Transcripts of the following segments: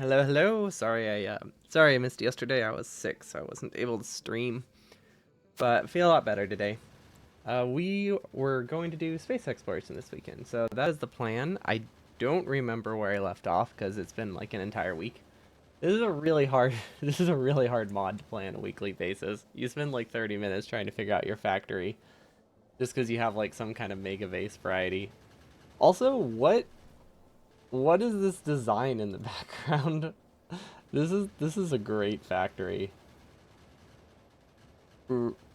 Hello, hello. Sorry I missed yesterday. I was sick, so I wasn't able to stream. But I feel a lot better today. We were going to do space exploration this weekend, so that is the plan. I don't remember where I left off because it's been like an entire week. This is a really hard. This is a really hard mod to play on a weekly basis. You spend like 30 minutes trying to figure out your factory, just because you have like some kind of mega base variety. Also, what is this design in the background? This is a great factory.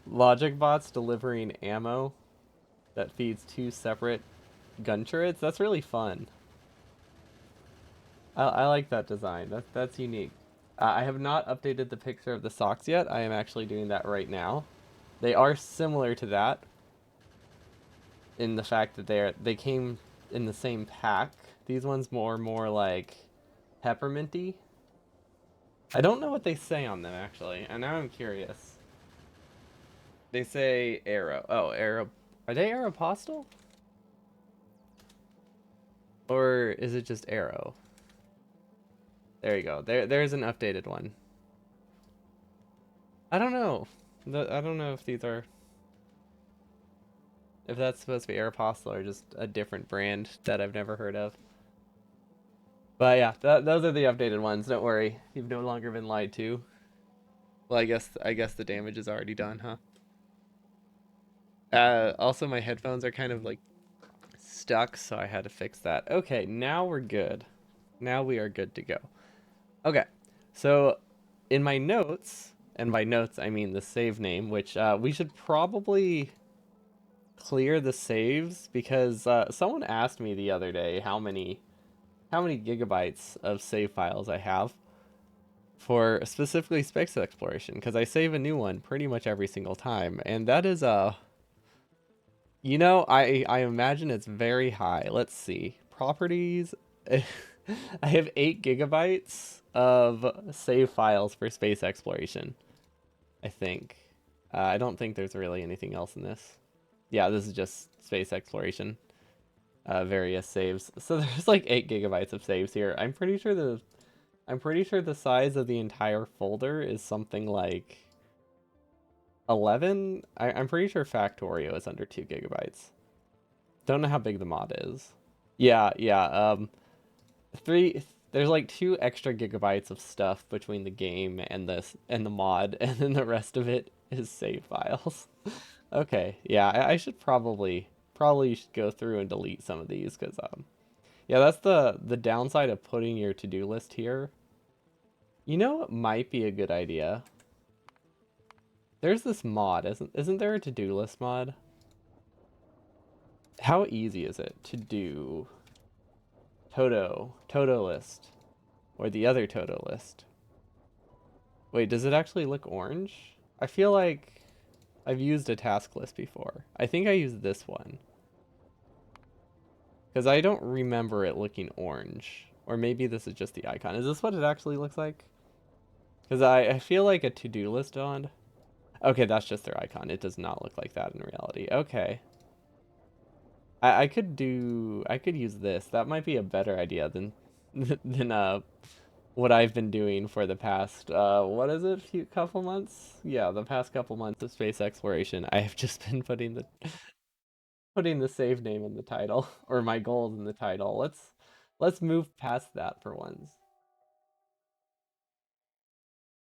Logic bots delivering ammo that feeds two separate gun turrets. That's really fun. I like that design. That's unique. I have not updated the picture of the socks yet. I am actually doing that right now. They are similar to that in the fact that they came in the same pack. These ones more like pepperminty. I don't know what they say on them actually, and now I'm curious. They say arrow. Oh, arrow. Are they Aeropostale? Or is it just arrow? There you go. There's an updated one. I don't know. I don't know if these are if that's supposed to be Aeropostale or just a different brand that I've never heard of. But yeah, those are the updated ones. Don't worry. You've no longer been lied to. Well, I guess the damage is already done, huh? Also my headphones are kind of like stuck, so I had to fix that. Okay, now we're good. Now we are good to go. Okay, so in my notes, and by notes I mean the save name, which we should probably clear the saves because someone asked me the other day how many gigabytes of save files I have for specifically space exploration because I save a new one pretty much every single time, and that is I imagine it's very high. Let's see. Properties. I have 8 gigabytes of save files for space exploration, I think. I don't think there's really anything else in this. Yeah, this is just space exploration. Various saves. So there's like 8 gigabytes of saves here. I'm pretty sure the size of the entire folder is something like 11. I'm pretty sure Factorio is under 2 gigabytes. Don't know how big the mod is. Yeah, yeah. Three. There's like 2 extra gigabytes of stuff between the game and this and the mod, and then the rest of it is save files. Okay, yeah, I should probably should go through and delete some of these because yeah, that's the downside of putting your to-do list here. You know what might be a good idea? There's this mod, isn't there a to-do list mod? How easy is it to do Toto list, or the other Toto list? Wait, does it actually look orange? I feel like I've used a task list before. I think I used this one. Because I don't remember it looking orange. Or maybe this is just the icon. Is this what it actually looks like? Because I feel like a to-do list on. Okay, that's just their icon. It does not look like that in reality. Okay. I could use this. That might be a better idea than than what I've been doing for the past what is it, few couple months? Yeah, the past couple months of space exploration. I have just been putting the save name in the title or my goals in the title. Let's move past that for once.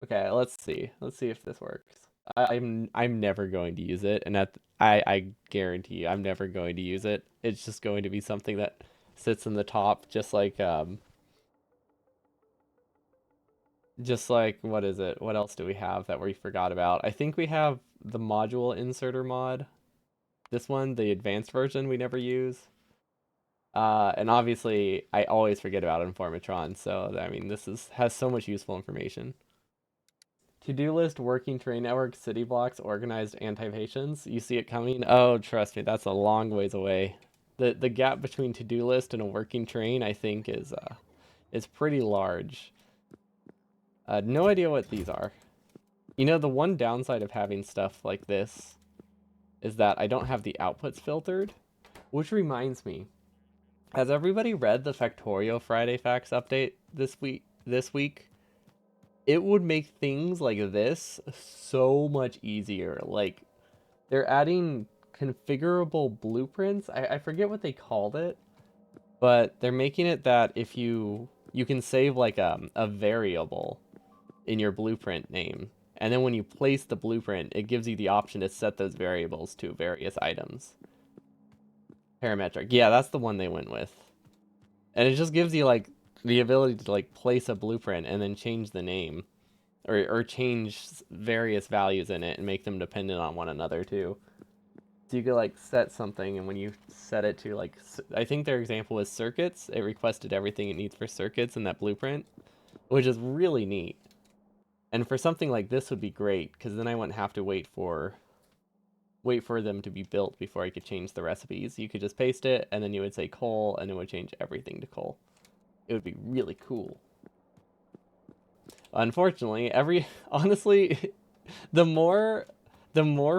Okay, let's see. Let's see if this works. I'm never going to use it, and I guarantee you I'm never going to use it. It's just going to be something that sits in the top, just like what is it? What else do we have that we forgot about? I think we have the module inserter mod. This one, the advanced version, we never use. And obviously, I always forget about Informatron. So I mean, this is has so much useful information. To-do list, working terrain network, city blocks, organized anti-patients. You see it coming? Oh, trust me, that's a long ways away. The gap between to-do list and a working terrain, I think, is pretty large. No idea what these are. You know, the one downside of having stuff like this is that I don't have the outputs filtered, which reminds me, has everybody read the Factorio Friday Facts update this week? this week, it would make things like this so much easier. Like, they're adding configurable blueprints. I forget what they called it, but they're making it that if you can save like a variable in your blueprint name, and then when you place the blueprint, it gives you the option to set those variables to various items. Parametric. Yeah, that's the one they went with. And it just gives you like the ability to like place a blueprint and then change the name or change various values in it and make them dependent on one another too. So you could like set something, and when you set it to like, I think their example was circuits, it requested everything it needs for circuits in that blueprint, which is really neat. And for something like this would be great, because then I wouldn't have to wait for them to be built before I could change the recipes. You could just paste it, and then you would say coal, and it would change everything to coal. It would be really cool. Unfortunately, honestly, the more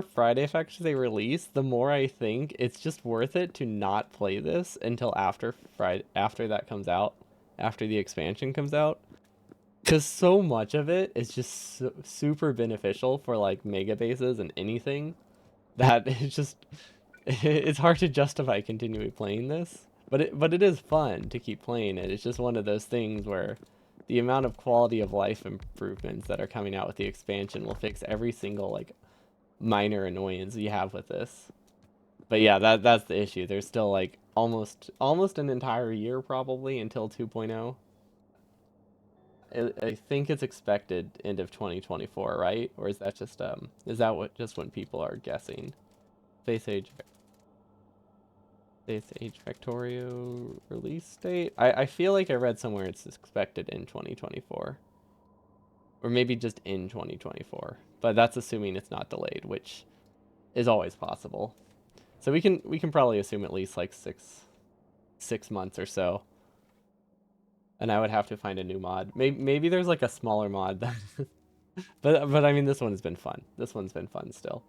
Friday Factory they release, the more I think it's just worth it to not play this until after Friday, after that comes out, after the expansion comes out, because so much of it is just super beneficial for like mega bases and anything that it's just it's hard to justify continuing playing this. But it is fun to keep playing it. It's just one of those things where the amount of quality of life improvements that are coming out with the expansion will fix every single like minor annoyance you have with this. But yeah, that's the issue. There's still like almost an entire year probably until 2.0. I think it's expected end of 2024, right? Or is that what just when people are guessing? Space Age Factorio release date? I feel like I read somewhere it's expected in 2024. Or maybe just in 2024. But that's assuming it's not delayed, which is always possible. So we can probably assume at least like 6 months or so. And I would have to find a new mod. Maybe there's like a smaller mod that but I mean this one has been fun. This one's been fun still.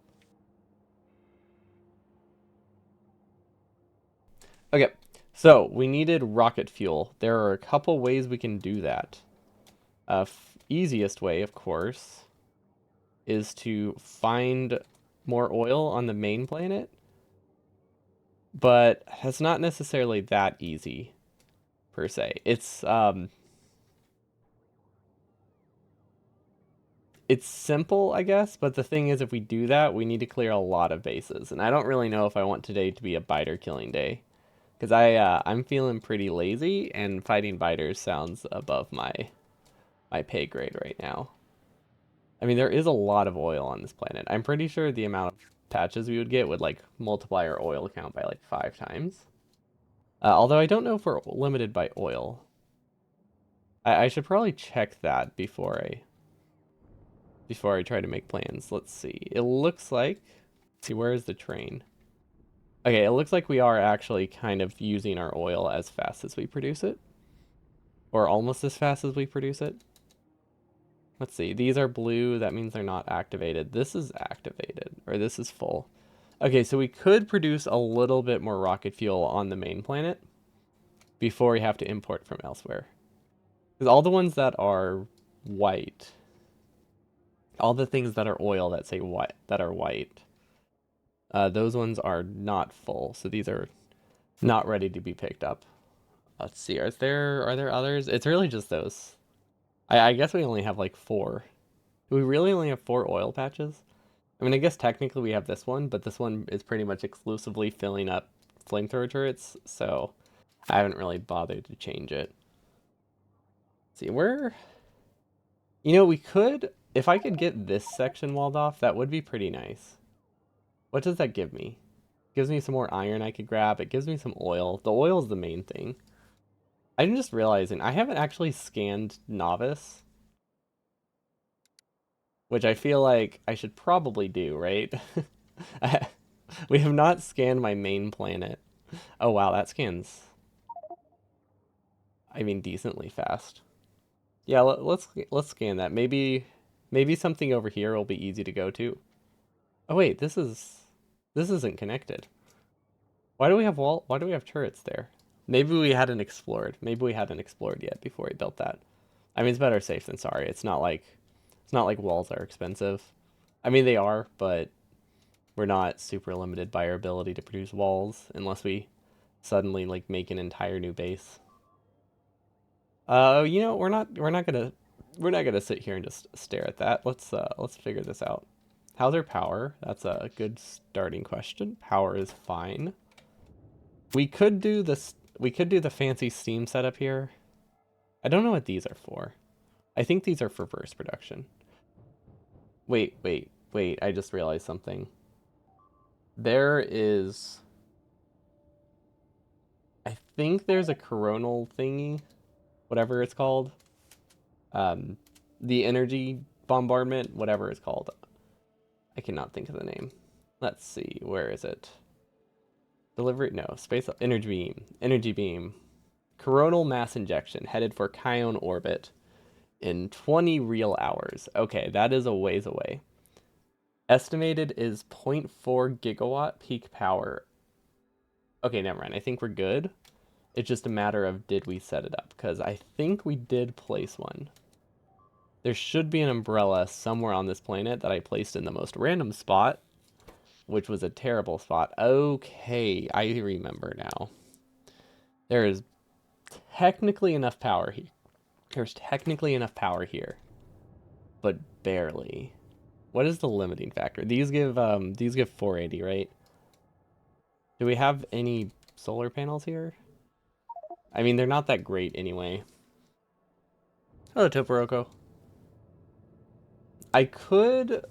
Okay. So, we needed rocket fuel. There are a couple ways we can do that. Easiest way, of course, is to find more oil on the main planet, but it's not necessarily that easy per se. It's simple, I guess, but the thing is if we do that, we need to clear a lot of bases. And I don't really know if I want today to be a biter killing day, because I'm feeling pretty lazy and fighting biters sounds above my pay grade right now. I mean, there is a lot of oil on this planet. I'm pretty sure the amount of patches we would get would like multiply our oil count by like 5 times. Although I don't know if we're limited by oil. I should probably check that before I try to make plans. Let's see. It looks like, let's see, where is the train? Okay, it looks like we are actually kind of using our oil as fast as we produce it. Or almost as fast as we produce it. Let's see. These are blue. That means they're not activated. This is activated, or this is full. Okay, so we could produce a little bit more rocket fuel on the main planet before we have to import from elsewhere. Because all the ones that are white, all the things that are oil that say white, that are white, those ones are not full. So these are not ready to be picked up. Let's see. Are there others? It's really just those. I guess we only have like 4. Do we really only have 4 oil patches? I mean, I guess technically we have this one, but this one is pretty much exclusively filling up flamethrower turrets, so I haven't really bothered to change it. Let's see, we could, if I could get this section walled off, that would be pretty nice. What does that give me? It gives me some more iron I could grab. It gives me some oil. The oil is the main thing. I'm just realizing I haven't actually scanned Novice, which I feel like I should probably do, right? We have not scanned my main planet. Oh wow, that scans, I mean, decently fast. Yeah, let's scan that. Maybe something over here will be easy to go to. Oh wait, this isn't connected. Why do we have turrets there? Maybe we hadn't explored. Maybe we hadn't explored yet before we built that. I mean, it's better safe than sorry. It's not like walls are expensive. I mean, they are, but we're not super limited by our ability to produce walls unless we suddenly like make an entire new base. We're not gonna sit here and just stare at that. Let's figure this out. How's our power? That's a good starting question. Power is fine. We could do this. We could do the fancy steam setup here. I don't know what these are for. I think these are for burst production. Wait. I just realized something. There is. I think there's a coronal thingy, whatever it's called. Um, the energy bombardment, whatever it's called. I cannot think of the name. Let's see, where is it? Delivery, no, space energy beam. Energy beam. Coronal mass injection headed for Chiron orbit in 20 real hours. Okay, that is a ways away. Estimated is zero point 0.4 gigawatt peak power. Okay, never mind. I think we're good. It's just a matter of did we set it up? Because I think we did place one. There should be an umbrella somewhere on this planet that I placed in the most random spot, which was a terrible spot. Okay, I remember now. There is technically enough power here. There's technically enough power here, but barely. What is the limiting factor? These give 480, right? Do we have any solar panels here? I mean, they're not that great anyway. Hello, Toporoco. I could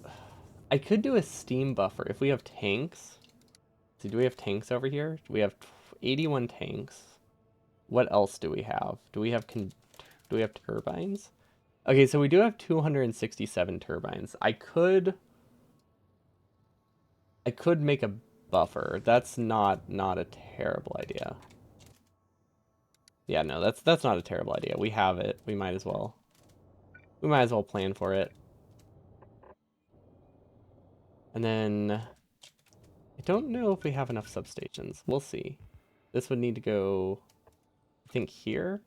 do a steam buffer if we have tanks. So do we have tanks over here? We have 81 tanks. What else do we have? Do we have turbines? Okay, so we do have 267 turbines. I could make a buffer. That's not a terrible idea. Yeah, no, that's not a terrible idea. We have it. We might as well plan for it. And then I don't know if we have enough substations. We'll see. This would need to go, I think, here.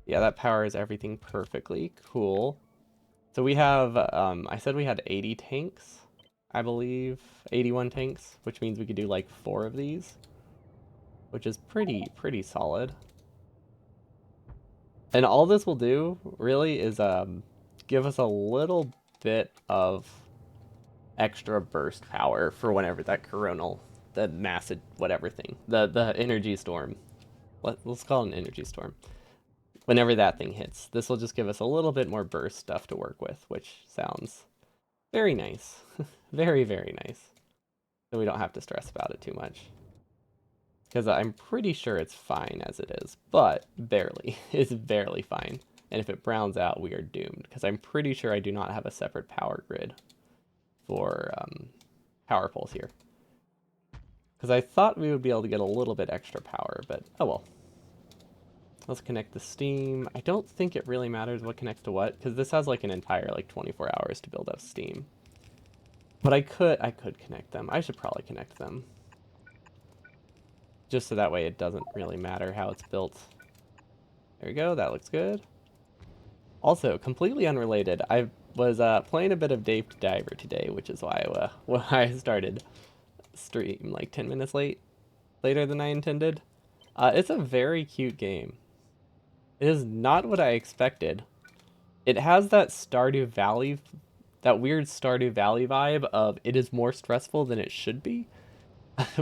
Yeah, that powers everything perfectly. Cool. So we have, I said we had 80 tanks, I believe. 81 tanks, which means we could do like 4 of these, which is pretty solid. And all this will do, really, is give us a little bit of extra burst power for whenever that coronal, the massive whatever thing, the energy storm. Let's call it an energy storm. Whenever that thing hits, this will just give us a little bit more burst stuff to work with, which sounds very nice. Very, very nice. So we don't have to stress about it too much. Because I'm pretty sure it's fine as it is, but barely. It's barely fine. And if it browns out, we are doomed. Because I'm pretty sure I do not have a separate power grid for power poles here. Because I thought we would be able to get a little bit extra power, but oh well. Let's connect the steam. I don't think it really matters what connects to what, because this has like an entire like 24 hours to build up steam. But I could connect them. I should probably connect them. Just so that way it doesn't really matter how it's built. There we go, that looks good. Also, completely unrelated, I was playing a bit of Dave the Diver today, which is why I started stream like 10 minutes later than I intended. It's a very cute game. It is not what I expected. It has that Stardew Valley, that weird Stardew Valley vibe of it is more stressful than it should be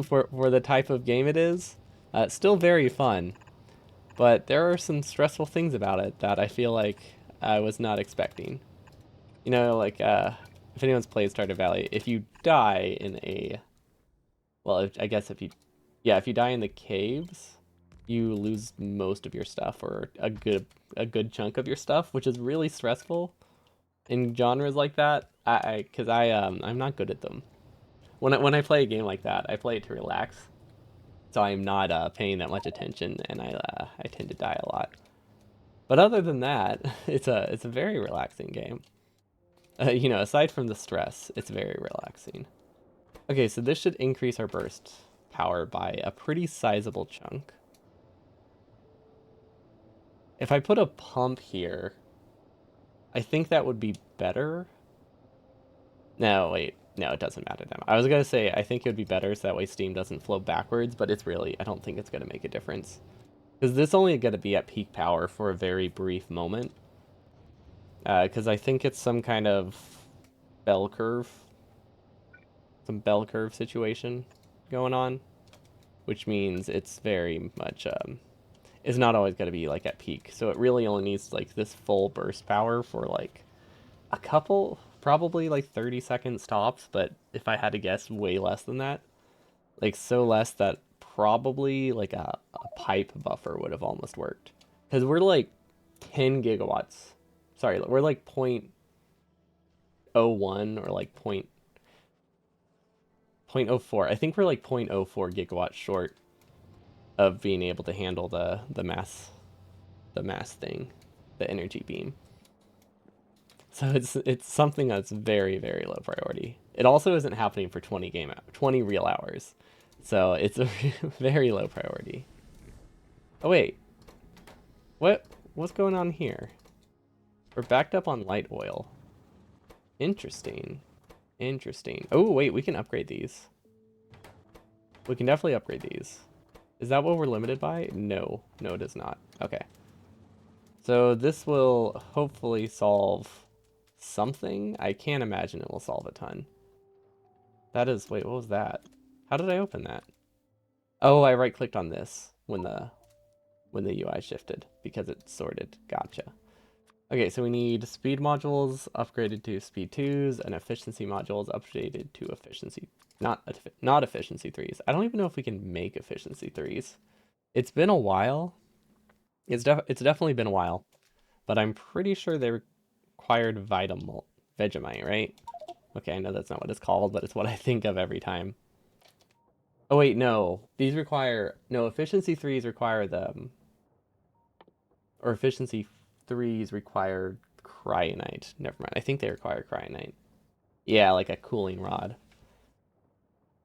for the type of game it is. It's still very fun, but there are some stressful things about it that I feel like I was not expecting. You know, like if anyone's played Stardew Valley, if you die in a, well, I guess if you die in the caves, you lose most of your stuff or a good chunk of your stuff, which is really stressful in genres like that. I'm not good at them. When I play a game like that, I play it to relax, so I'm not paying that much attention, and I tend to die a lot. But other than that, it's a very relaxing game. Aside from the stress, it's very relaxing. Okay, so this should increase our burst power by a pretty sizable chunk. If I put a pump here, I think that would be better. No, wait. No, it doesn't matter now. I was gonna say I think it would be better so that way steam doesn't flow backwards, but it's really, I don't think it's gonna make a difference. Because this only gonna be at peak power for a very brief moment. Because I think it's some kind of bell curve, some bell curve situation going on, which means it's very much, it's not always gonna be like at peak. So it really only needs like this full burst power for like a couple, probably like 30 seconds tops, but if I had to guess, way less than that. Like so less that probably like a pipe buffer would have almost worked. Because we're like 10 gigawatts. Sorry, we're like 0.01 or like 0.04. I think we're like 0.04 gigawatts short of being able to handle the mass thing, the energy beam. So it's something that's very, very low priority. It also isn't happening for 20 real hours. So it's a very low priority. Oh wait. What's going on here? We're backed up on light oil. Interesting. Interesting. Oh wait, we can upgrade these. We can definitely upgrade these. Is that what we're limited by? No. No, it is not. Okay. So this will hopefully solve something. I can't imagine it will solve a ton. That is, wait, what was that? How did I open that? Oh, I right clicked on this when the UI shifted because it sorted. Gotcha. Okay, so we need speed modules upgraded to speed 2s and efficiency modules updated to efficiency not efficiency 3s. I don't even know if we can make efficiency 3s. It's been a while. It's definitely been a while, but I'm pretty sure they required Vegemite, right? Okay, I know that's not what it's called, but it's what I think of every time. Oh wait, no. These require no efficiency 3s require them, or efficiency 3s require cryonite. Never mind. I think they require cryonite. Yeah, like a cooling rod.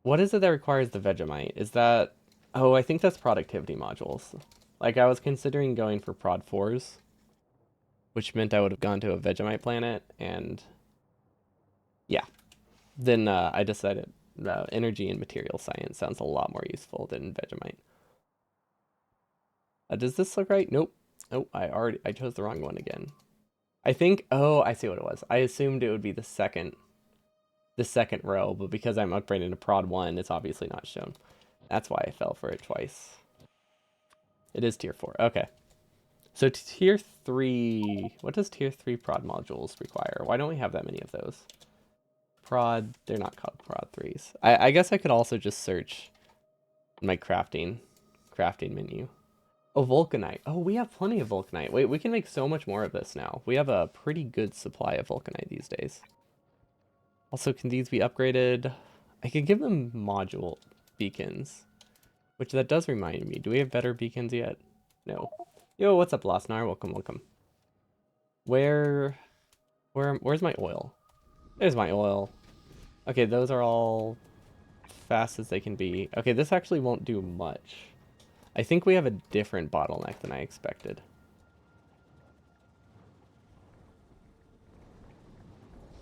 What is it that requires the Vegemite? Is that... Oh, I think that's productivity modules. Like, I was considering going for prod 4s, which meant I would have gone to a Vegemite planet, and... Yeah. Then I decided energy and material science sounds a lot more useful than Vegemite. Does this look right? Nope. Oh, I chose the wrong one again. I think, oh, I see what it was. I assumed it would be the second row, but because I'm upgrading to prod 1, it's obviously not shown. That's why I fell for it twice. It is tier 4. Okay. So tier 3, what does tier 3 prod modules require? Why don't we have that many of those? Prod, they're not called prod 3s. I guess I could also just search my crafting menu. Oh, vulcanite. Oh, we have plenty of vulcanite. Wait, we can make so much more of this now. We have a pretty good supply of vulcanite these days. Also, can these be upgraded? I could give them module beacons, which that does remind me. Do we have better beacons yet? No. Yo, what's up, Losnar? Welcome, welcome. Where's my oil? There's my oil. Okay, those are all fast as they can be. Okay, this actually won't do much. I think we have a different bottleneck than I expected.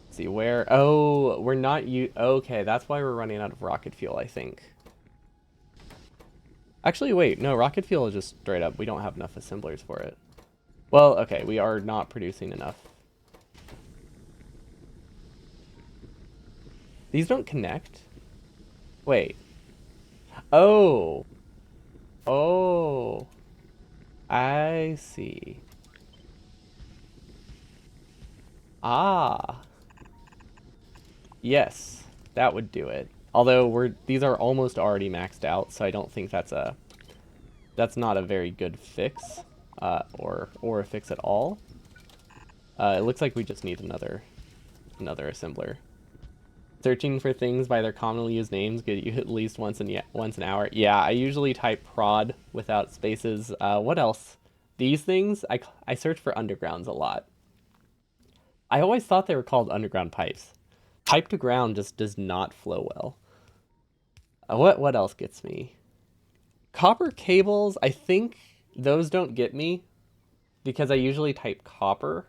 Let's see where. Oh, we're not okay, that's why we're running out of rocket fuel, I think. Actually, wait, no, rocket fuel is just straight up. We don't have enough assemblers for it. Well, okay, we are not producing enough. These don't connect? Wait. Oh. Oh. I see. Ah. Yes, that would do it. Although these are almost already maxed out, so I don't think that's not a very good fix, or a fix at all. It looks like we just need another assembler. Searching for things by their commonly used names get you at least once an hour. Yeah, I usually type prod without spaces. What else? These things, I search for undergrounds a lot. I always thought they were called underground pipes. Pipe to ground just does not flow well. What else gets me? Copper cables, I think those don't get me. because I usually type copper,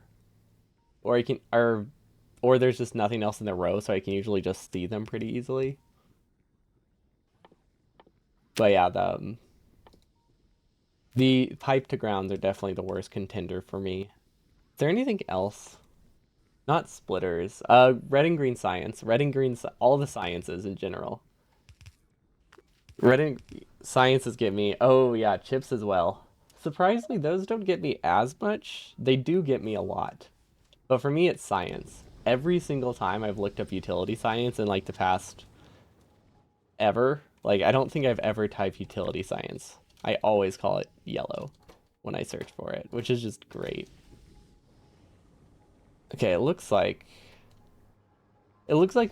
or I can or there's just nothing else in the row, so I can usually just see them pretty easily. But yeah, the pipe to grounds are definitely the worst contender for me. Is there anything else? Not splitters. Red and green science. Red and green, all the sciences in general. Red and sciences get me. Oh yeah, chips as well. Surprisingly, those don't get me as much. They do get me a lot. But for me, it's science. Every single time I've looked up utility science in like the past ever, like I don't think I've ever typed utility science. I always call it yellow when I search for it, which is just great. Okay, it looks like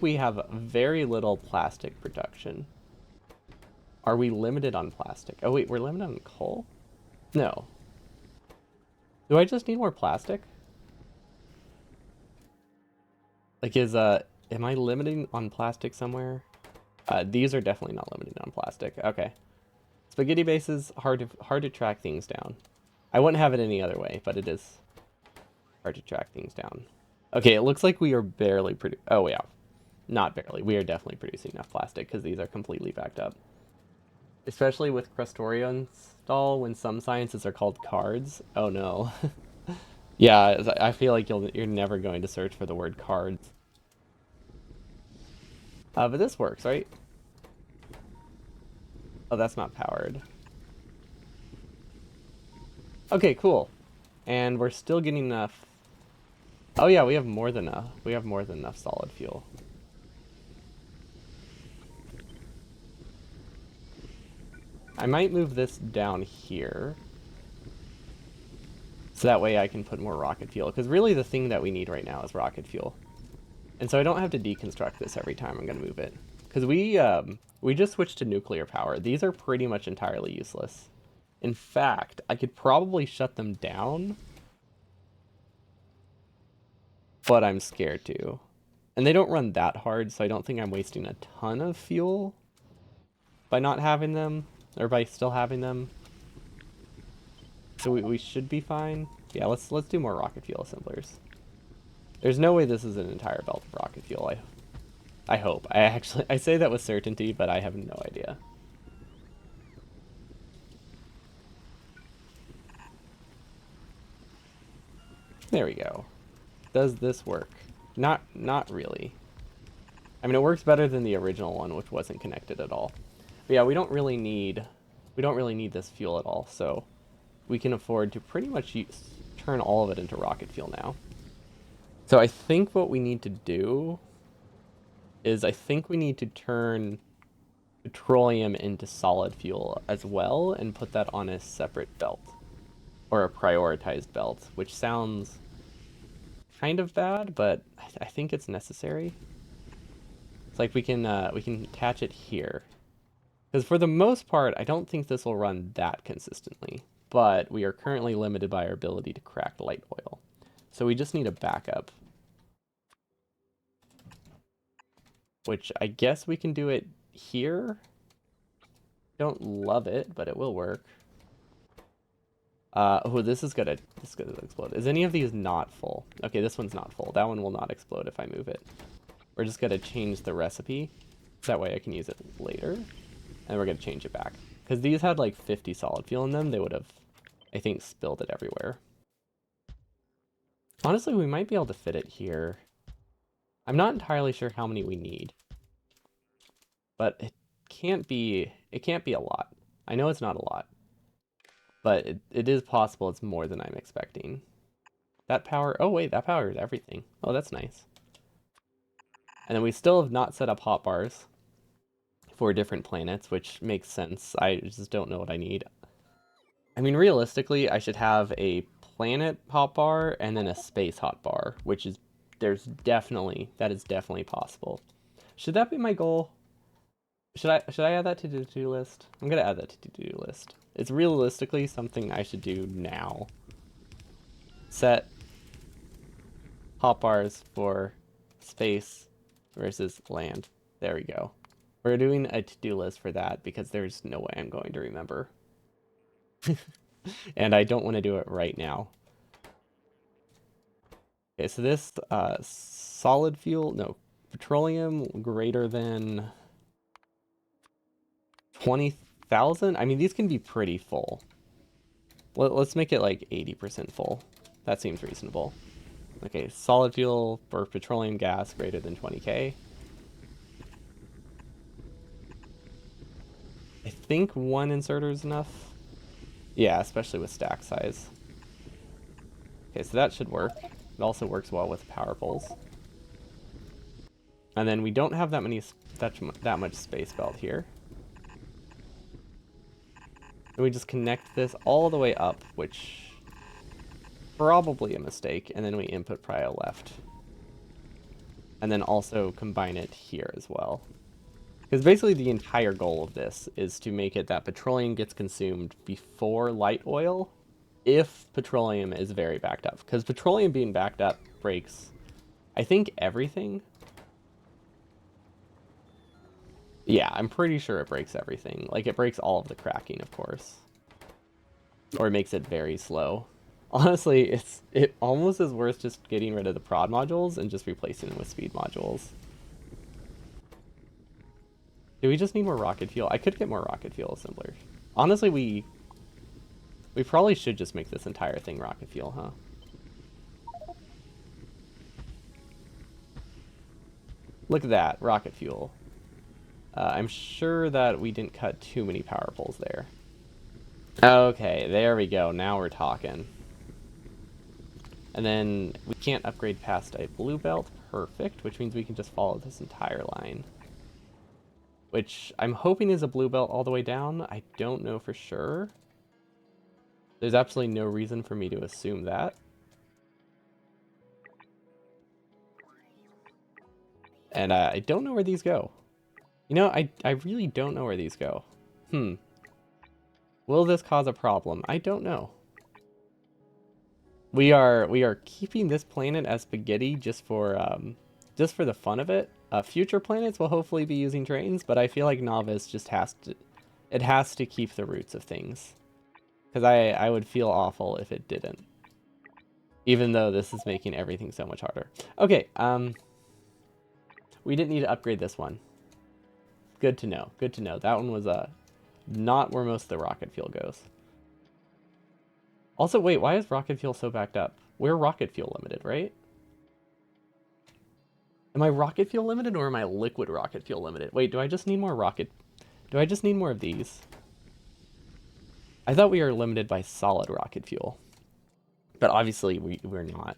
we have very little plastic production. Are we limited on plastic? Oh wait, we're limited on coal? No. Do I just need more plastic? Like am I limiting on plastic somewhere? These are definitely not limited on plastic. Okay. Spaghetti base is hard to track things down. I wouldn't have it any other way, but it is hard to track things down. Okay, it looks like we are barely oh yeah. Not barely. We are definitely producing enough plastic because these are completely backed up. Especially with Crustorio install when some sciences are called cards. Oh no. Yeah, I feel like you're never going to search for the word cards. But this works, right? Oh, that's not powered. Okay, cool. And we're still getting enough. Oh yeah, we have more than enough solid fuel. I might move this down here. So that way I can put more rocket fuel. Because really the thing that we need right now is rocket fuel. And so I don't have to deconstruct this every time I'm going to move it. Because we just switched to nuclear power. These are pretty much entirely useless. In fact, I could probably shut them down. But I'm scared to. And they don't run that hard, so I don't think I'm wasting a ton of fuel by not having them. Or by still having them. So we should be fine. Yeah, let's do more rocket fuel assemblers. There's no way this is an entire belt of rocket fuel. I hope. I say that with certainty, but I have no idea. There we go. Does this work? Not really. I mean, it works better than the original one, which wasn't connected at all. But yeah, we don't really need this fuel at all, so we can afford to pretty much turn all of it into rocket fuel now. So I think what we need to do is I think we need to turn petroleum into solid fuel as well and put that on a separate belt or a prioritized belt, which sounds kind of bad, but I think it's necessary. It's like we can attach it here. Because for the most part, I don't think this will run that consistently, but we are currently limited by our ability to crack light oil. So we just need a backup. Which I guess we can do it here. Don't love it, but it will work. Oh, this is gonna explode. Is any of these not full? Okay, this one's not full. That one will not explode if I move it. We're just gonna change the recipe. That way I can use it later. And we're gonna change it back. Because these had like 50 solid fuel in them, they would have, I think, spilled it everywhere. Honestly, we might be able to fit it here. I'm not entirely sure how many we need. But it can't be a lot. I know it's not a lot. But it is possible it's more than I'm expecting. That power, oh wait, that power is everything. Oh, that's nice. And then we still have not set up hotbars for different planets, which makes sense. I just don't know what I need. I mean, realistically, I should have a planet hotbar and then a space hotbar, which is, that is definitely possible. Should that be my goal? Should I add that to the to-do list? I'm gonna add that to the to-do list. It's realistically something I should do now. Set hotbars for space versus land. There we go. We're doing a to-do list for that because there's no way I'm going to remember. And I don't want to do it right now. Okay, so this solid fuel, no, petroleum greater than 20,000. I mean, these can be pretty full. Let's make it like 80% full. That seems reasonable. Okay, solid fuel for petroleum gas greater than 20K. I think one inserter is enough. Yeah, especially with stack size. Okay, so that should work. It also works well with power poles. And then we don't have that much space belt here. And we just connect this all the way up, which probably a mistake, and then we input prio left. And then also combine it here as well. Because basically the entire goal of this is to make it that petroleum gets consumed before light oil if petroleum is very backed up. Because petroleum being backed up breaks, I think, everything. Yeah, I'm pretty sure it breaks everything. Like, it breaks all of the cracking, of course. Or it makes it very slow. Honestly, it almost is worth just getting rid of the prod modules and just replacing them with speed modules. Do we just need more rocket fuel? I could get more rocket fuel assembler. Honestly, we probably should just make this entire thing rocket fuel, huh? Look at that, rocket fuel. I'm sure that we didn't cut too many power poles there. Okay, there we go. Now we're talking. And then we can't upgrade past a blue belt. Perfect, which means we can just follow this entire line. Which I'm hoping is a blue belt all the way down. I don't know for sure. There's absolutely no reason for me to assume that. And I don't know where these go. You know, I really don't know where these go. Will this cause a problem? I don't know. We are keeping this planet as spaghetti just for the fun of it. Future planets will hopefully be using trains, but I feel like Novice just has to keep the roots of things. Because I would feel awful if it didn't. Even though this is making everything so much harder. Okay, we didn't need to upgrade this one. Good to know. Good to know. That one was not where most of the rocket fuel goes. Also, wait, why is rocket fuel so backed up? We're rocket fuel limited, right? Am I rocket fuel limited or am I liquid rocket fuel limited? Wait, do I just need more rocket? Do I just need more of these? I thought we were limited by solid rocket fuel. But obviously we're not.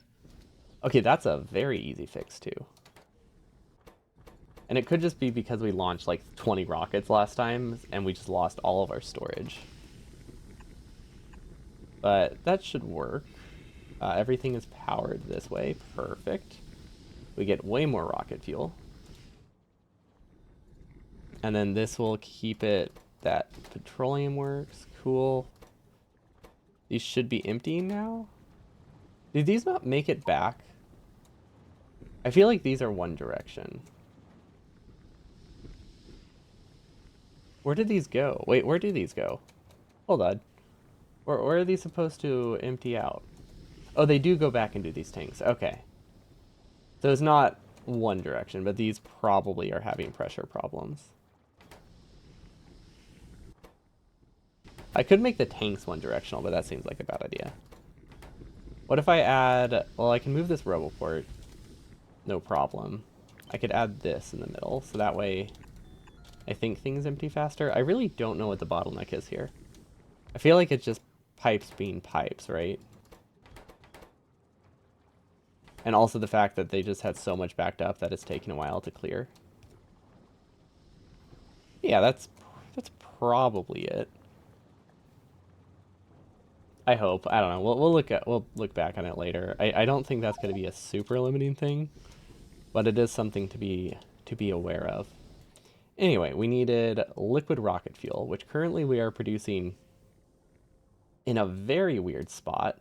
Okay, that's a very easy fix too. And it could just be because we launched like 20 rockets last time and we just lost all of our storage. But that should work. Everything is powered this way. Perfect. We get way more rocket fuel. And then this will keep it that petroleum works. Cool. These should be emptying now. Did these not make it back? I feel like these are one direction. Where did these go? Wait, where do these go? Hold on. Where are these supposed to empty out? Oh, they do go back into these tanks. Okay. So it's not one direction, but these probably are having pressure problems. I could make the tanks one directional, but that seems like a bad idea. What if I add... Well, I can move this roboport. No problem. I could add this in the middle, so that way I think things empty faster. I really don't know what the bottleneck is here. I feel like it's just pipes being pipes, right? And also the fact that they just had so much backed up that it's taken a while to clear. Yeah, that's probably it. I hope. I don't know. We'll look back on it later. I don't think that's going to be a super limiting thing, but it is something to be aware of. Anyway, we needed liquid rocket fuel, which currently we are producing in a very weird spot.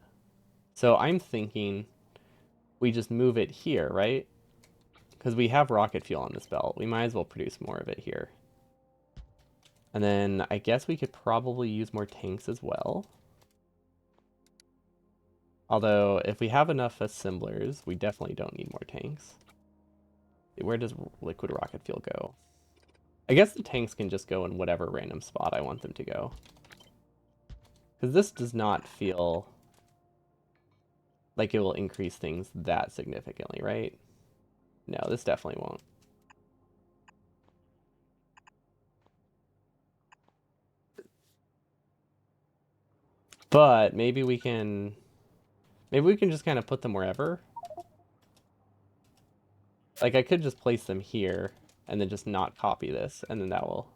So I'm thinking we just move it here, right? Because we have rocket fuel on this belt. We might as well produce more of it here. And then I guess we could probably use more tanks as well. Although, if we have enough assemblers, we definitely don't need more tanks. Where does liquid rocket fuel go? I guess the tanks can just go in whatever random spot I want them to go. Because this does not feel like it will increase things that significantly, right? No, this definitely won't. But maybe we can just kind of put them wherever. Like I could just place them here and then just not copy this, and then that will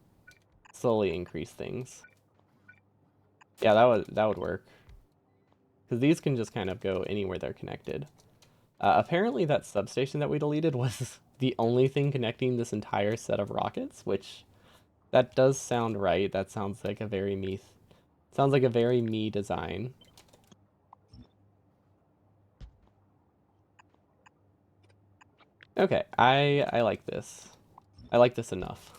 slowly increase things. Yeah, that would work. Because these can just kind of go anywhere they're connected. Apparently that substation that we deleted was the only thing connecting this entire set of rockets, which that does sound right. That sounds like a very me design. Okay, I like this. I like this enough.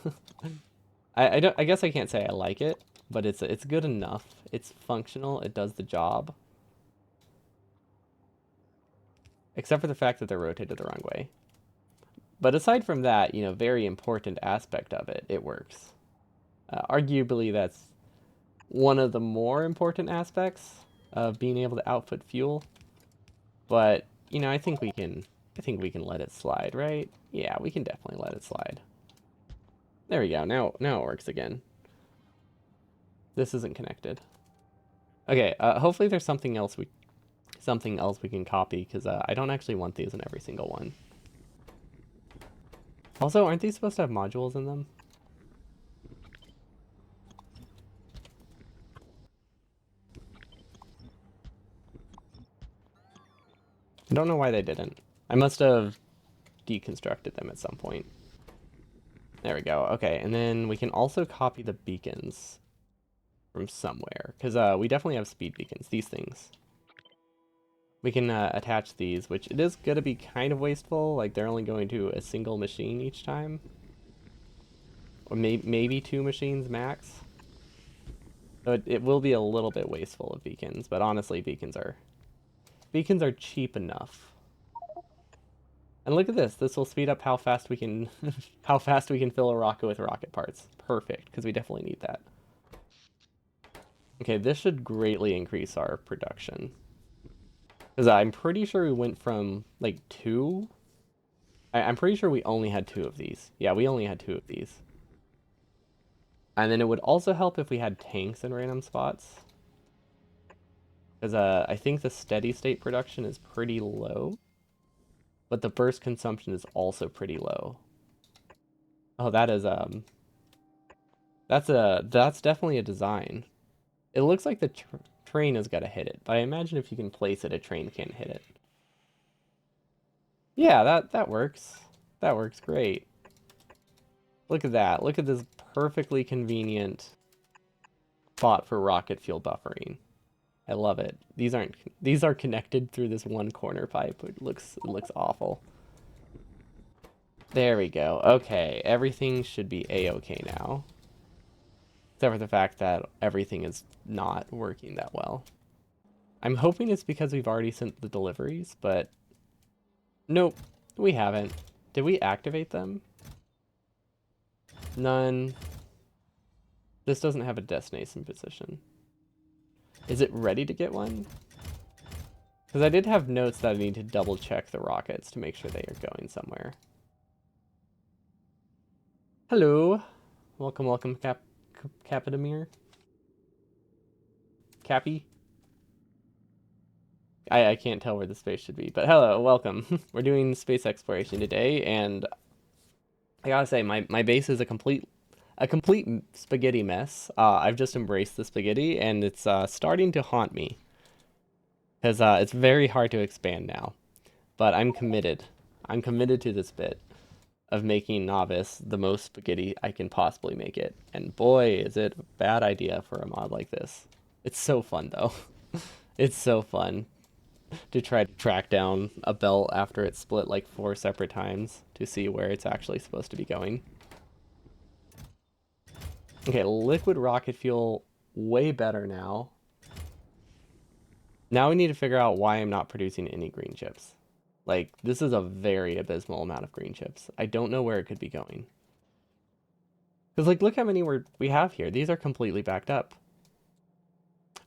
I guess I can't say I like it, but it's good enough. It's functional. It does the job. Except for the fact that they're rotated the wrong way. But aside from that, very important aspect of it, it works. Arguably, that's one of the more important aspects of being able to output fuel. But I think we can let it slide, right? Yeah, we can definitely let it slide. There we go. Now it works again. This isn't connected. Okay. Hopefully there's something else we can copy, because I don't actually want these in every single one. Also, aren't these supposed to have modules in them? I don't know why they didn't. I must have deconstructed them at some point. There we go. Okay, and then we can also copy the beacons from somewhere, because we definitely have speed beacons, these things. We can attach these, which it is going to be kind of wasteful, like they're only going to a single machine each time. Or maybe two machines max. So it will be a little bit wasteful of beacons, but honestly, beacons are cheap enough. And look at this. This will speed up how fast we can how fast we can fill a rocket with rocket parts. Perfect, because we definitely need that. Okay, this should greatly increase our production. Because I'm pretty sure we went from like two. I'm pretty sure we only had two of these. Yeah, we only had two of these. And then it would also help if we had tanks in random spots. Because I think the steady state production is pretty low. But the burst consumption is also pretty low. Oh, that's definitely a design. It looks like the train has got to hit it, but I imagine if you can place it, a train can't hit it. Yeah, that works. That works great. Look at that. Look at this perfectly convenient spot for rocket fuel buffering. I love it. These are connected through this one corner pipe. It looks awful. There we go. Okay, everything should be a-okay now. Except for the fact that everything is not working that well. I'm hoping it's because we've already sent the deliveries, but nope, we haven't. Did we activate them? None. This doesn't have a destination position. Is it ready to get one? Because I did have notes that I need to double check the rockets to make sure they are going somewhere. Hello. Welcome, Capidamir. Cappy? I can't tell where the space should be, but hello, welcome. We're doing space exploration today, and I gotta say, my base is a complete spaghetti mess. I've just embraced the spaghetti, and it's starting to haunt me. Because it's very hard to expand now. But I'm committed. I'm committed to this bit of making Novice the most spaghetti I can possibly make it. And boy, is it a bad idea for a mod like this. It's so fun, though. It's so fun to try to track down a belt after it's split like 4 separate times to see where it's actually supposed to be going. Okay, liquid rocket fuel, way better now. Now we need to figure out why I'm not producing any green chips. Like, this is a very abysmal amount of green chips. I don't know where it could be going. Because, like, look how many we have here. These are completely backed up.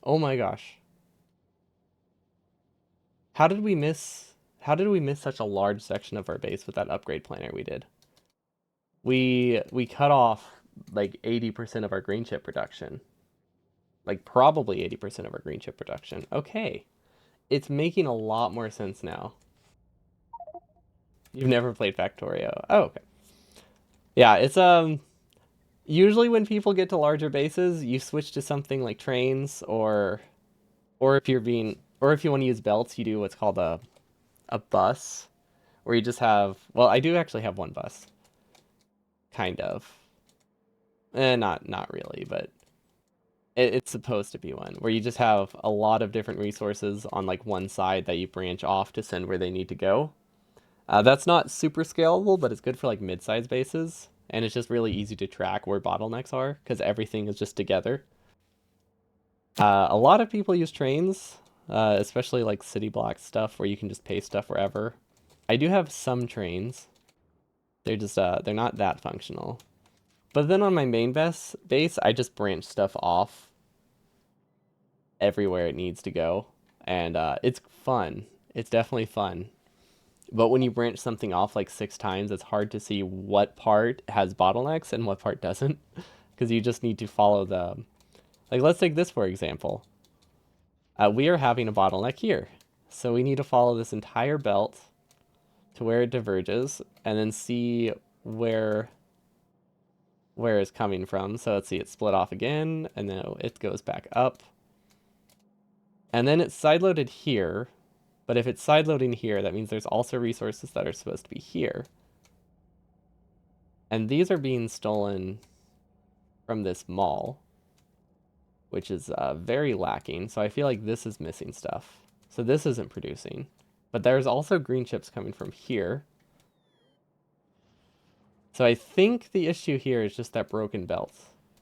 Oh my gosh. How did we miss... How did we miss such a large section of our base with that upgrade planner we did? We cut off, like, 80% of our green chip production. Like, probably 80% of our green chip production. Okay. It's making a lot more sense now. You've never played Factorio. Oh, okay. Yeah, it's usually when people get to larger bases, you switch to something like trains or if you want to use belts, you do what's called a bus where you just have, well, I do actually have one bus. Kind of. Not really, but it's supposed to be one where you just have a lot of different resources on like one side that you branch off to send where they need to go. That's not super scalable, but it's good for like mid-sized bases, and it's just really easy to track where bottlenecks are because everything is just together. A lot of people use trains, especially like city block stuff where you can just paste stuff wherever. I do have some trains. They're not that functional. But then on my main base, I just branch stuff off everywhere it needs to go, and it's fun. It's definitely fun. But when you branch something off like 6 times, it's hard to see what part has bottlenecks and what part doesn't, because you just need to follow the. Like, let's take this for example. We are having a bottleneck here, so we need to follow this entire belt to where it diverges, and then see where it's coming from. So let's see, it's split off again, and then it goes back up, and then it's sideloaded here. But if it's sideloading here, that means there's also resources that are supposed to be here. And these are being stolen from this mall, which is very lacking. So I feel like this is missing stuff. So this isn't producing. But there's also green chips coming from here. So I think the issue here is just that broken belt,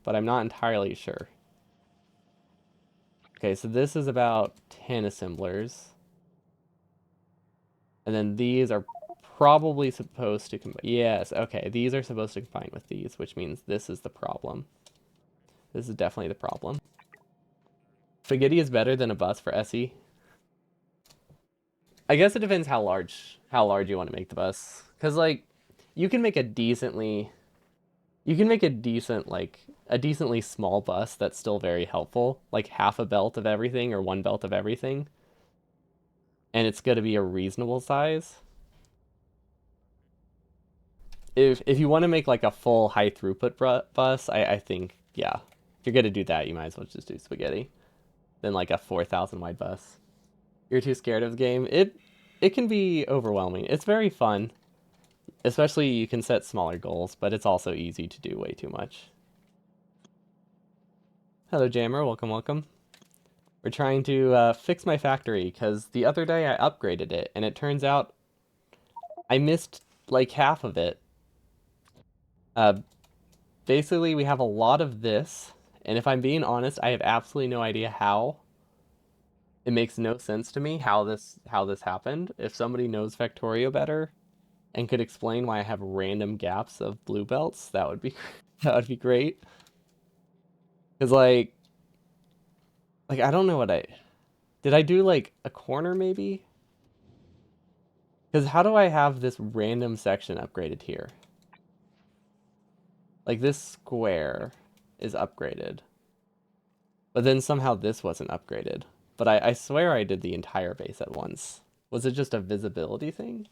but I'm not entirely sure. Okay, so this is about 10 assemblers. And then these are probably supposed to combine. Yes, okay, these are supposed to combine with these, which means this is the problem. This is definitely the problem. Spaghetti is better than a bus for SE. I guess it depends how large you want to make the bus. Cause like you can make a decently you can make a decent like a decently small bus that's still very helpful, like half a belt of everything or one belt of everything, and it's gonna be a reasonable size. If you want to make like a full high throughput bus, I think yeah, if you're gonna do that, you might as well just do spaghetti than like a 4,000 wide bus. You're too scared of the game. It can be overwhelming. It's very fun, especially you can set smaller goals, but it's also easy to do way too much. Hello, Jammer. Welcome, welcome. We're trying to fix my factory because the other day I upgraded it, and it turns out I missed like half of it. Uh, Basically, we have a lot of this, and if I'm being honest, I have absolutely no idea how. It makes no sense to me how this happened. If somebody knows Factorio better and could explain why I have random gaps of blue belts, that would be that would be great. Cause like I don't know what I did. I do like a corner maybe? Cause how do I have this random section upgraded here? Like this square is upgraded, but then somehow this wasn't upgraded. But I swear I did the entire base at once. Was it just a visibility thing?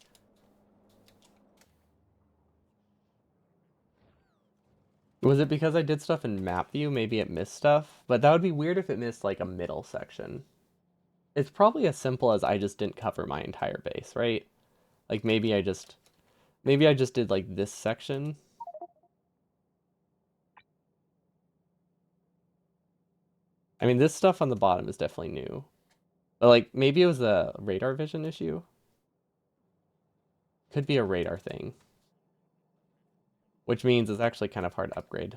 Was it because I did stuff in map view? Maybe it missed stuff, but that would be weird if it missed like a middle section. It's probably as simple as I just didn't cover my entire base, right? Like maybe I just did like this section. I mean, this stuff on the bottom is definitely new. But like maybe it was a radar vision issue. Could be a radar thing, which means it's actually kind of hard to upgrade.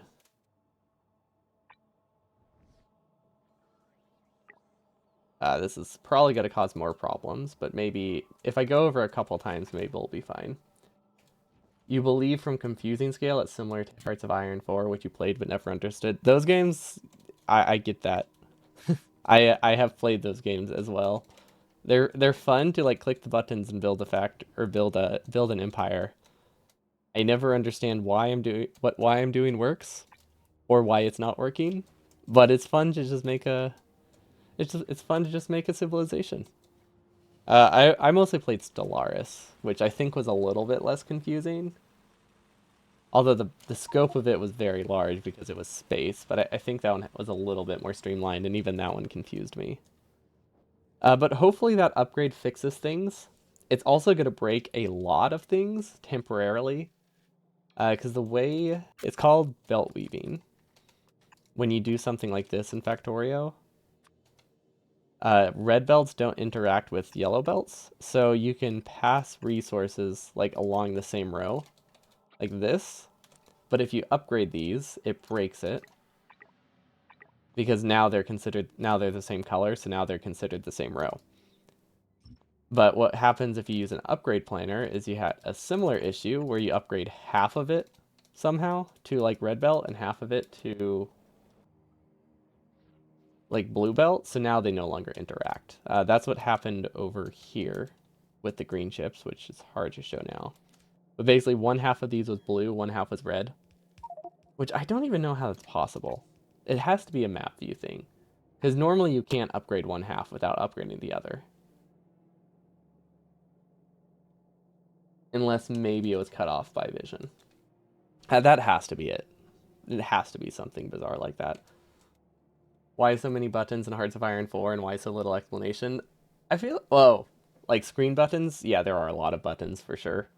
This is probably going to cause more problems, but maybe if I go over a couple times, maybe we'll be fine. You believe from Confusing Scale it's similar to Hearts of Iron 4, which you played but never understood. Those games, I get that. I have played those games as well. They're fun to like click the buttons and build a fact or build an empire. I never understand why I'm doing works or why it's not working, but it's fun to just make a it's fun to just make a civilization. I mostly played Stellaris, which I think was a little bit less confusing. Although the scope of it was very large because it was space, but I think that one was a little bit more streamlined, and even that one confused me. But hopefully that upgrade fixes things. It's also going to break a lot of things temporarily, because the way it's called belt weaving. When you do something like this in Factorio, red belts don't interact with yellow belts, so you can pass resources like along the same row, like this. But if you upgrade these, it breaks it because now they're the same color, so now they're considered the same row. But what happens if you use an upgrade planner is you had a similar issue where you upgrade half of it somehow to like red belt and half of it to like blue belt, so now they no longer interact. That's what happened over here with the green chips, which is hard to show now. But basically, one half of these was blue, one half was red, which I don't even know how that's possible. It has to be a map view thing, because normally you can't upgrade one half without upgrading the other. Unless maybe it was cut off by vision. That has to be it. It has to be something bizarre like that. Why so many buttons in Hearts of Iron 4 and why so little explanation? I feel, whoa, like screen buttons? Yeah, there are a lot of buttons for sure.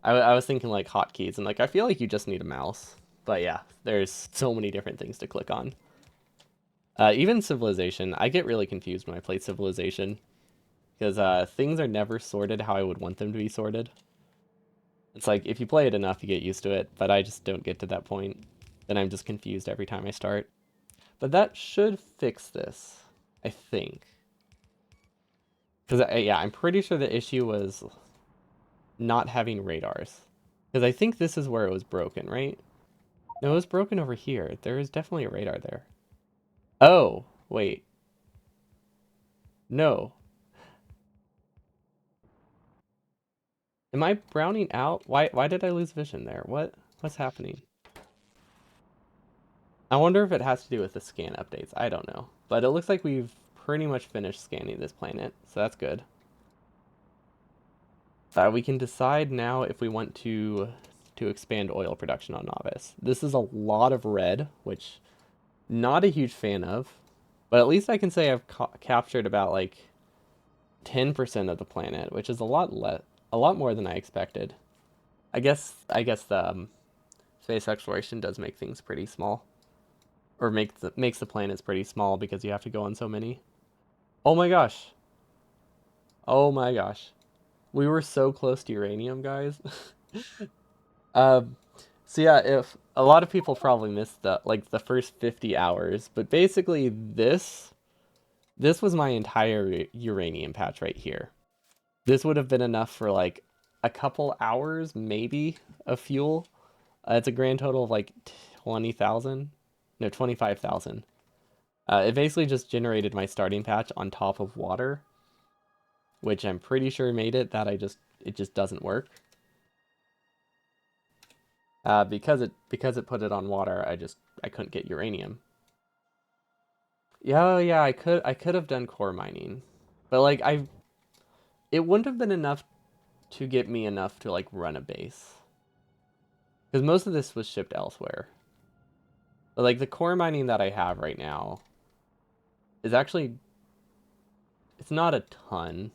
I was thinking like hotkeys, and like I feel like you just need a mouse. But yeah, there's so many different things to click on. Even Civilization, I get really confused when I play Civilization because things are never sorted how I would want them to be sorted. It's like if you play it enough, you get used to it, but I just don't get to that point. Then I'm just confused every time I start. But that should fix this, I think. Because, yeah, I'm pretty sure the issue was not having radars. Because I think this is where it was broken, right? No, it was broken over here. There is definitely a radar there. Oh, wait. No. Am I browning out? Why did I lose vision there? What's happening? I wonder if it has to do with the scan updates. I don't know. But it looks like we've pretty much finished scanning this planet, so that's good. We can decide now if we want to expand oil production on Novice. This is a lot of red, which not a huge fan of, but at least I can say I've captured about like 10% of the planet, which is a lot more than I expected. I guess the space exploration does make things pretty small, or makes the planets pretty small because you have to go on so many. Oh my gosh! Oh my gosh! We were so close to uranium, guys. um, so yeah, if a lot of people probably missed the first 50 hours, but basically this was my entire uranium patch right here. This would have been enough for like a couple hours maybe of fuel. It's a grand total of like 20,000, no 25,000. It basically just generated my starting patch on top of water, which I'm pretty sure made it that it just doesn't work. Because it put it on water, I couldn't get uranium. Yeah, yeah, I could have done core mining, but like it wouldn't have been enough to get me enough to like run a base because most of this was shipped elsewhere. But like the core mining that I have right now is actually it's not a ton,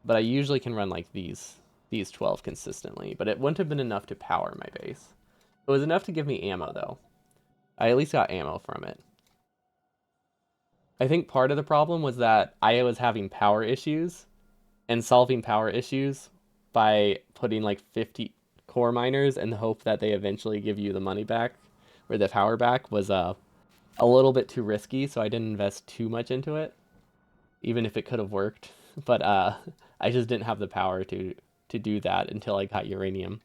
but I usually can run like these 12 consistently. But it wouldn't have been enough to power my base. It was enough to give me ammo though. I at least got ammo from it. I think part of the problem was that I was having power issues and solving power issues by putting like 50 core miners and the hope that they eventually give you the money back or the power back was a little bit too risky, so I didn't invest too much into it. even if it could have worked. But I just didn't have the power to do that until I got uranium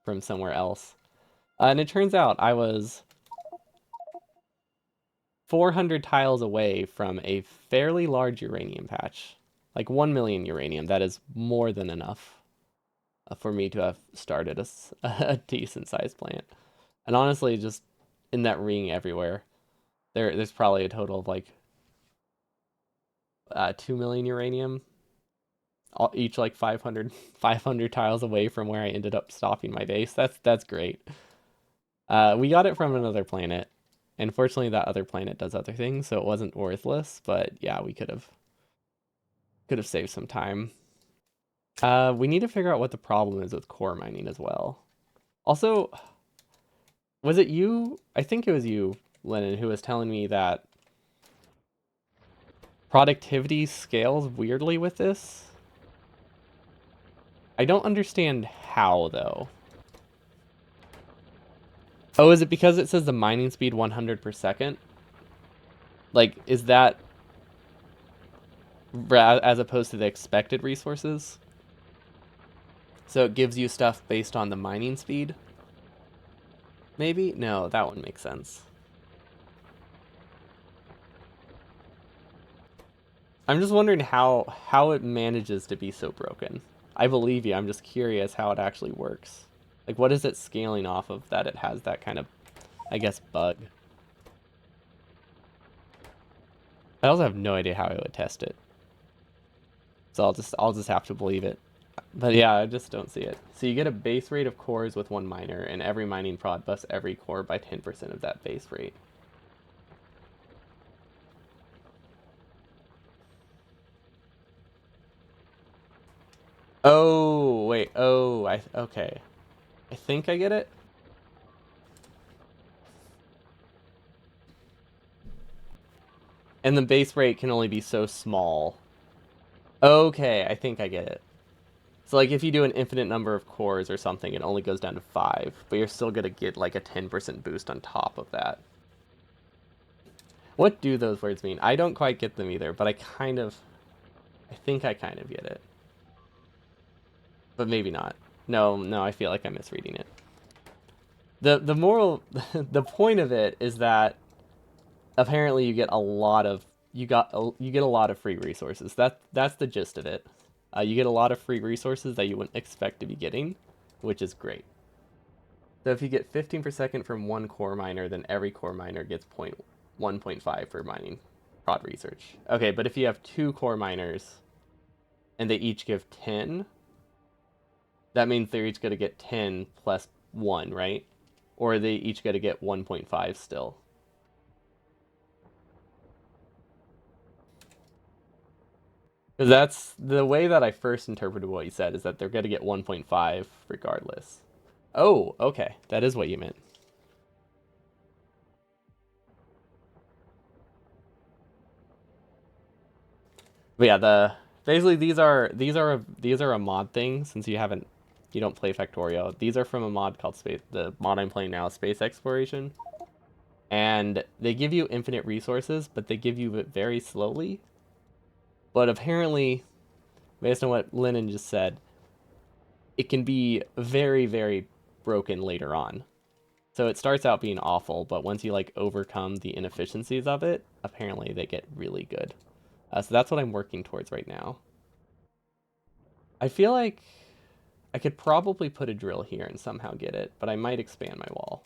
from somewhere else. And it turns out I was 400 tiles away from a fairly large uranium patch. Like 1 million uranium. That is more than enough for me to have started a decent sized plant. And honestly, just in that ring everywhere, there's probably a total of like 2 million uranium, each like 500 tiles away from where I ended up stopping my base. That's great. We got it from another planet. And fortunately, that other planet does other things, so it wasn't worthless. But yeah, we could have saved some time. We need to figure out what the problem is with core mining as well. Also, was it you? I think it was you, Lennon, who was telling me that productivity scales weirdly with this. I don't understand how, though. Oh, is it because it says the mining speed 100 per second? Like, is that as opposed to the expected resources? So it gives you stuff based on the mining speed? Maybe? No, that one makes sense. I'm just wondering how it manages to be so broken. I believe you. I'm just curious how it actually works. Like, what is it scaling off of that it has that kind of, I guess, bug? I also have no idea how I would test it. So I'll just have to believe it. But yeah, I just don't see it. So you get a base rate of cores with one miner, and every mining prod buffs every core by 10% of that base rate. Oh, wait. Oh, okay. I think I get it. And the base rate can only be so small. Okay, I think I get it. So like if you do an infinite number of cores or something, it only goes down to 5, but you're still gonna get like a 10% boost on top of that. What do those words mean? I don't quite get them either, but I think I kind of get it. But maybe not. No, no, I feel like I'm misreading it. The moral, the point of it is that apparently you get a lot of you get a lot of free resources. That's the gist of it. You get a lot of free resources that you wouldn't expect to be getting, which is great. So if you get 15 per second from one core miner, then every core miner gets 1.5 for mining prod research. Okay, but if you have two core miners and they each give 10, that means they're each going to get 10 plus 1, right? Or are they each going to get 1.5 still? Because that's the way that I first interpreted what you said, is that they're going to get 1.5 regardless. Oh, okay. That is what you meant. But yeah, basically these are a mod thing since you don't play Factorio. These are from a mod called Space. The mod I'm playing now is Space Exploration, and they give you infinite resources, but they give you it very slowly. But apparently, based on what Lennon just said, it can be very, very broken later on. So it starts out being awful, but once you like overcome the inefficiencies of it, apparently they get really good. So that's what I'm working towards right now. I feel like I could probably put a drill here and somehow get it, but I might expand my wall.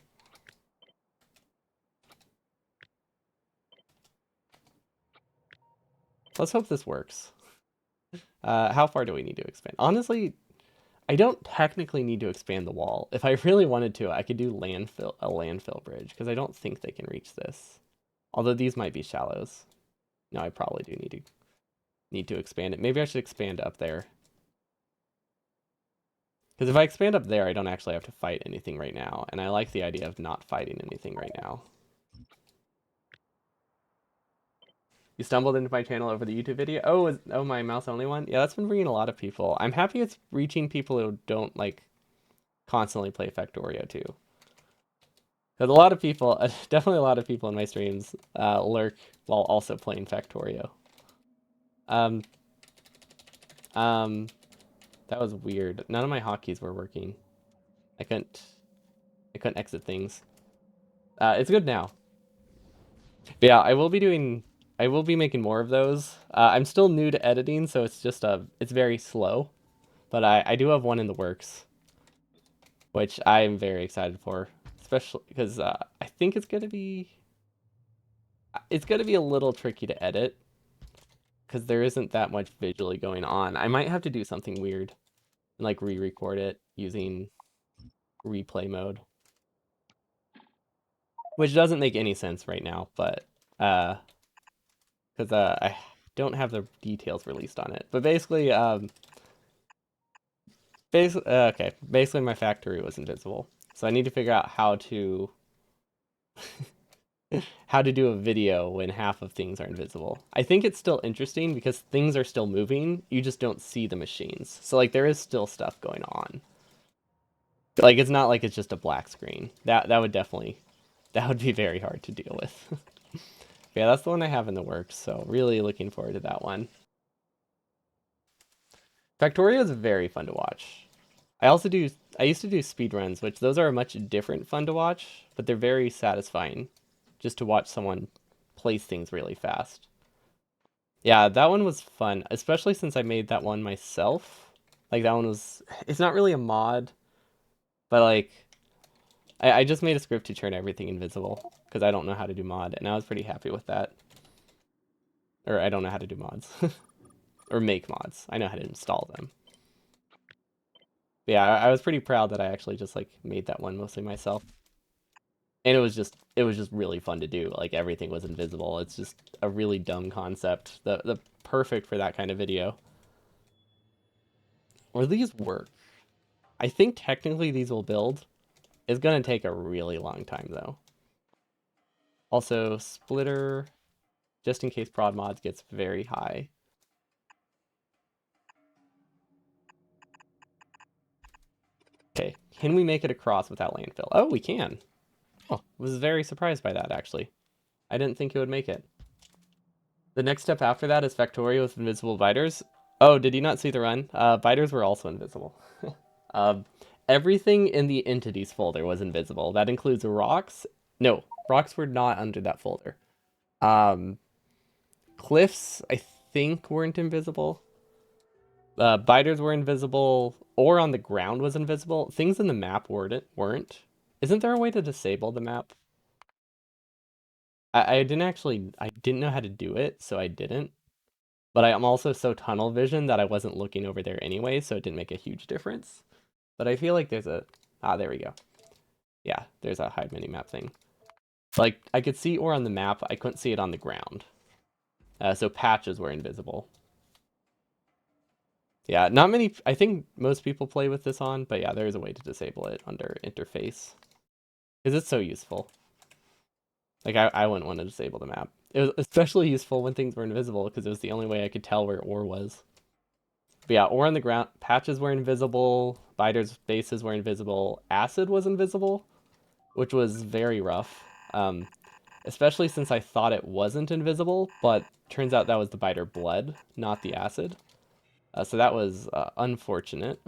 Let's hope this works. How far do we need to expand? Honestly, I don't technically need to expand the wall. If I really wanted to, I could do a landfill bridge, because I don't think they can reach this. Although these might be shallows. No, I probably do need to expand it. Maybe I should expand up there. Because if I expand up there, I don't actually have to fight anything right now, and I like the idea of not fighting anything right now. You stumbled into my channel over the YouTube video? Oh, my mouse only one? Yeah, that's been bringing a lot of people. I'm happy it's reaching people who don't, like, constantly play Factorio, too. Because a lot of people, definitely a lot of people in my streams, lurk while also playing Factorio. Um, um, that was weird. None of my hotkeys were working. I couldn't, I couldn't exit things. It's good now. But yeah, I will be making more of those. I'm still new to editing, so it's very slow. But I do have one in the works, which I'm very excited for, especially because I think it's gonna be a little tricky to edit because there isn't that much visually going on. I might have to do something weird and like re-record it using replay mode, which doesn't make any sense right now, but uh, because I don't have the details released on it. But basically, basically my factory was invisible, so I need to figure out how to do a video when half of things are invisible. I think it's still interesting because things are still moving, you just don't see the machines. So like there is still stuff going on. Like it's not like it's just a black screen. That would be very hard to deal with. Yeah, that's the one I have in the works, so really looking forward to that one. Factorio is very fun to watch. I used to do speedruns, which those are much different fun to watch, but they're very satisfying just to watch someone place things really fast. Yeah, that one was fun, especially since I made that one myself. Like that one was it's not really a mod, but like I just made a script to turn everything invisible because I don't know how to do mod, and I was pretty happy with that. Or I don't know how to do mods or make mods. I know how to install them. But yeah, I was pretty proud that I actually just like made that one mostly myself. And it was just really fun to do. Like everything was invisible. It's just a really dumb concept. The perfect for that kind of video. Or these work. I think technically these will build. It's gonna take a really long time though. Also, splitter, just in case prod mods gets very high. Okay, can we make it across without landfill? Oh, we can. Oh, was very surprised by that actually. I didn't think it would make it. The next step after that is Factorio with invisible biters. Oh, did you not see the run? Biters were also invisible. Um, Everything in the entities folder was invisible. That includes rocks. No, rocks were not under that folder. Um, Cliffs, I think, weren't invisible. Biters were invisible. Ore on the ground was invisible. Things in the map weren't. Isn't there a way to disable the map? I didn't know how to do it, so I didn't. But I'm also so tunnel vision that I wasn't looking over there anyway, so it didn't make a huge difference. But I feel like there we go. Yeah, there's a hide mini map thing. Like, I could see ore on the map, I couldn't see it on the ground. So patches were invisible. Yeah, not many, I think most people play with this on, but yeah, there is a way to disable it under interface. Because it's so useful. Like, I wouldn't want to disable the map. It was especially useful when things were invisible, because it was the only way I could tell where ore was. But yeah, ore on the ground, patches were invisible, biters bases were invisible, acid was invisible, which was very rough. Especially since I thought it wasn't invisible, but turns out that was the biter blood, not the acid. So that was unfortunate.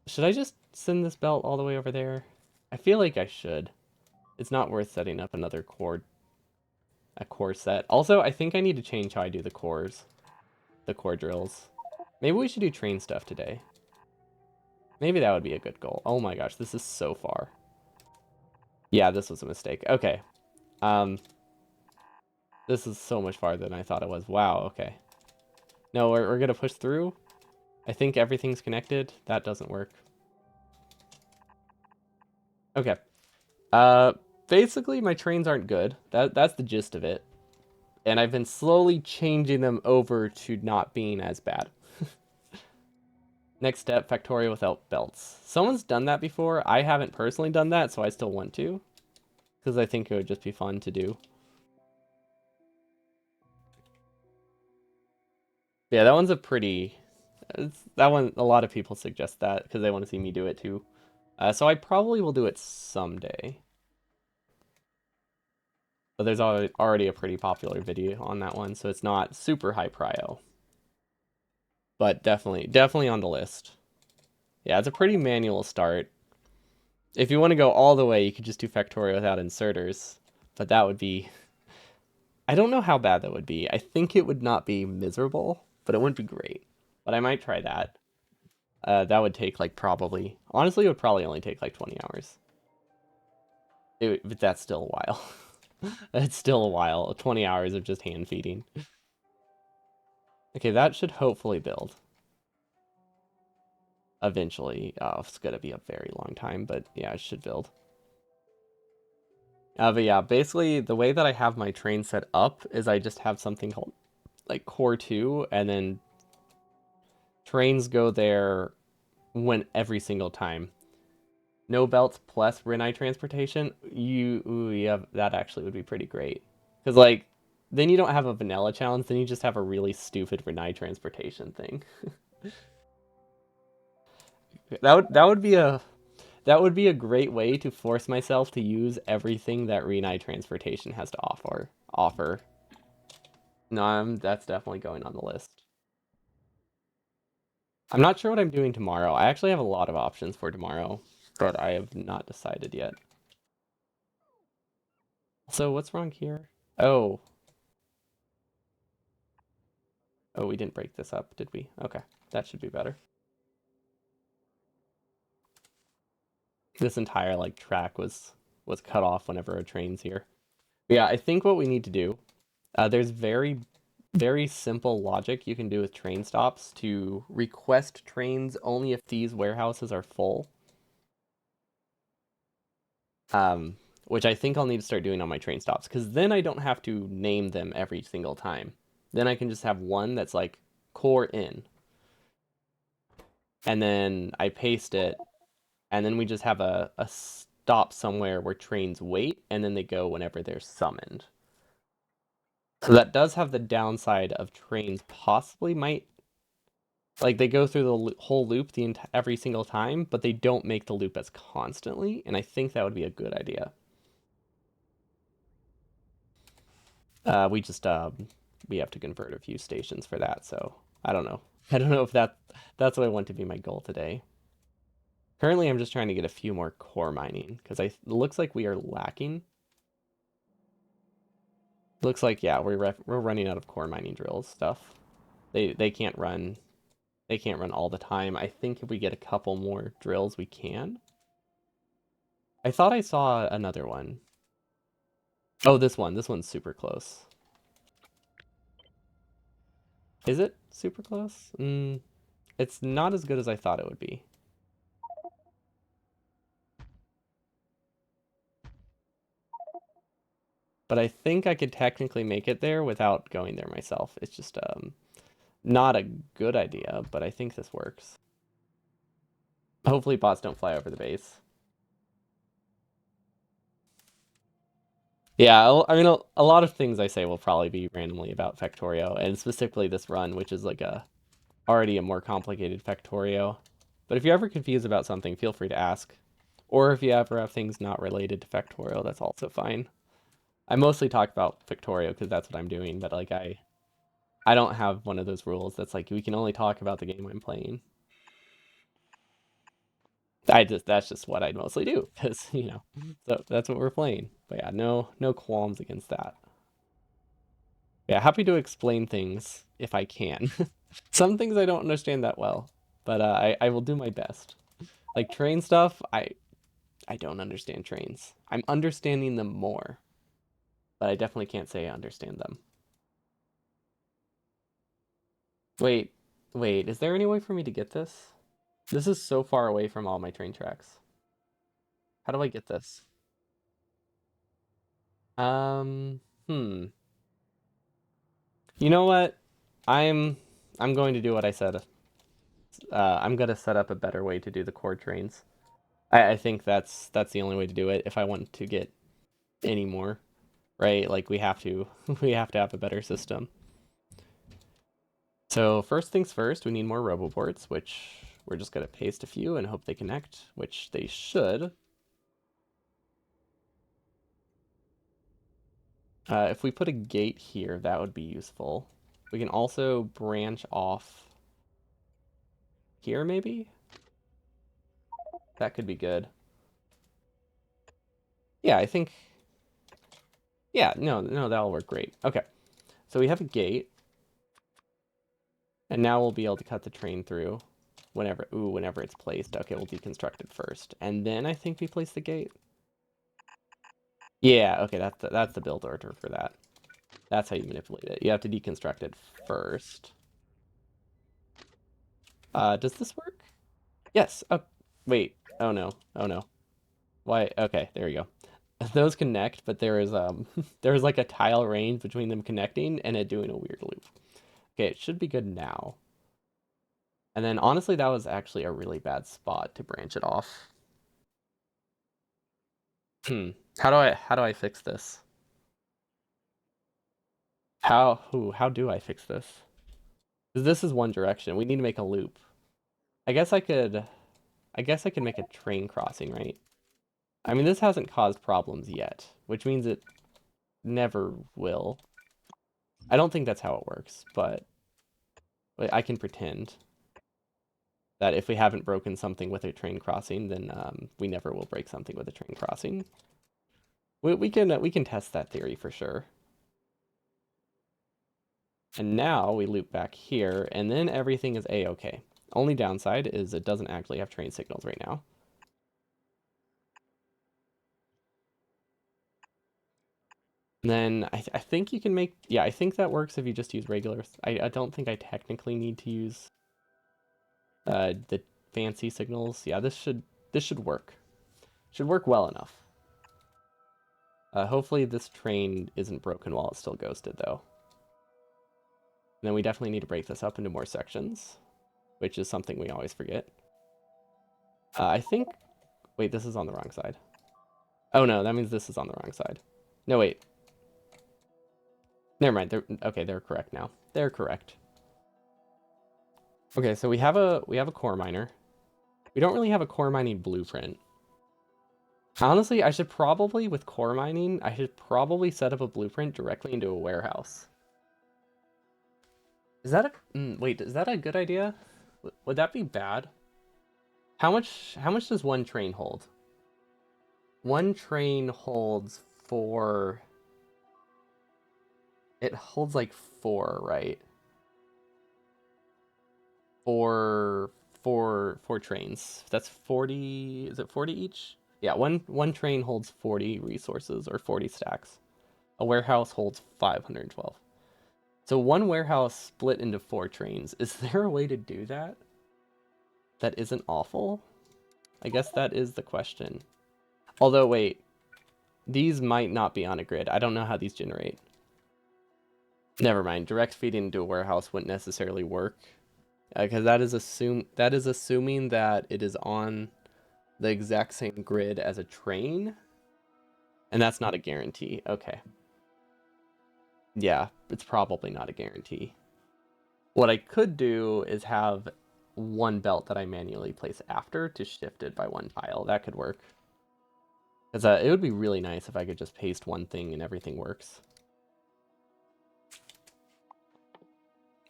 Should I just send this belt all the way over there? I feel like I should. It's not worth setting up a core set. Also, I think I need to change how I do the core drills. Maybe we should do train stuff today. Maybe that would be a good goal. Oh my gosh, this is so far. Yeah, this was a mistake. Okay. Um, this is so much farther than I thought it was. Wow, okay. No, we're gonna push through. I think everything's connected. That doesn't work. Okay. Uh, Basically my trains aren't good. That's the gist of it. And I've been slowly changing them over to not being as bad. Next step, Factorio without belts. Someone's done that before. I haven't personally done that, so I still want to. Because I think it would just be fun to do. Yeah, that one's a pretty... that one, a lot of people suggest that because they want to see me do it too. So I probably will do it someday. But there's already a pretty popular video on that one, so it's not super high prio. But definitely on the list. Yeah, it's a pretty manual start. If you want to go all the way, you could just do Factorio without inserters. But that would be... I don't know how bad that would be. I think it would not be miserable, but it wouldn't be great. But I might try that. That would take like probably... Honestly, it would probably only take like 20 hours. But that's still a while. It's still a while. 20 hours of just hand feeding. Okay, that should hopefully build. Eventually. Oh, it's gonna be a very long time, but yeah, it should build. But yeah, basically the way that I have my train set up is I just have something called like core 2, and then trains go there when every single time. No belts plus Renai transportation. Yeah, that actually would be pretty great. Because like then you don't have a vanilla challenge, then you just have a really stupid Renai transportation thing. That would be a great way to force myself to use everything that Renai transportation has to offer. No, that's definitely going on the list. I'm not sure what I'm doing tomorrow. I actually have a lot of options for tomorrow, but I have not decided yet. So what's wrong here? Oh, oh, we didn't break this up, did we? Okay, that should be better. This entire like track was cut off whenever a train's here. But yeah, I think what we need to do, there's very simple logic you can do with train stops to request trains only if these warehouses are full. Um, which I think I'll need to start doing on my train stops, because then I don't have to name them every single time. Then I can just have one that's like core in, and then I paste it, and then we just have a stop somewhere where trains wait, and then they go whenever they're summoned. So that does have the downside of trains possibly might like they go through the whole loop every single time, but they don't make the loop as constantly, and I think that would be a good idea. We just we have to convert a few stations for that, so I don't know. I don't know if that's what I want to be my goal today. Currently, I'm just trying to get a few more core mining because it looks like we are lacking. Looks like yeah, we're running out of core mining drills stuff. They can't run all the time. I think if we get a couple more drills, we can. I thought I saw another one. Oh, this one. This one's super close. Is it super close? It's not as good as I thought it would be. But I think I could technically make it there without going there myself. It's just not a good idea, but I think this works. Hopefully bots don't fly over the base. Yeah, I mean, a lot of things I say will probably be randomly about Factorio, and specifically this run, which is like already a more complicated Factorio. But if you're ever confused about something, feel free to ask. Or if you ever have things not related to Factorio, that's also fine. I mostly talk about Factorio because that's what I'm doing, but like I don't have one of those rules that's like we can only talk about the game I'm playing. That's just what I mostly do because so that's what we're playing. But yeah, no qualms against that. Yeah, happy to explain things if I can. Some things I don't understand that well, but I will do my best. Like train stuff, I don't understand trains. I'm understanding them more, but I definitely can't say I understand them. Wait, wait, is there any way for me to get this? This is so far away from all my train tracks. How do I get this? Hmm. You know what? I'm I'm going to do what I said. I'm gonna set up a better way to do the core trains. I think that's the only way to do it if I want to get any more, right? Like we have to we have to have a better system. So first things first, we need more roboports, which we're just gonna paste a few and hope they connect, which they should. If we put a gate here, that would be useful. We can also branch off here, maybe? That could be good. Yeah, I think... Yeah, no, that'll work great. Okay, so we have a gate. And now we'll be able to cut the train through whenever it's placed. Okay, we'll deconstruct it first. And then I think we place the gate. Yeah, okay, that's the build order for that. That's how you manipulate it. You have to deconstruct it first. Does this work? Yes. Oh, wait. Oh no. Oh no. Why? Okay, there you go. Those connect, but there is there is like a tile range between them connecting and it doing a weird loop. Okay, it should be good now. And then honestly, that was actually a really bad spot to branch it off. Hmm. How do I fix this? How do I fix this? 'Cause this is one direction. We need to make a loop. I guess I could make a train crossing, right? I mean, this hasn't caused problems yet, which means it never will. I don't think that's how it works, but I can pretend that if we haven't broken something with a train crossing, then we never will break something with a train crossing. We can test that theory for sure. And now we loop back here, and then everything is a-okay. Only downside is it doesn't actually have train signals right now. And then I think you can make, yeah, I think that works if you just use regular. I don't think I technically need to use the fancy signals. Yeah, this should work. Should work well enough. Hopefully this train isn't broken while it's still ghosted though. And then we definitely need to break this up into more sections, which is something we always forget. I think, wait, this is on the wrong side. Oh no, that means this is on the wrong side. No, wait. Never mind. Okay, they're correct now. They're correct. Okay, so we have a core miner. We don't really have a core mining blueprint. Honestly, I should probably, with core mining, I should probably set up a blueprint directly into a warehouse. Is that wait, is that a good idea? Would that be bad? How much does one train hold? One train holds four. It holds like four, right? Four trains. That's 40. Is it 40 each? Yeah, one train holds 40 resources or 40 stacks. A warehouse holds 512. So one warehouse split into four trains. Is there a way to do that? That isn't awful? I guess that is the question. Although, wait, these might not be on a grid. I don't know how these generate. Never mind. Direct feeding into a warehouse wouldn't necessarily work, because that is assuming that it is on the exact same grid as a train, and that's not a guarantee. Okay. Yeah, it's probably not a guarantee. What I could do is have one belt that I manually place after to shift it by one tile. That could work. Because it would be really nice if I could just paste one thing and everything works.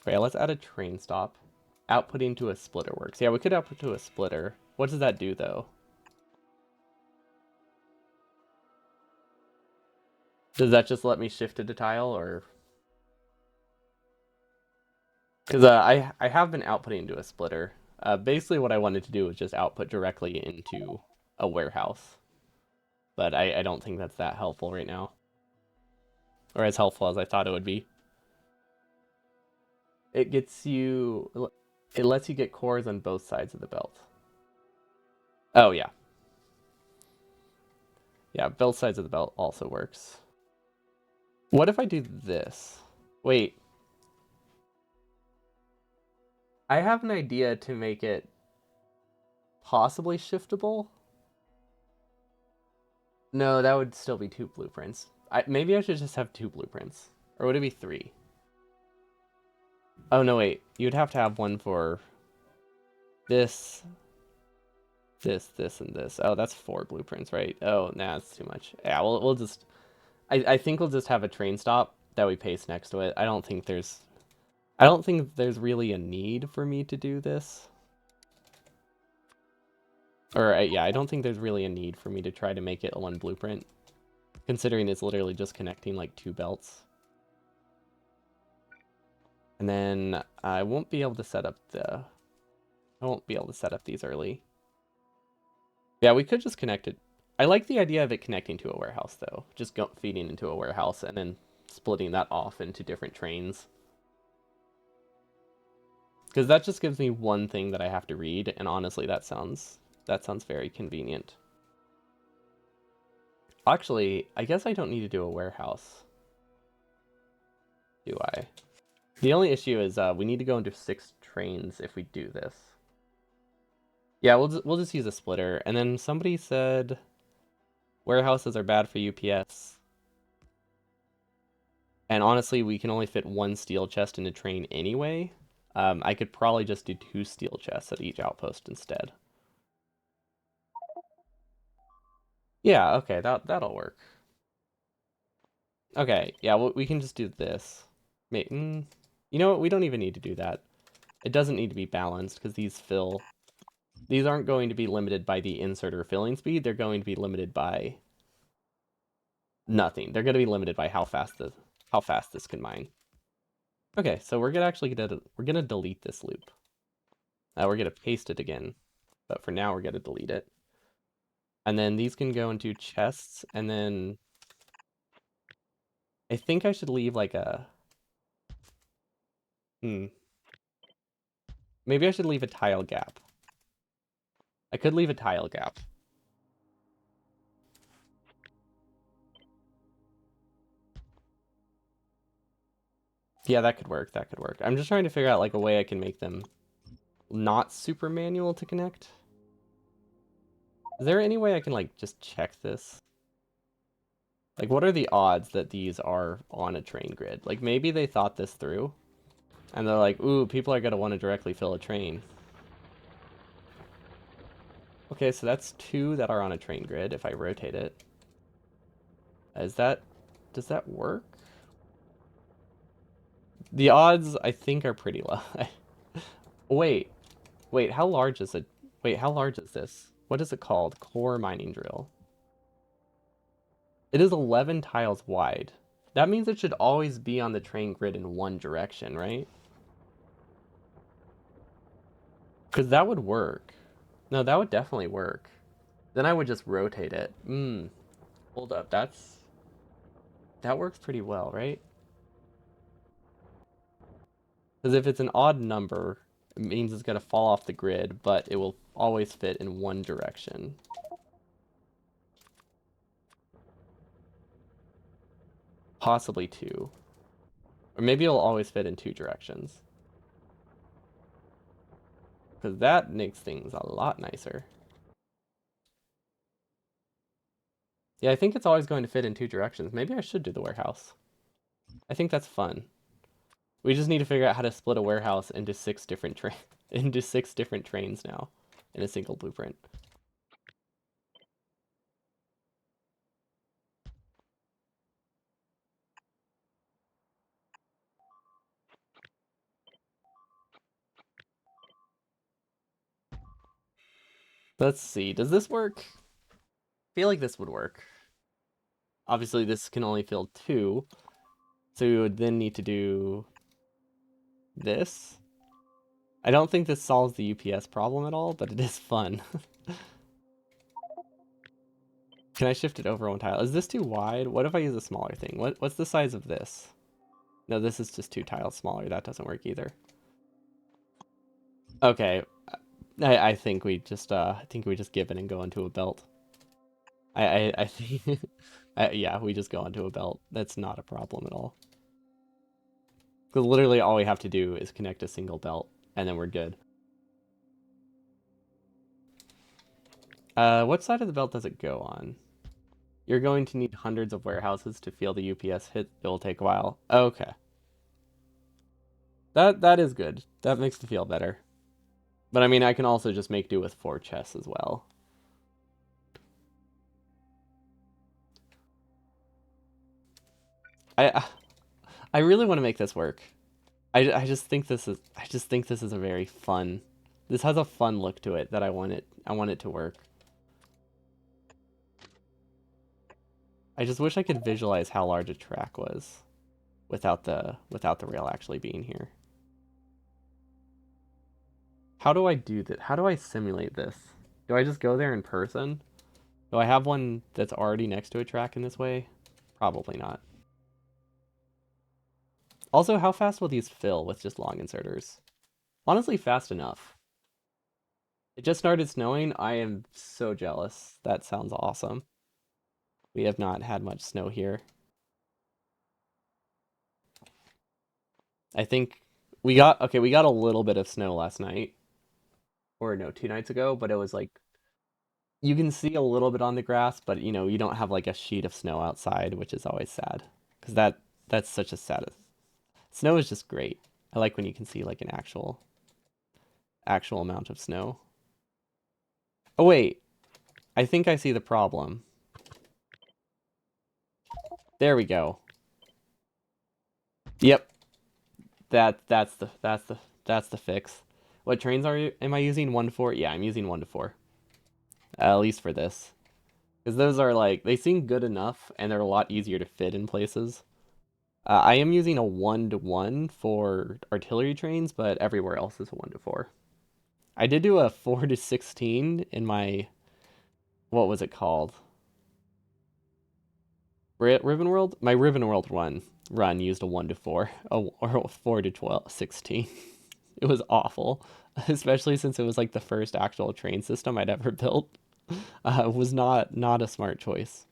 Okay, let's add a train stop. Outputting to a splitter works. Yeah, we could output to a splitter. What does that do, though? Does that just let me shift it a tile, or... Because I have been outputting into a splitter. Basically what I wanted to do was just output directly into a warehouse. But I don't think that's that helpful right now. Or as helpful as I thought it would be. It gets you... It lets you get cores on both sides of the belt. Oh, yeah. Yeah, both sides of the belt also works. What if I do this? Wait. I have an idea to make it possibly shiftable. No, that would still be two blueprints. Maybe I should just have two blueprints. Or would it be three? Oh, no, wait. You'd have to have one for this, this, and this. Oh, that's four blueprints, right? Oh, nah, that's too much. Yeah, we'll just... I think we'll just have a train stop that we paste next to it. I don't think there's really a need for me to do this. Or yeah, I don't think there's really a need for me to try to make it one blueprint, considering it's literally just connecting like two belts. And then I won't be able to set up these early. Yeah, we could just connect it. I like the idea of it connecting to a warehouse though. Just feeding into a warehouse and then splitting that off into different trains. Because that just gives me one thing that I have to read, and honestly, that sounds very convenient. Actually, I guess I don't need to do a warehouse, do I? The only issue is we need to go into 6 trains if we do this. Yeah, we'll just use a splitter. And then somebody said warehouses are bad for UPS. And honestly, we can only fit 1 steel chest in a train anyway. I could probably just do 2 steel chests at each outpost instead. Yeah, okay, that'll work. Okay, yeah, well, we can just do this. You know what? We don't even need to do that. It doesn't need to be balanced because these aren't going to be limited by the inserter filling speed. They're going to be limited by nothing. They're going to be limited by how fast this can mine. Okay, so we're gonna delete this loop. We're gonna paste it again, but for now we're gonna delete it. And then these can go into chests, and then I think I should leave like a maybe I should leave a tile gap. I could leave a tile gap. Yeah, that could work. That could work. I'm just trying to figure out like a way I can make them not super manual to connect. Is there any way I can like just check this? Like, what are the odds that these are on a train grid? Like, maybe they thought this through, and they're like, ooh, people are gonna want to directly fill a train. Okay, so that's 2 that are on a train grid if I rotate it. Does that work? The odds, I think, are pretty low. Wait, how large is it? Wait, how large is this? What is it called? Core mining drill. It is 11 tiles wide. That means it should always be on the train grid in one direction, right? Because that would work. No, that would definitely work. Then I would just rotate it. Hold up. That works pretty well, right? Because if it's an odd number, it means it's going to fall off the grid, but it will always fit in one direction. Possibly 2. Or maybe it'll always fit in 2 directions. Because that makes things a lot nicer. Yeah, I think it's always going to fit in 2 directions. Maybe I should do the warehouse. I think that's fun. We just need to figure out how to split a warehouse into 6 different into 6 different trains now in a single blueprint. Let's see. Does this work? I feel like this would work. Obviously, this can only fill 2, so we would then need to do this. I don't think this solves the UPS problem at all, but it is fun. Can I shift it over 1 tile? Is this too wide? What if I use a smaller thing? What's the size of this? No, this is just 2 tiles smaller. That doesn't work either. Okay, I think we just give in and go into a belt. I think yeah, we just go into a belt. That's not a problem at all. Because literally all we have to do is connect a single belt, and then we're good. What side of the belt does it go on? You're going to need hundreds of warehouses to feel the UPS hit. It'll take a while. Okay. That is good. That makes me feel better. But I mean, I can also just make do with 4 chests as well. I I really want to make this work. I just think this is a very fun. This has a fun look to it that I want it to work. I just wish I could visualize how large a track was without the rail actually being here. How do I do that? How do I simulate this? Do I just go there in person? Do I have one that's already next to a track in this way? Probably not. Also, how fast will these fill with just long inserters? Honestly, fast enough. It just started snowing. I am so jealous. That sounds awesome. We have not had much snow here. I think we got a little bit of snow last night. Or no, 2 nights ago, but it was like you can see a little bit on the grass, but you don't have like a sheet of snow outside, which is always sad. Because that's such a sad. Snow is just great. I like when you can see like an actual amount of snow. Oh wait, I think I see the problem. There we go. Yep. That's the fix. What trains am I using? 1 to 4? Yeah, I'm using 1 to 4. At least for this. Because those are like, they seem good enough and they're a lot easier to fit in places. I am using a 1 to 1 for artillery trains, but everywhere else is a 1 to 4. I did do a 4 to 16 in my, what was it called? Ribbon World? My Ribbon World run used a 1 to 4, or 4 to 12, 16. It was awful, especially since it was like the first actual train system I'd ever built. It was not a smart choice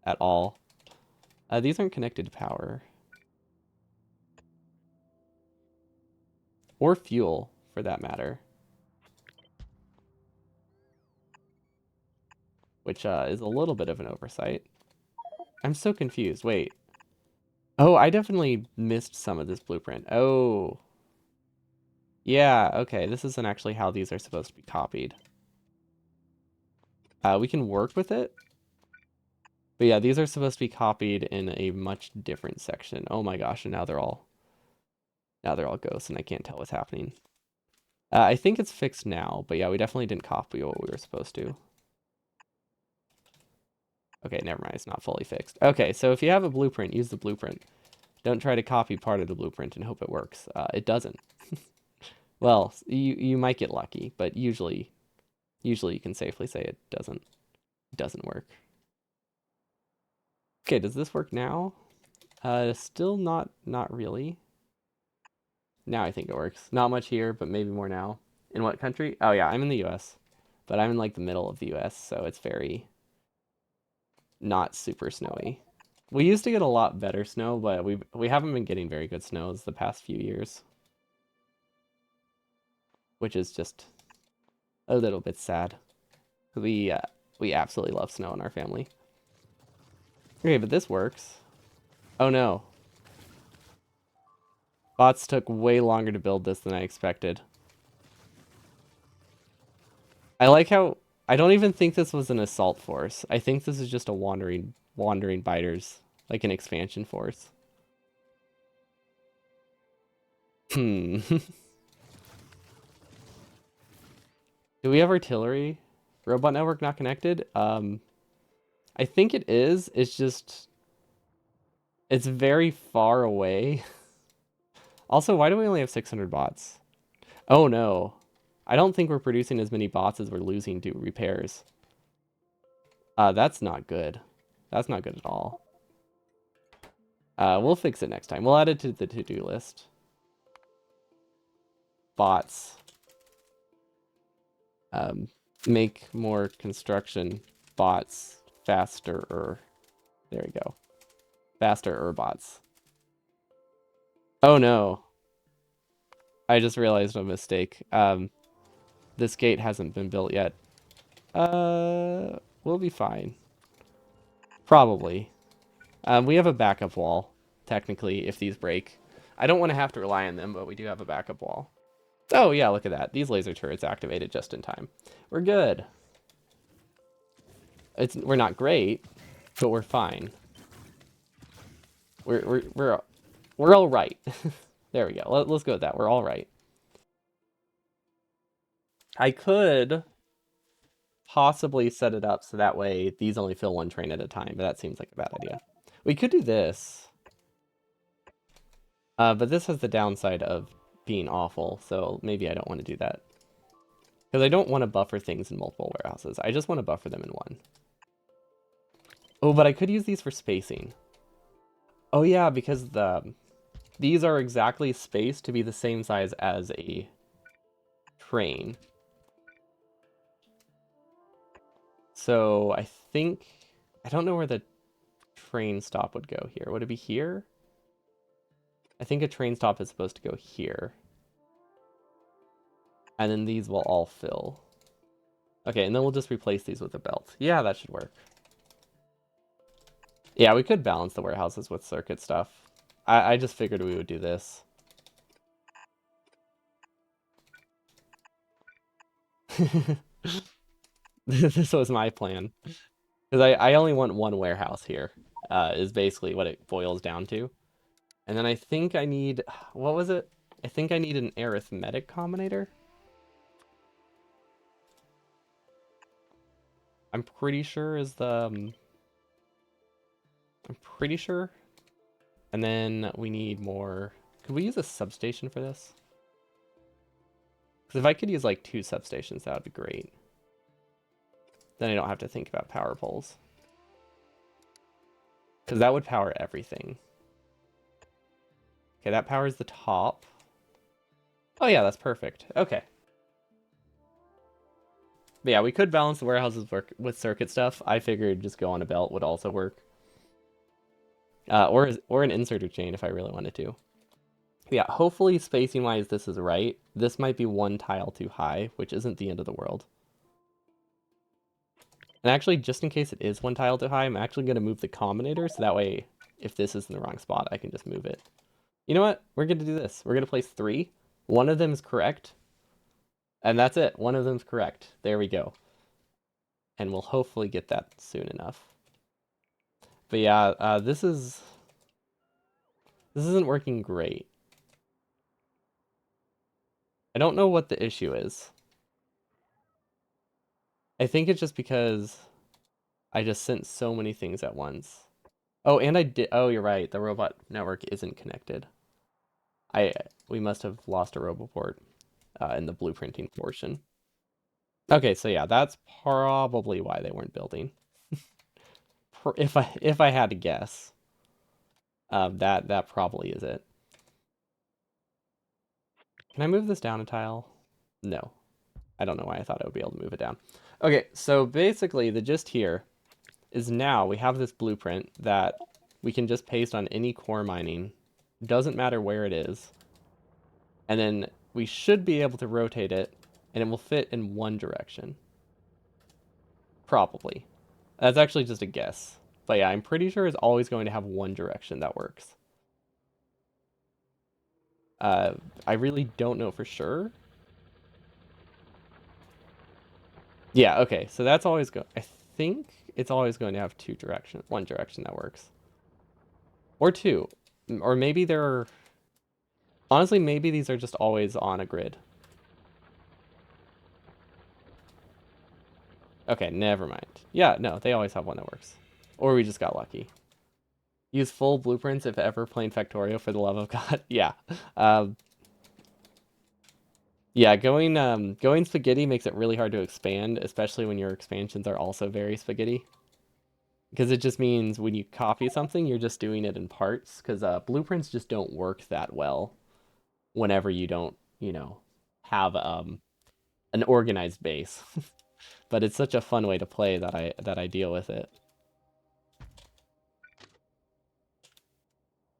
at all. These aren't connected to power. Or fuel, for that matter. Which is a little bit of an oversight. I'm so confused. Wait. Oh, I definitely missed some of this blueprint. Oh. Yeah, okay. This isn't actually how these are supposed to be copied. We can work with it. But yeah, these are supposed to be copied in a much different section. Oh my gosh, and now they're all ghosts and I can't tell what's happening. I think it's fixed now, but yeah, we definitely didn't copy what we were supposed to. Okay, never mind, it's not fully fixed. Okay, so if you have a blueprint, use the blueprint. Don't try to copy part of the blueprint and hope it works. It doesn't. Well, you might get lucky, but usually you can safely say it doesn't work. Okay, does this work now? Still not really. Now I think it works. Not much here, but maybe more now. In what country? Oh yeah, I'm in the US. But I'm in like the middle of the US, so it's very not super snowy. We used to get a lot better snow, but we haven't been getting very good snows the past few years. Which is just a little bit sad. We absolutely love snow in our family. Okay, but this works. Oh no. Bots took way longer to build this than I expected. I like how I don't even think this was an assault force. I think this is just a wandering biters, like an expansion force. Hmm. Do we have artillery? Robot network not connected? I think it is. It's just it's very far away. Also, why do we only have 600 bots? Oh no. I don't think we're producing as many bots as we're losing to repairs. That's not good. That's not good at all. We'll fix it next time. We'll add it to the to-do list. Bots. Make more construction bots faster. There we go. Faster bots. Oh no. I just realized a mistake. This gate hasn't been built yet. We'll be fine. Probably. We have a backup wall, technically, if these break. I don't want to have to rely on them, but we do have a backup wall. Oh yeah, look at that. These laser turrets activated just in time. We're good. We're not great, but we're fine. We're all right. There we go. Let's go with that. We're all right. I could possibly set it up so that way these only fill one train at a time, but that seems like a bad idea. We could do this, but this has the downside of being awful, so maybe I don't want to do that. Because I don't want to buffer things in multiple warehouses. I just want to buffer them in one. Oh, but I could use these for spacing. Oh yeah, because these are exactly spaced to be the same size as a train. So I think, I don't know where the train stop would go here. Would it be here? I think a train stop is supposed to go here. And then these will all fill. Okay, and then we'll just replace these with a belt. Yeah, that should work. Yeah, we could balance the warehouses with circuit stuff. I just figured we would do this. This was my plan. Because I only want one warehouse here, is basically what it boils down to. And then I think I need, what was it? I think I need an arithmetic combinator. I'm pretty sure is the, I'm pretty sure. And then we need more, could we use a substation for this? Because if I could use like 2 substations, that would be great. Then I don't have to think about power poles. Because that would power everything. Okay, that powers the top. Oh yeah, that's perfect. Okay. But yeah, we could balance the warehouses work with circuit stuff. I figured just go on a belt would also work. Or an inserter chain if I really wanted to. But yeah, hopefully spacing wise this is right. This might be 1 tile too high, which isn't the end of the world. And actually, just in case it is 1 tile too high, I'm actually going to move the combinator, so that way, if this is in the wrong spot, I can just move it. You know what? We're going to do this. We're going to place 3. One of them is correct. And that's it. One of them's correct. There we go. And we'll hopefully get that soon enough. But yeah, this isn't working great. I don't know what the issue is. I think it's just because I just sent so many things at once. Oh, and I did. Oh, you're right. The robot network isn't connected. We must have lost a roboport in the blueprinting portion. Okay, so yeah, that's probably why they weren't building. If I had to guess, that probably is it. Can I move this down a tile? No. I don't know why I thought I would be able to move it down. Okay, so basically the gist here is now we have this blueprint that we can just paste on any core mining. Doesn't matter where it is. And then we should be able to rotate it and it will fit in one direction. Probably. That's actually just a guess. But yeah, I'm pretty sure it's always going to have one direction that works. I really don't know for sure. Yeah, okay, so that's always I think it's always going to have one direction that works. Or 2. Or maybe honestly, maybe these are just always on a grid. Okay, never mind. Yeah, no, they always have one that works. Or we just got lucky. Use full blueprints if ever playing Factorio, for the love of God. Yeah. Yeah, going spaghetti makes it really hard to expand, especially when your expansions are also very spaghetti. Because it just means when you copy something, you're just doing it in parts. Because blueprints just don't work that well whenever you don't, have an organized base. But it's such a fun way to play that I deal with it.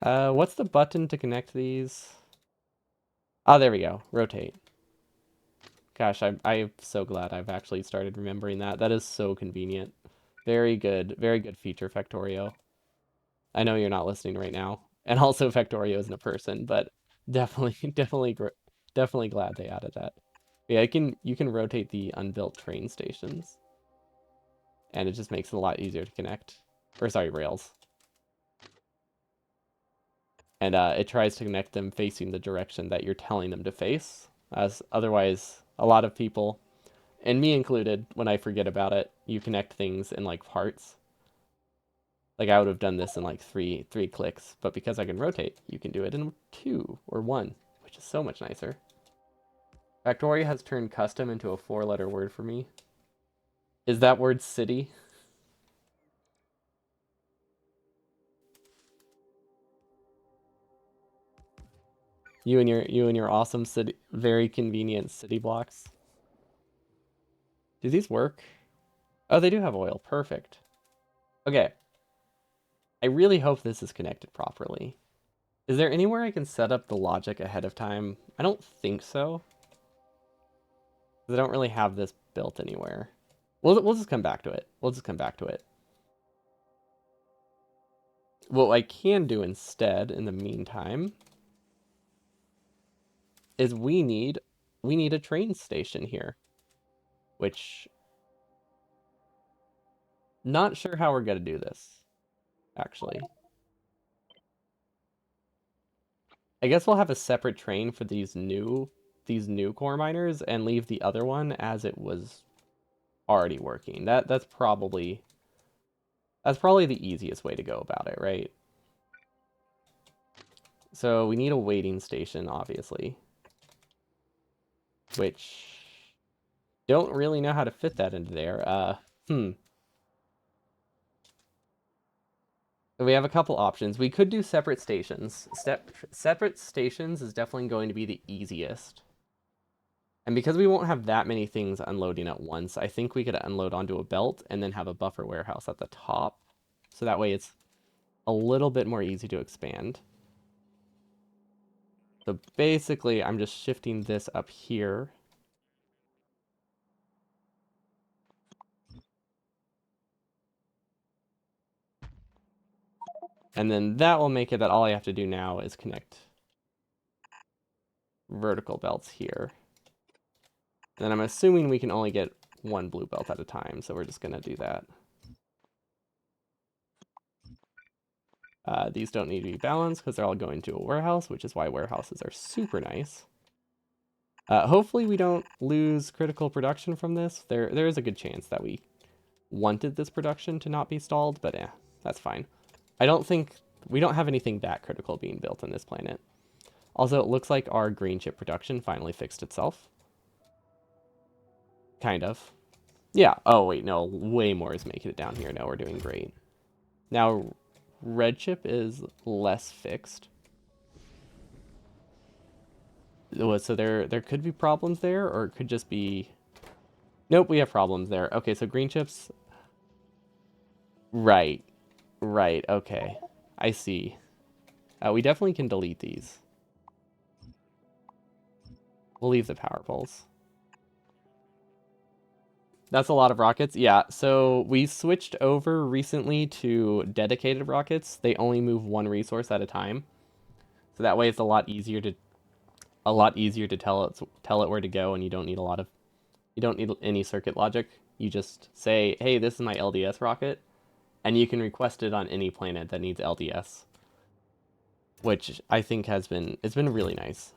What's the button to connect these? Oh, there we go. Rotate. Gosh, I'm so glad I've actually started remembering that. That is so convenient. Very good feature, Factorio. I know you're not listening right now, and also Factorio isn't a person, but definitely, definitely glad they added that. Yeah, you can rotate the unbuilt train stations, and it just makes it a lot easier to connect. Or sorry, rails. and it tries to connect them facing the direction that you're telling them to face. As otherwise, a lot of people, and me included, when I forget about it, you connect things in like parts. Like I would have done this in like three clicks, but because I can rotate, you can do it in 2 or 1, which is so much nicer. Factorio has turned custom into a 4-letter word for me. Is that word city? You and your awesome city, very convenient city blocks. Do these work? Oh, they do have oil. Perfect. Okay. I really hope this is connected properly. Is there anywhere I can set up the logic ahead of time? I don't think so. Because I don't really have this built anywhere. We'll just come back to it. We'll just come back to it. What I can do instead, in the meantime, is we need a train station here. Which, not sure how we're gonna do this, actually. I guess we'll have a separate train for these new core miners and leave the other one as it was already working. That's probably the easiest way to go about it, right? So we need a waiting station, obviously, which don't really know how to fit that into there. We have a couple options. We could do separate stations. Separate stations is definitely going to be the easiest. And because we won't have that many things unloading at once, I think we could unload onto a belt and then have a buffer warehouse at the top. So that way it's a little bit more easy to expand. So basically, I'm just shifting this up here. And then that will make it that all I have to do now is connect vertical belts here. And then I'm assuming we can only get one blue belt at a time, so we're just going to do that. These don't need to be balanced because they're all going to a warehouse, which is why warehouses are super nice. Hopefully we don't lose critical production from this. There is a good chance that we wanted this production to not be stalled, but that's fine. We don't have anything that critical being built on this planet. Also, it looks like our green chip production finally fixed itself. Kind of. Yeah. Oh, wait, no. Way more is making it down here. No, we're doing great. Now, red chip is less fixed. So there could be problems there, or it could just be... Nope, we have problems there. Okay, so green chips... Right. Right, okay. I see. We definitely can delete these. We'll leave the power poles. That's a lot of rockets. Yeah, so we switched over recently to dedicated rockets. They only move one resource at a time. So that way it's a lot easier to tell it where to go, and you don't need any circuit logic. You just say, "Hey, this is my LDS rocket," and you can request it on any planet that needs LDS, which I think it's been really nice.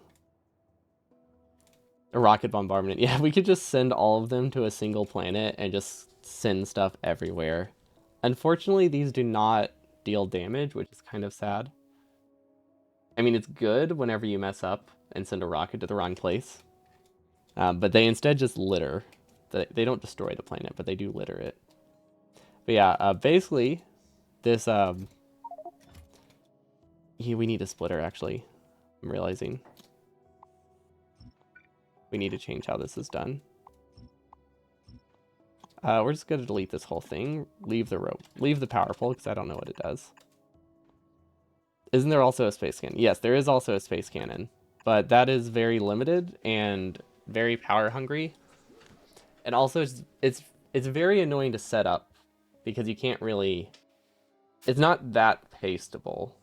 A rocket bombardment. Yeah, we could just send all of them to a single planet and just send stuff everywhere. Unfortunately, these do not deal damage, which is kind of sad. I mean, it's good whenever you mess up and send a rocket to the wrong place. But they instead just litter. They don't destroy the planet, but they do litter it. But yeah, basically, this... we need a splitter, actually. I'm realizing. We need to change how this is done. We're just going to delete this whole thing. Leave the rope. Leave the power pole, because I don't know what it does. Isn't there also a space cannon? Yes, there is also a space cannon. But that is very limited and very power hungry. And also, it's very annoying to set up, because you can't really... It's not that pasteable.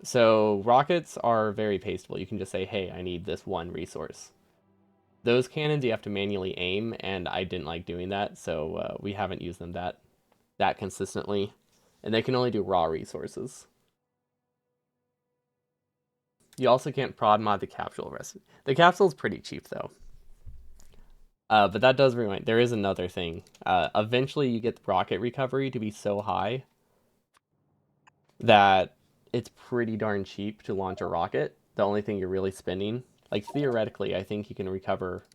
So rockets are very pasteable. You can just say, hey, I need this one resource. Those cannons you have to manually aim, and I didn't like doing that, so we haven't used them that consistently. And they can only do raw resources. You also can't prod mod the capsule recipe. The capsule's pretty cheap though. But that does remind. There is another thing. Eventually, you get the rocket recovery to be so high that it's pretty darn cheap to launch a rocket. The only thing you're really spending, like theoretically, I think you can recover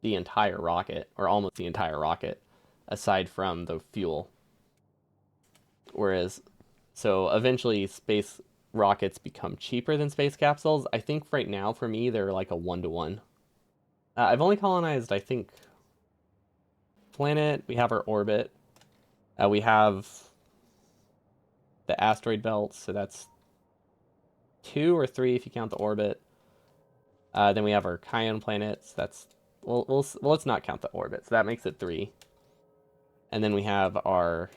the entire rocket or almost the entire rocket, aside from the fuel. Whereas, so eventually, space rockets become cheaper than space capsules. I think right now, for me, they're like a 1-to-1. I've only colonized, I think, planet. We have our orbit. We have the asteroid belt, so that's 2 or 3 if you count the orbit. Then we have our Kion planets. That's well, let's not count the orbit, so that makes it 3. And then we have our.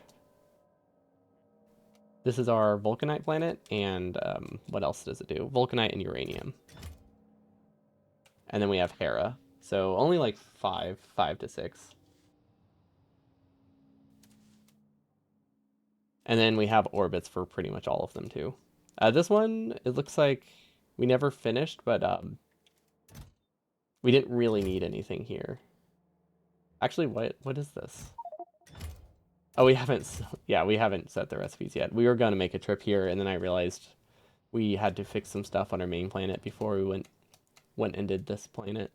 This is our Vulcanite planet, and what else does it do? Vulcanite and uranium. And then we have Hera. So only like 5 to 6. And then we have orbits for pretty much all of them too. This one, it looks like we never finished, but we didn't really need anything here. Actually, what is this? Oh, we haven't. Yeah, we haven't set the recipes yet. We were gonna make a trip here, and then I realized we had to fix some stuff on our main planet before we went and did this planet.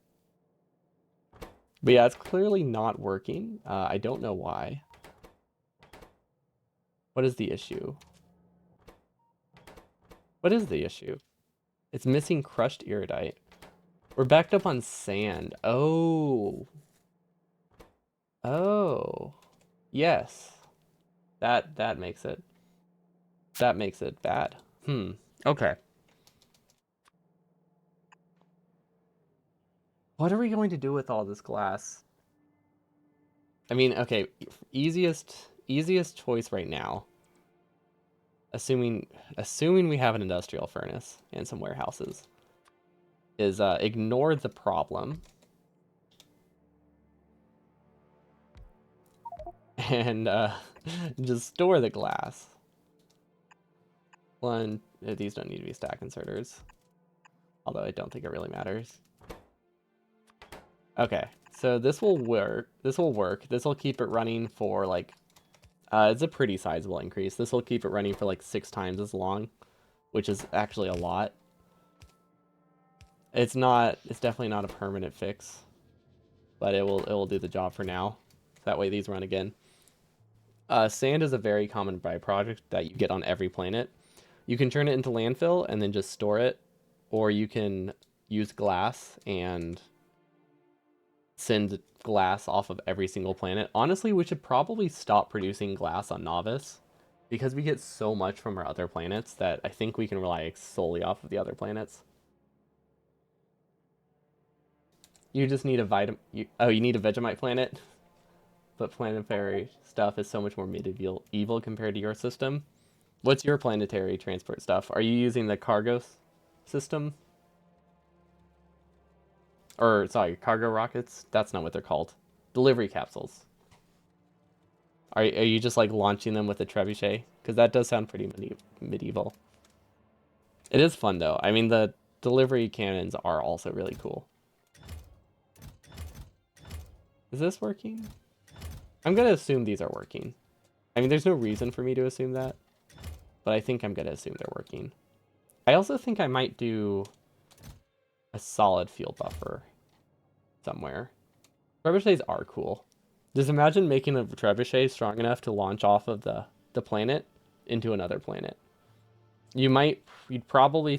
But yeah, it's clearly not working. I don't know why. What is the issue? What is the issue? It's missing crushed iridite. We're backed up on sand. Oh. Oh. Yes. That makes it. That makes it bad. Okay. What are we going to do with all this glass? I mean, okay, easiest choice right now, assuming we have an industrial furnace and some warehouses, is ignore the problem and just store the glass. These don't need to be stack inserters, although I don't think it really matters. Okay, so this will work. This will work. This will keep it running for like, it's a pretty sizable increase. This will keep it running for like 6 times as long, which is actually a lot. It's definitely not a permanent fix, but it will do the job for now. That way these run again. Sand is a very common byproduct that you get on every planet. You can turn it into landfill and then just store it, or you can use glass and send glass off of every single planet. Honestly, we should probably stop producing glass on Novice because we get so much from our other planets that I think we can rely solely off of the other planets. You just need a you need a Vegemite planet, but planetary stuff is so much more medieval evil compared to your system. What's your planetary transport stuff? Are you using the cargo system? Or sorry, cargo rockets? That's not what they're called. Delivery capsules. Are you just like launching them with a trebuchet? Because that does sound pretty medieval. It is fun though. I mean, the delivery cannons are also really cool. Is this working? I'm gonna assume these are working. I mean, there's no reason for me to assume that, but I think I'm gonna assume they're working. I also think I might do a solid field buffer somewhere. Trebuchets are cool. Just imagine making a trebuchet strong enough to launch off of the planet into another planet. You'd probably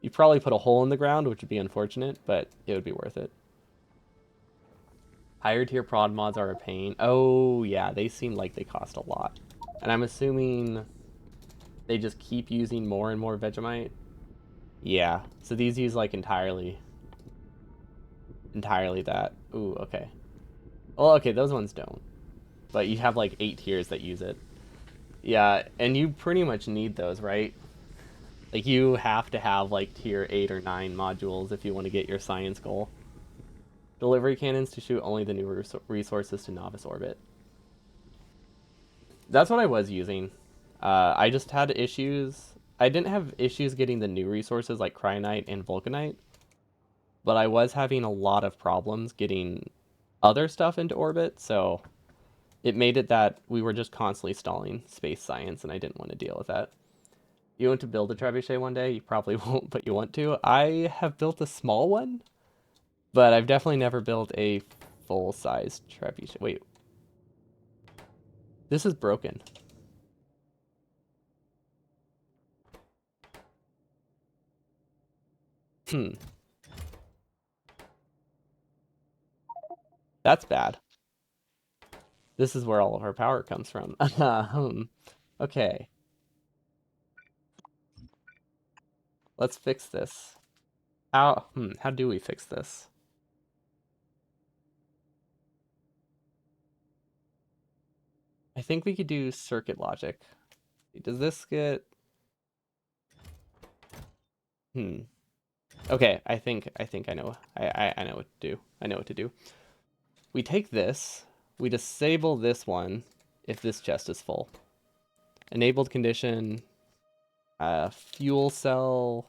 you'd probably put a hole in the ground, which would be unfortunate, but it would be worth it. Higher tier prod mods are a pain. Oh yeah, they seem like they cost a lot. And I'm assuming they just keep using more and more Vegemite. Yeah, so these use like entirely that. Ooh, okay. Well, okay, those ones don't. But you have like 8 tiers that use it. Yeah, and you pretty much need those, right? Like you have to have like tier 8 or 9 modules if you want to get your science goal. Delivery cannons to shoot only the new resources to novice orbit. That's what I was using. I just had issues I didn't have issues getting the new resources like Cryonite and Vulcanite, but I was having a lot of problems getting other stuff into orbit, so it made it that we were just constantly stalling space science, and I didn't want to deal with that. You want to build a trebuchet one day? You probably won't, but you want to. I have built a small one, but I've definitely never built a full-size trebuchet. Wait, this is broken. Hmm, that's bad. This is where all of our power comes from. Okay, let's fix this. How do we fix this? I think we could do circuit logic. Does this get... Hmm. Okay, I think I know. I know what to do. I know what to do. We take this, we disable this one if this chest is full. Enabled condition, fuel cell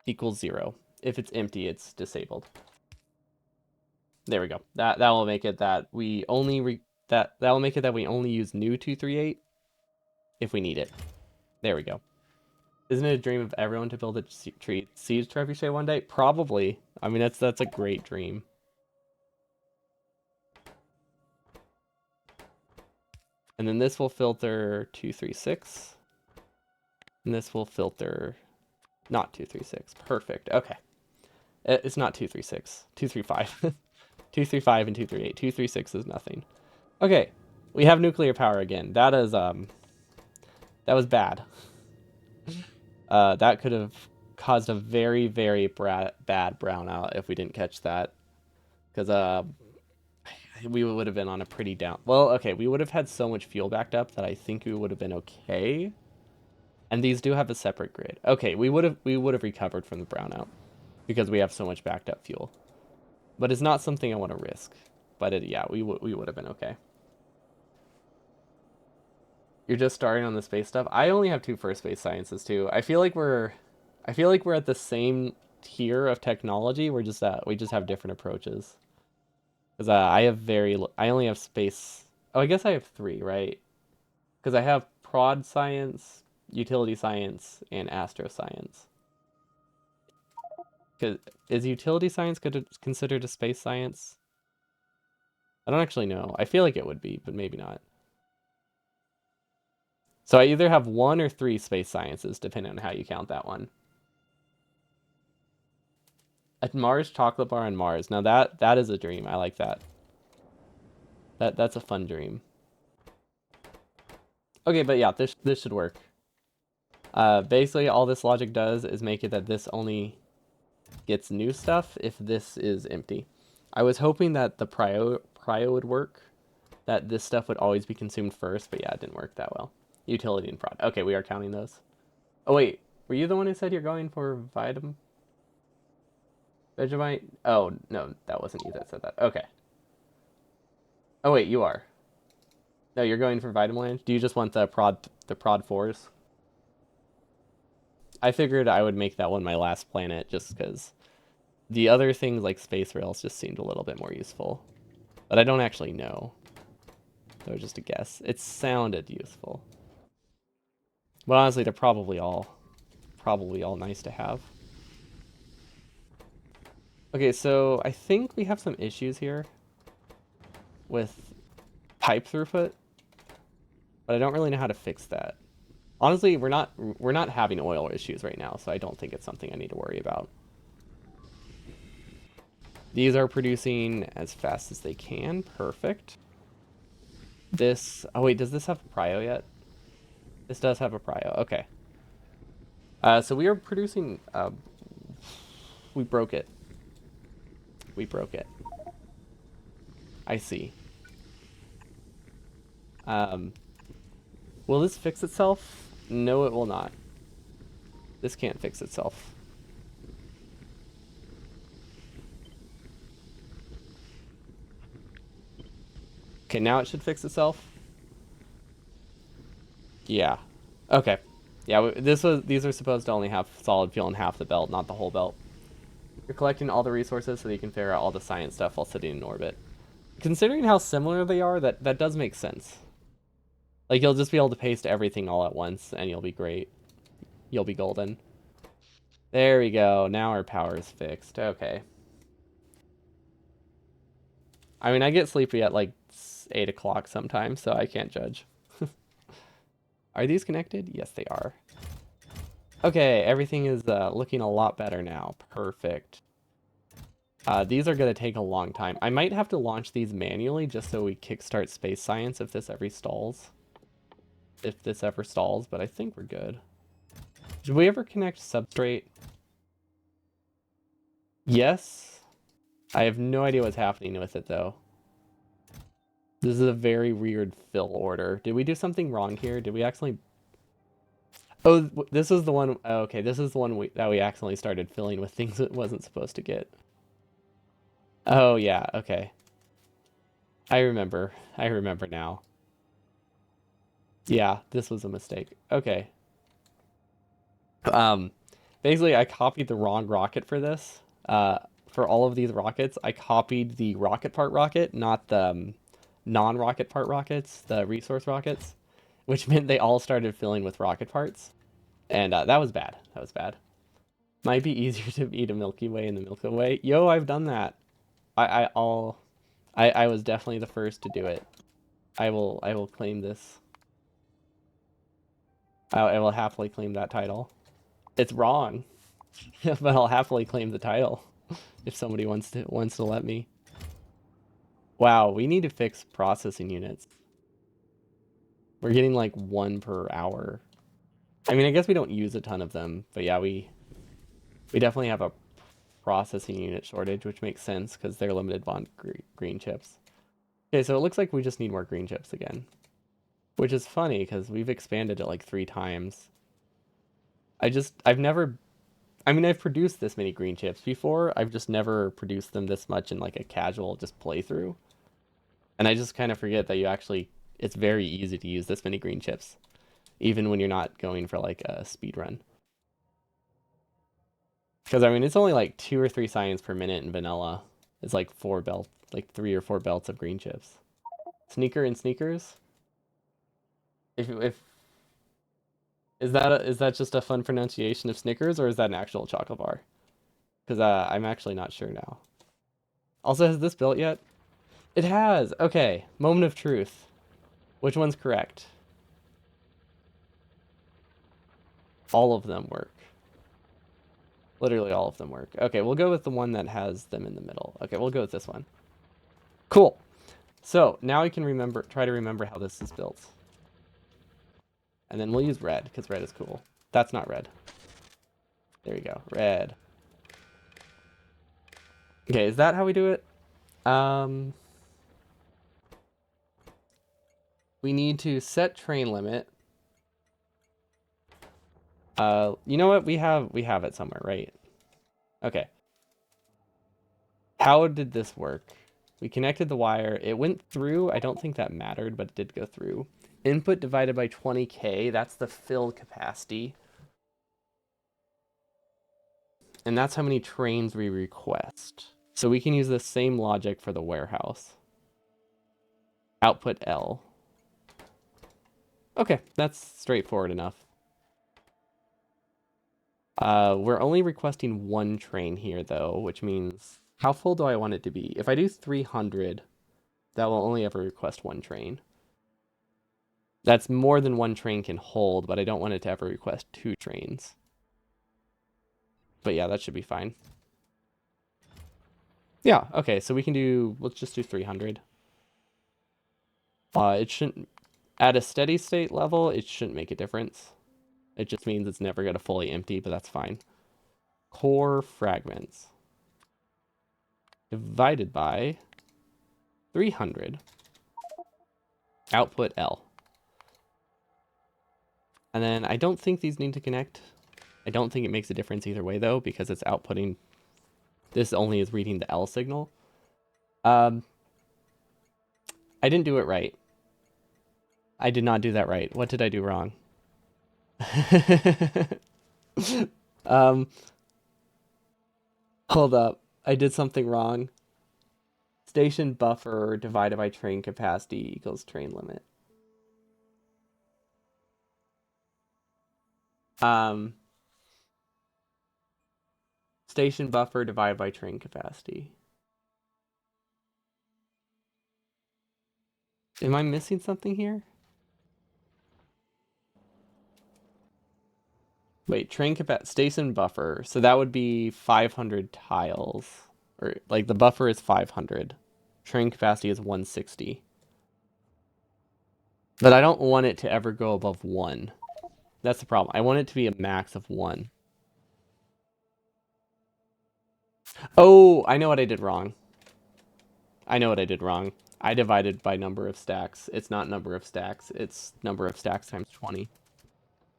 equals 0. If it's empty, it's disabled. There we go. That will make it that we only that will make it that we only use new 238 if we need it. There we go. Isn't it a dream of everyone to build a siege trebuchet one day? Probably. I mean, that's a great dream. And then this will filter 236. And this will filter not 236. Perfect. Okay. It's not 236. 235. 235 and 238. 236 is nothing. Okay. We have nuclear power again. That was bad. That could have caused a very, very bad brownout if we didn't catch that. Because we would have been on a pretty down... Well, okay, we would have had so much fuel backed up that I think we would have been okay. And these do have a separate grid. Okay, we would have recovered from the brownout because we have so much backed up fuel. But it's not something I want to risk. But yeah, we would have been okay. You're just starting on the space stuff. I only have 2 first space sciences too. I feel like we're at the same tier of technology. We just have different approaches. Because I only have space. Oh, I guess I have 3, right? Because I have prod science, utility science, and astro science. Because is utility science considered a space science? I don't actually know. I feel like it would be, but maybe not. So I either have 1 or 3 space sciences, depending on how you count that one. At Mars, chocolate bar on Mars. Now that is a dream. I like that. That's a fun dream. Okay, but yeah, this should work. Basically, all this logic does is make it that this only gets new stuff if this is empty. I was hoping that the prio would work, that this stuff would always be consumed first, but yeah, it didn't work that well. Utility and prod. Okay, we are counting those. Oh wait, were you the one who said you're going for Vegemite? Oh no, that wasn't you that said that. Okay. Oh wait, you are. No, you're going for Vitamin. Do you just want the prod 4s? I figured I would make that one my last planet just because the other things like space rails just seemed a little bit more useful. But I don't actually know. That was just a guess. It sounded useful. But honestly, they're probably all nice to have. Okay, so I think we have some issues here with pipe throughput, but I don't really know how to fix that. Honestly, we're not having oil issues right now, so I don't think it's something I need to worry about. These are producing as fast as they can. Perfect. Oh wait, does this have a prio yet? This does have a prio. Okay. So we are producing. We broke it. We broke it. I see. Um, will this fix itself? No, it will not. This can't fix itself. Okay, now it should fix itself. Yeah. Okay. Yeah, these are supposed to only have solid fuel in half the belt, not the whole belt. You're collecting all the resources so that you can figure out all the science stuff while sitting in orbit. Considering how similar they are, that does make sense. Like, you'll just be able to paste everything all at once, and you'll be great. You'll be golden. There we go. Now our power is fixed. Okay. I mean, I get sleepy at like 8 o'clock sometimes, so I can't judge. Are these connected? Yes, they are. Okay, everything is looking a lot better now. Perfect. These are going to take a long time. I might have to launch these manually just so we kickstart space science if this ever stalls. If this ever stalls, but I think we're good. Did we ever connect substrate? Yes. I have no idea what's happening with it though. This is a very weird fill order. Did we do something wrong here? Did we actually... Oh, this is the one... Oh, okay, this is the one that we accidentally started filling with things it wasn't supposed to get. Oh, yeah, okay. I remember. I remember now. Yeah, this was a mistake. Okay. Um, Basically, I copied the wrong rocket for this. For all of these rockets, I copied the rocket part rocket, not the non-rocket part rockets, the resource rockets, which meant they all started filling with rocket parts. And that was bad. That was bad. Might be easier to eat a Milky Way in the Milky Way. Yo, I've done that. I was definitely the first to do it. I will claim this. I will happily claim that title. It's wrong, but I'll happily claim the title if somebody wants to let me. Wow, we need to fix processing units. We're getting like 1 per hour. I mean, I guess we don't use a ton of them, but yeah, we definitely have a processing unit shortage, which makes sense because they're limited bond green chips. Okay, so it looks like we just need more green chips again, which is funny because we've expanded it like 3 times. I've never, I mean, I've produced this many green chips before. I've just never produced them this much in like a casual just playthrough. And I just kind of forget that it's very easy to use this many green chips, even when you're not going for like a speed run. Because I mean, it's only like 2 or 3 science per minute in vanilla. It's like 3 or 4 belts of green chips. Sneaker and sneakers. If is that just a fun pronunciation of Snickers or is that an actual chocolate bar? Because I'm actually not sure now. Also, has this built yet? It has. Okay, moment of truth. Which one's correct? All of them work. Literally all of them work. Okay, we'll go with the one that has them in the middle. Okay, we'll go with this one. Cool. So now we can try to remember how this is built. And then we'll use red, because red is cool. That's not red. There you go, red. Okay, is that how we do it? We need to set train limit. You know what? We have it somewhere, right? Okay. How did this work? We connected the wire. It went through. I don't think that mattered, but it did go through. Input divided by 20K. That's the fill capacity. And that's how many trains we request. So we can use the same logic for the warehouse. Output L. Okay, that's straightforward enough. We're only requesting 1 train here, though, which means... How full do I want it to be? If I do 300, that will only ever request 1 train. That's more than 1 train can hold, but I don't want it to ever request 2 trains. But yeah, that should be fine. Yeah, okay, so let's just do 300. It shouldn't, at a steady state level, it shouldn't make a difference. It just means it's never going to fully empty, but that's fine. Core fragments. Divided by 300. Output L. And then I don't think these need to connect. I don't think it makes a difference either way, though, because it's outputting... This only is reading the L signal. I didn't do it right. I did not do that right. What did I do wrong? um, hold up. I did something wrong. Station buffer divided by train capacity equals train limit. Um, Station buffer divided by train capacity. Am I missing something here? Wait, train capacity, station buffer. So that would be 500 tiles. Or, like, the buffer is 500. Train capacity is 160. But I don't want it to ever go above 1. That's the problem. I want it to be a max of 1. Oh, I know what I did wrong. I divided by number of stacks. It's not number of stacks. It's number of stacks times 20.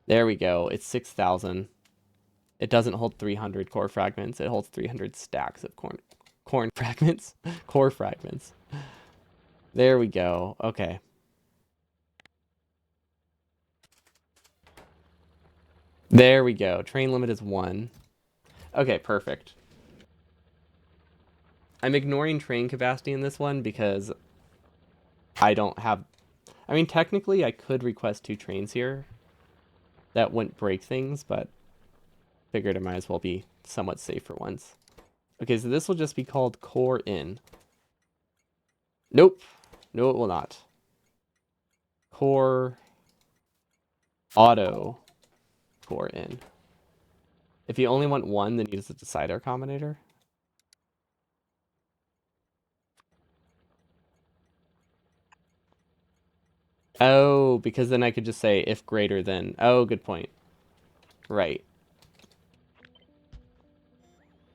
There we go. It's 6,000. It doesn't hold 300 core fragments. It holds 300 stacks of corn fragments. Core fragments. There we go. Okay. There we go. Train limit is 1. Okay, perfect. I'm ignoring train capacity in this one because I don't have... I mean, technically, I could request 2 trains here. That wouldn't break things, but figured I might as well be somewhat safe for once. Okay, so this will just be called core in. Nope. No, it will not. Core auto core in. If you only want 1, then use the decider combinator. Oh, because then I could just say if greater than. Oh, good point. Right.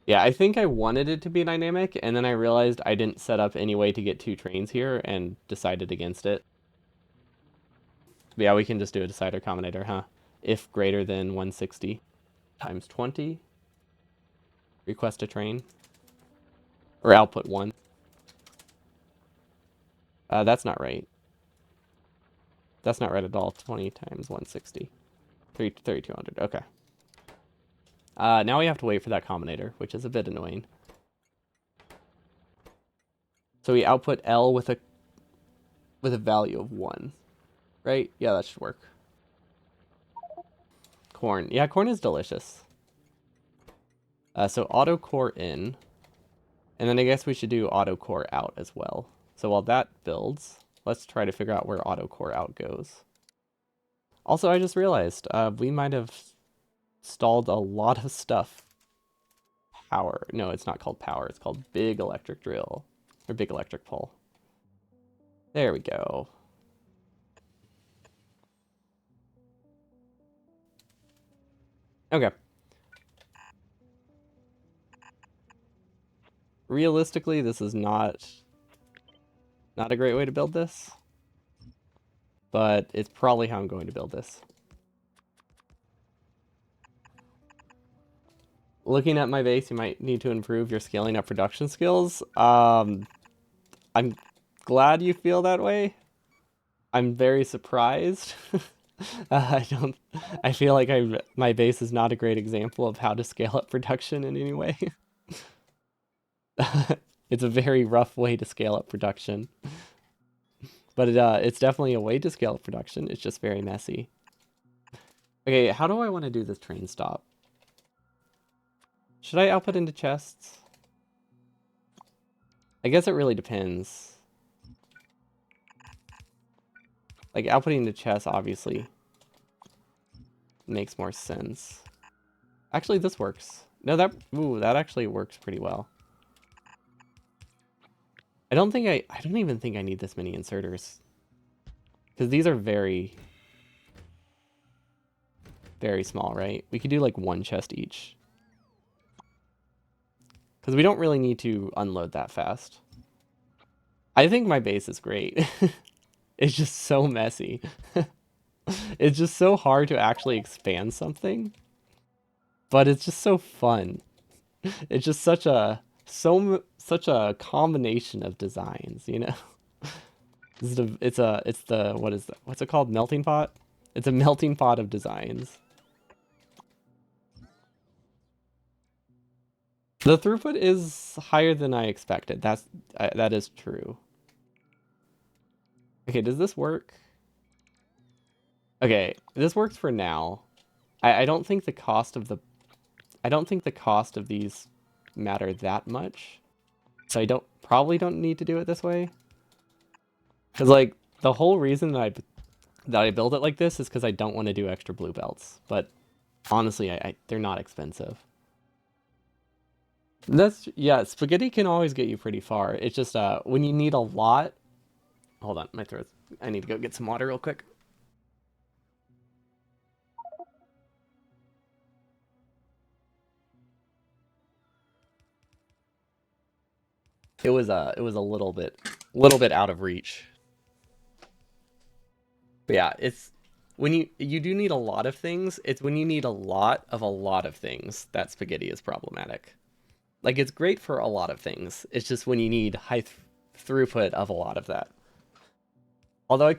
Yeah, I think I wanted it to be dynamic, and then I realized I didn't set up any way to get 2 trains here and decided against it. But yeah, we can just do a decider combinator, huh? If greater than 160 times 20, request a train. Or output 1. That's not right. That's not right at all. 20 times 160. 3,200. Okay. Now we have to wait for that combinator, which is a bit annoying. So we output L with a value of 1. Right? Yeah, that should work. Corn. Yeah, corn is delicious. So auto core in. And then I guess we should do auto core out as well. So while that builds, let's try to figure out where auto core out goes. Also, I just realized we might have stalled a lot of stuff. Power. No, it's not called power. It's called big electric drill. Or big electric pole. There we go. Okay. Realistically, this is not a great way to build this. But it's probably how I'm going to build this. Looking at my base, you might need to improve your scaling up production skills. I'm glad you feel that way. I'm very surprised. I feel like my base is not a great example of how to scale up production in any way. It's a very rough way to scale up production. But it's definitely a way to scale up production. It's just very messy. Okay, how do I want to do this train stop? Should I output into chests? I guess it really depends. Like, outputting into chests obviously makes more sense. Actually, this works. No, that actually works pretty well. I don't even think I need this many inserters. Because these are very, very small, right? We could do like 1 chest each. Because we don't really need to unload that fast. I think my base is great. It's just so messy. It's just so hard to actually expand something. But it's just so fun. It's just such a combination of designs, you know? It's the what's it called? Melting pot? It's a melting pot of designs. The throughput is higher than I expected. That is true. Okay, does this work? Okay, this works for now. I don't think the cost of the I don't think the cost of these matter that much. So I probably don't need to do it this way. Cuz like the whole reason that I build it like this is cuz I don't want to do extra blue belts. But honestly, they're not expensive. Yeah, spaghetti can always get you pretty far. It's just when you need a lot. Hold on, my throat. I need to go get some water real quick. It was a little bit out of reach. But yeah, it's when you do need a lot of things, it's when you need a lot of things that spaghetti is problematic. Like it's great for a lot of things. It's just when you need throughput of a lot of that. Although I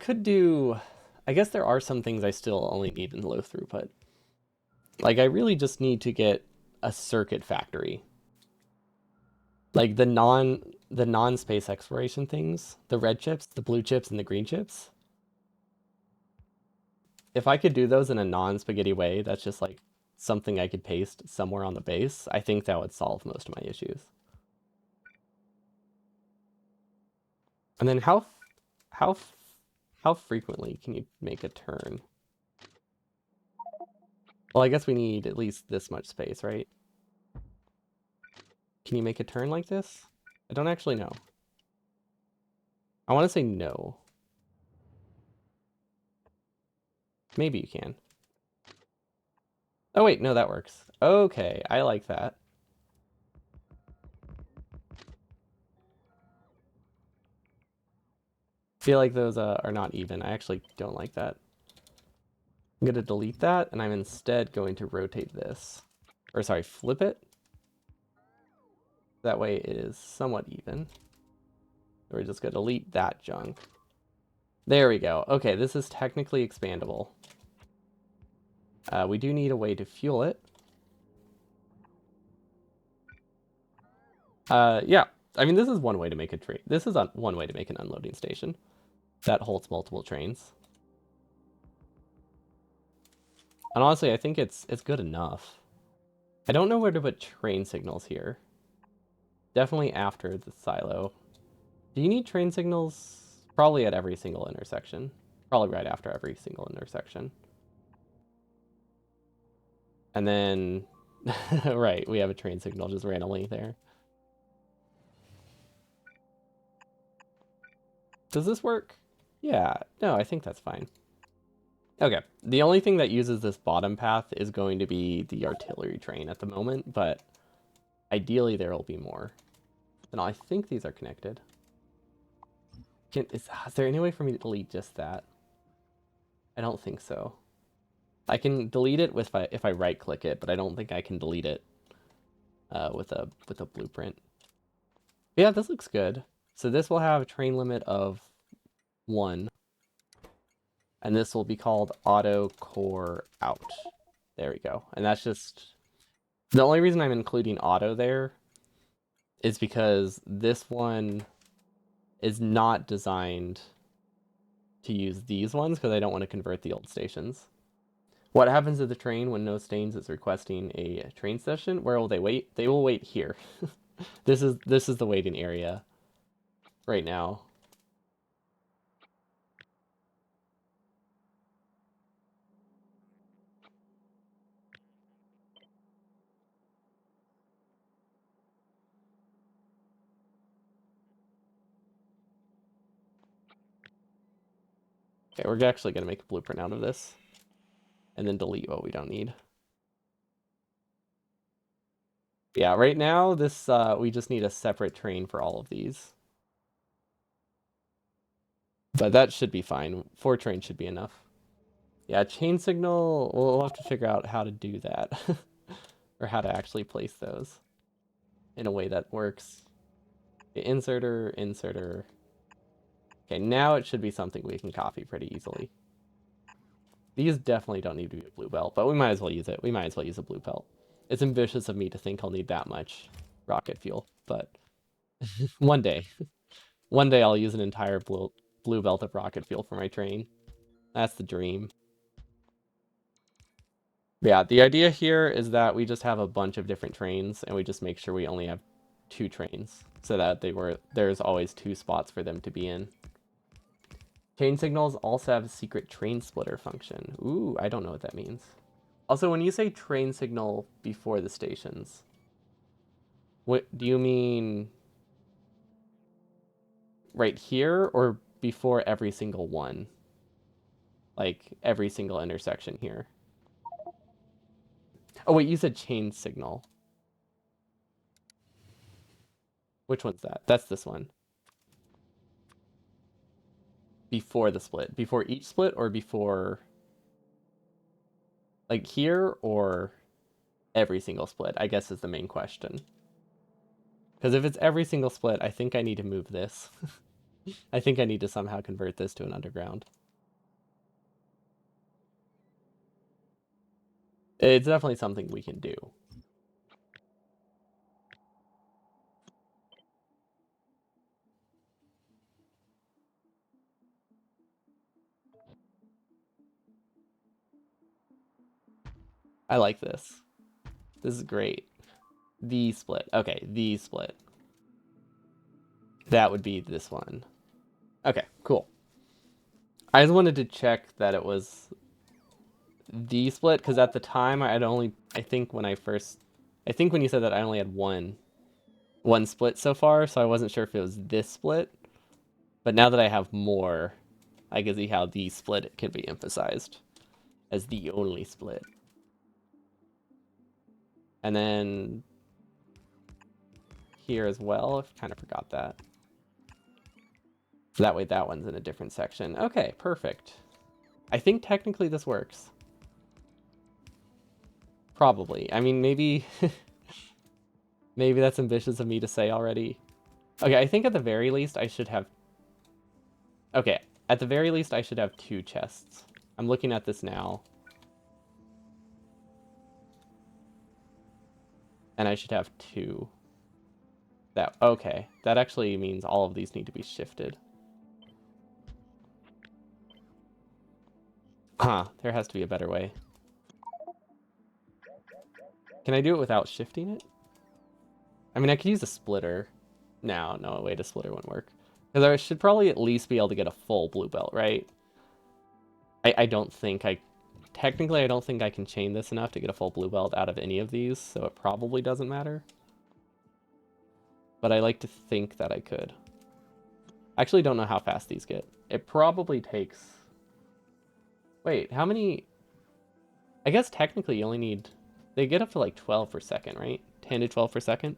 guess there are some things I still only need in low throughput. Like I really just need to get a circuit factory. Like the non-space exploration things, the red chips, the blue chips, and the green chips. If I could do those in a non-spaghetti way, that's just like something I could paste somewhere on the base, I think that would solve most of my issues. And then how how frequently can you make a turn? Well, I guess we need at least this much space, right? Can you make a turn like this? I don't actually know. I want to say no. Maybe you can. Oh wait, no, that works. Okay, I like that. Feel like those are not even. I actually don't like that. I'm going to delete that, and I'm instead going to rotate this. Or sorry, flip it. That way it is somewhat even. We're just going to delete that junk. There we go. Okay, this is technically expandable. We do need a way to fuel it. Yeah. I mean, this is one way to make a train. This is one way to make an unloading station that holds multiple trains. And honestly, I think it's good enough. I don't know where to put train signals here. Definitely after the silo. Do you need train signals? Probably at every single intersection. Probably right after every single intersection. And then, right, we have a train signal just randomly there. Does this work? Yeah, no, I think that's fine. Okay, the only thing that uses this bottom path is going to be the artillery train at the moment, but ideally there will be more. And I think these are connected. Is there any way for me to delete just that? I don't think so. I can delete it if I right click it, but I don't think I can delete it with a blueprint. Yeah, this looks good. So this will have a train limit of 1. And this will be called auto core out. There we go. And that's just the only reason I'm including auto there is because this one is not designed to use these ones because I don't want to convert the old stations. What happens to the train when No Stains is requesting a train session? Where will they wait? They will wait here. This is the waiting area right now. Okay, we're actually gonna make a blueprint out of this and then delete what we don't need. Yeah, right now this we just need a separate train for all of these. But that should be fine. 4 trains should be enough. Yeah, chain signal, we'll have to figure out how to do that. Or how to actually place those in a way that works. Okay, inserter, inserter. Okay, now it should be something we can copy pretty easily. These definitely don't need to be a blue belt, but we might as well use it. We might as well use a blue belt. It's ambitious of me to think I'll need that much rocket fuel, but one day. One day I'll use an entire blue belt of rocket fuel for my train. That's the dream. Yeah, the idea here is that we just have a bunch of different trains and we just make sure we only have 2 trains so that there's always 2 spots for them to be in. Chain signals also have a secret train splitter function. Ooh, I don't know what that means. Also, when you say train signal before the stations, what do you mean right here or before every single one? Like every single intersection here? Oh wait, you said chain signal. Which one's that? That's this one. Before the split. Before each split or before like here or every single split, I guess is the main question. Because if it's every single split, I think I need to move this. I think I need to somehow convert this to an underground. It's definitely something we can do. I like this. This is great. The split. Okay, the split. That would be this one. Okay, cool. I just wanted to check that it was the split because at the time I think when you said that I only had one split so far, so I wasn't sure if it was this split. But now that I have more, I can see how the split can be emphasized as the only split. And then here as well, I kind of forgot that. So that way that one's in a different section. Okay, perfect. I think technically this works. Probably. I mean, maybe maybe that's ambitious of me to say already. Okay, I think at the very least I should have... Okay, at the very least I should have 2 chests. I'm looking at this now. And I should have 2. Okay, that actually means all of these need to be shifted. Huh, there has to be a better way. Can I do it without shifting it? I mean, I could use a splitter. No, wait, a splitter wouldn't work. Because I should probably at least be able to get a full blue belt, right? I don't think technically, I don't think I can chain this enough to get a full blue belt out of any of these, so it probably doesn't matter. But I like to think that I could. I actually don't know how fast these get. It probably takes... Wait, how many... I guess technically you only need... They get up to like 12 per second, right? 10 to 12 per second?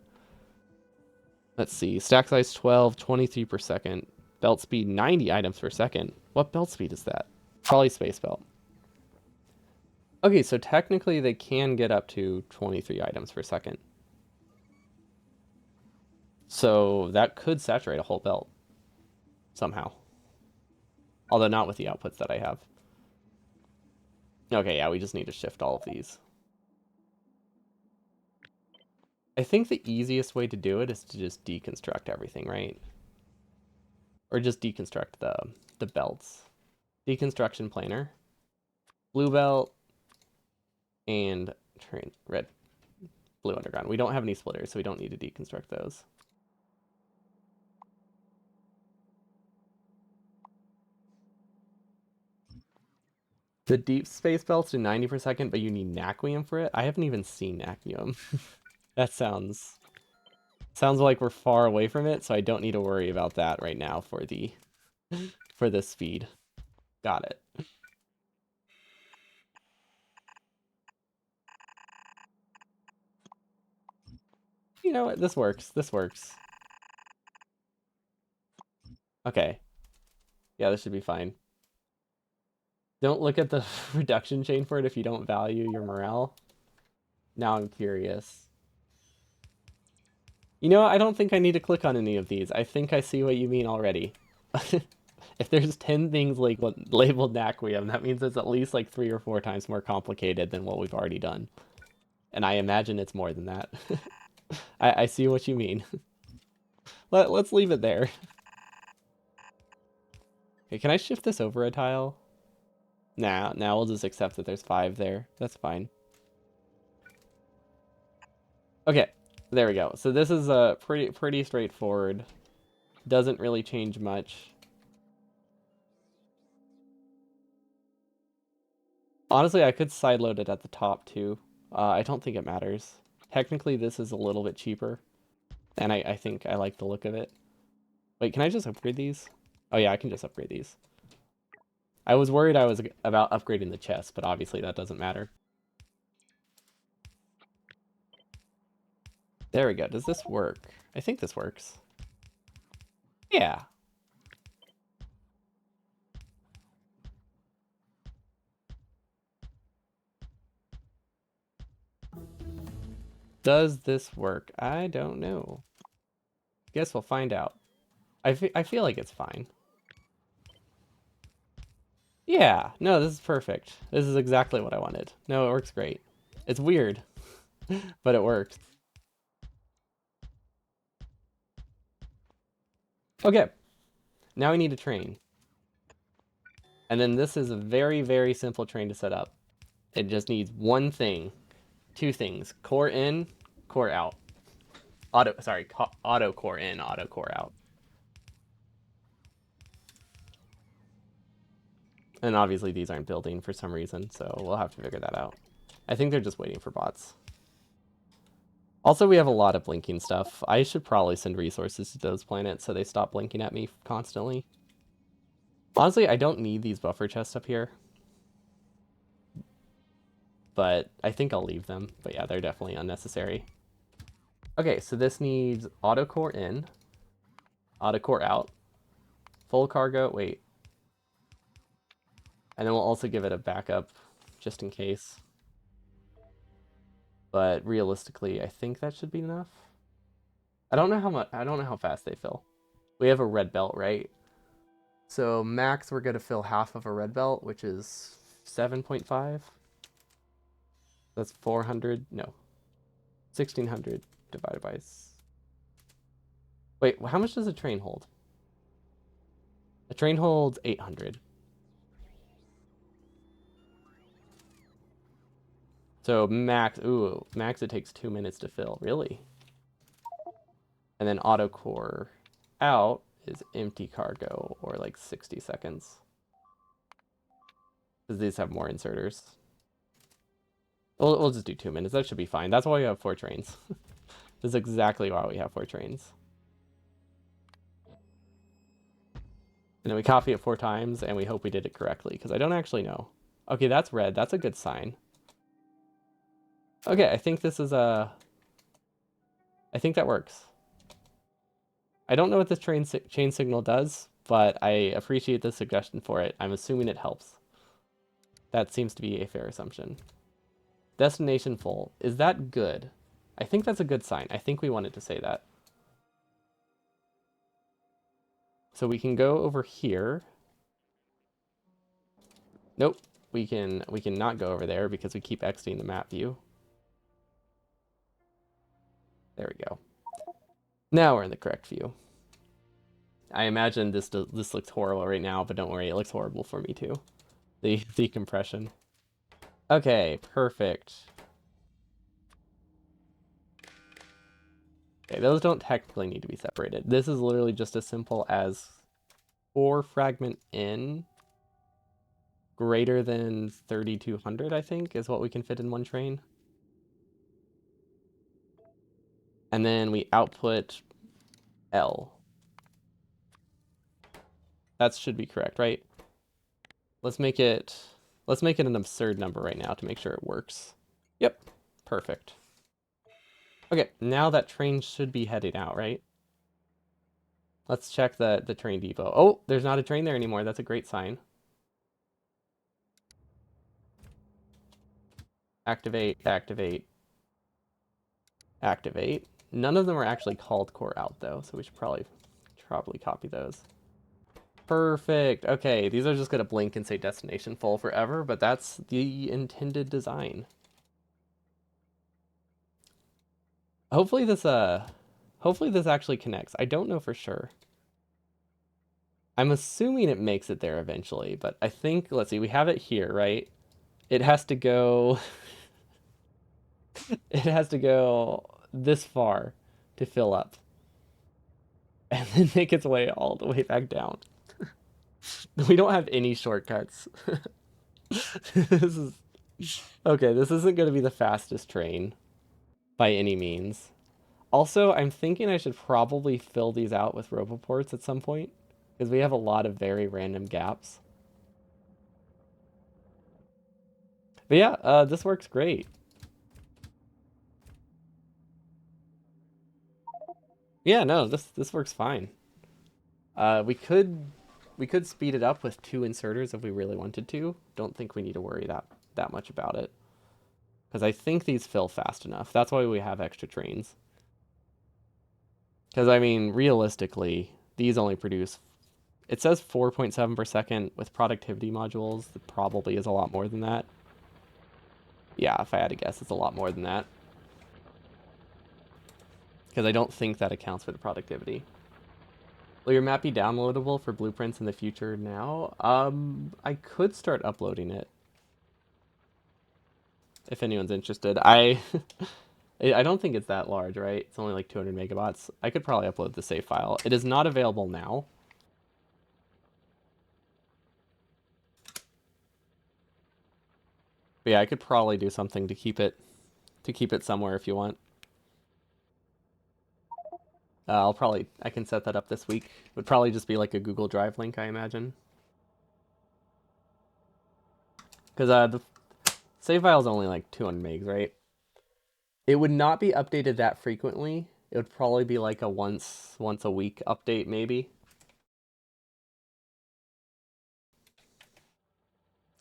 Let's see. Stack size 12, 23 per second. Belt speed 90 items per second. What belt speed is that? Probably space belt. Okay, so technically they can get up to 23 items per second. So that could saturate a whole belt. Somehow. Although not with the outputs that I have. Okay, yeah, we just need to shift all of these. I think the easiest way to do it is to just deconstruct everything, right? Or just deconstruct the belts. Deconstruction planar. Blue belt. And train red. Blue underground. We don't have any splitters, so we don't need to deconstruct those. The deep space belts do 90 per second, but you need Naquium for it? I haven't even seen Naquium. That sounds like we're far away from it, so I don't need to worry about that right now for the speed. Got it. You know what? This works. This works. Okay. Yeah, this should be fine. Don't look at the reduction chain for it if you don't value your morale. Now I'm curious. You know, I don't think I need to click on any of these. I think I see what you mean already. If there's 10 things labeled Naquium, that means it's at least like 3 or 4 times more complicated than what we've already done. And I imagine it's more than that. I see what you mean. Let's leave it there. Okay, can I shift this over a tile? Nah, now we'll just accept that there's 5 there. That's fine. Okay, there we go. So this is pretty straightforward. Doesn't really change much. Honestly, I could sideload it at the top too. I don't think it matters. Technically, this is a little bit cheaper, and I think I like the look of it. Wait, can I just upgrade these? Oh yeah, I can just upgrade these. I was worried I was about upgrading the chest, but obviously that doesn't matter. There we go. Does this work? I think this works. Yeah. Does this work? I don't know. Guess we'll find out. I feel like it's fine. Yeah, no, this is perfect. This is exactly what I wanted. No, it works great. It's weird, but it works. Okay, now we need a train. And then this is a very, very simple train to set up. It just needs one thing, 2 things, core in, core out. Auto core in, auto core out. And obviously these aren't building for some reason, so we'll have to figure that out. I think they're just waiting for bots. Also, we have a lot of blinking stuff. I should probably send resources to those planets so they stop blinking at me constantly. Honestly, I don't need these buffer chests up here. But I think I'll leave them. But yeah, they're definitely unnecessary. Okay, so this needs auto core in, auto core out, full cargo, wait. And then we'll also give it a backup just in case. But realistically, I think that should be enough. I don't know how fast they fill. We have a red belt, right? So max we're gonna fill half of a red belt, which is 7.5. That's 400, no. 1600 divided by wait, how much does a train hold? A train holds 800. So max, max it takes 2 minutes to fill, really? And then auto core out is empty cargo, or like 60 seconds. Because these have more inserters. We'll just do 2 minutes, that should be fine. That's why we have 4 trains. This is exactly why we have 4 trains. And then we copy it 4 times, and we hope we did it correctly, because I don't actually know. Okay, that's red, that's a good sign. Okay, I think this is I think that works. I don't know what this chain signal does, but I appreciate the suggestion for it. I'm assuming it helps. That seems to be a fair assumption. Destination full. Is that good? I think that's a good sign. I think we wanted to say that. So we can go over here. Nope. We can not go over there because we keep exiting the map view. There we go. Now we're in the correct view. I imagine this looks horrible right now, but don't worry, it looks horrible for me too. The compression. Okay, perfect. Okay, those don't technically need to be separated. This is literally just as simple as 4 fragment in greater than 3200, I think, is what we can fit in one train. And then we output L. That should be correct, right? Let's make it an absurd number right now to make sure it works. Yep, perfect. Okay, now that train should be heading out, right? Let's check the train depot. Oh, there's not a train there anymore. That's a great sign. Activate, activate, activate. None of them are actually called core out though, so we should probably copy those. Perfect. Okay, these are just gonna blink and say destination full forever, but that's the intended design. Hopefully this actually connects. I don't know for sure. I'm assuming it makes it there eventually, but I think, let's see, we have it here, right? It has to go it has to go this far to fill up and then make its way all the way back down. We don't have any shortcuts. This is okay, this isn't going to be the fastest train by any means. Also, I'm thinking I should probably fill these out with roboports at some point because we have a lot of very random gaps. But yeah, this works great. Yeah, no, this works fine. We could speed it up with two inserters if we really wanted to. Don't think we need to worry that much about it because I think these fill fast enough. That's why we have extra trains. Because I mean, realistically, these only produce. It says 4.7 per second with productivity modules. It probably is a lot more than that. Yeah, if I had to guess, it's a lot more than that. Because I don't think that accounts for the productivity. Will your map be downloadable for blueprints in the future now? I could start uploading it if anyone's interested. I don't think it's that large, right? It's only like 200 megabytes. I could probably upload the save file. It is not available now. But yeah, I could probably do something to keep it somewhere if you want. I can set that up this week. Would probably just be like a Google Drive link, I imagine. Because the save file is only like 200 megs, right? It would not be updated that frequently. It would probably be like a once a week update, maybe.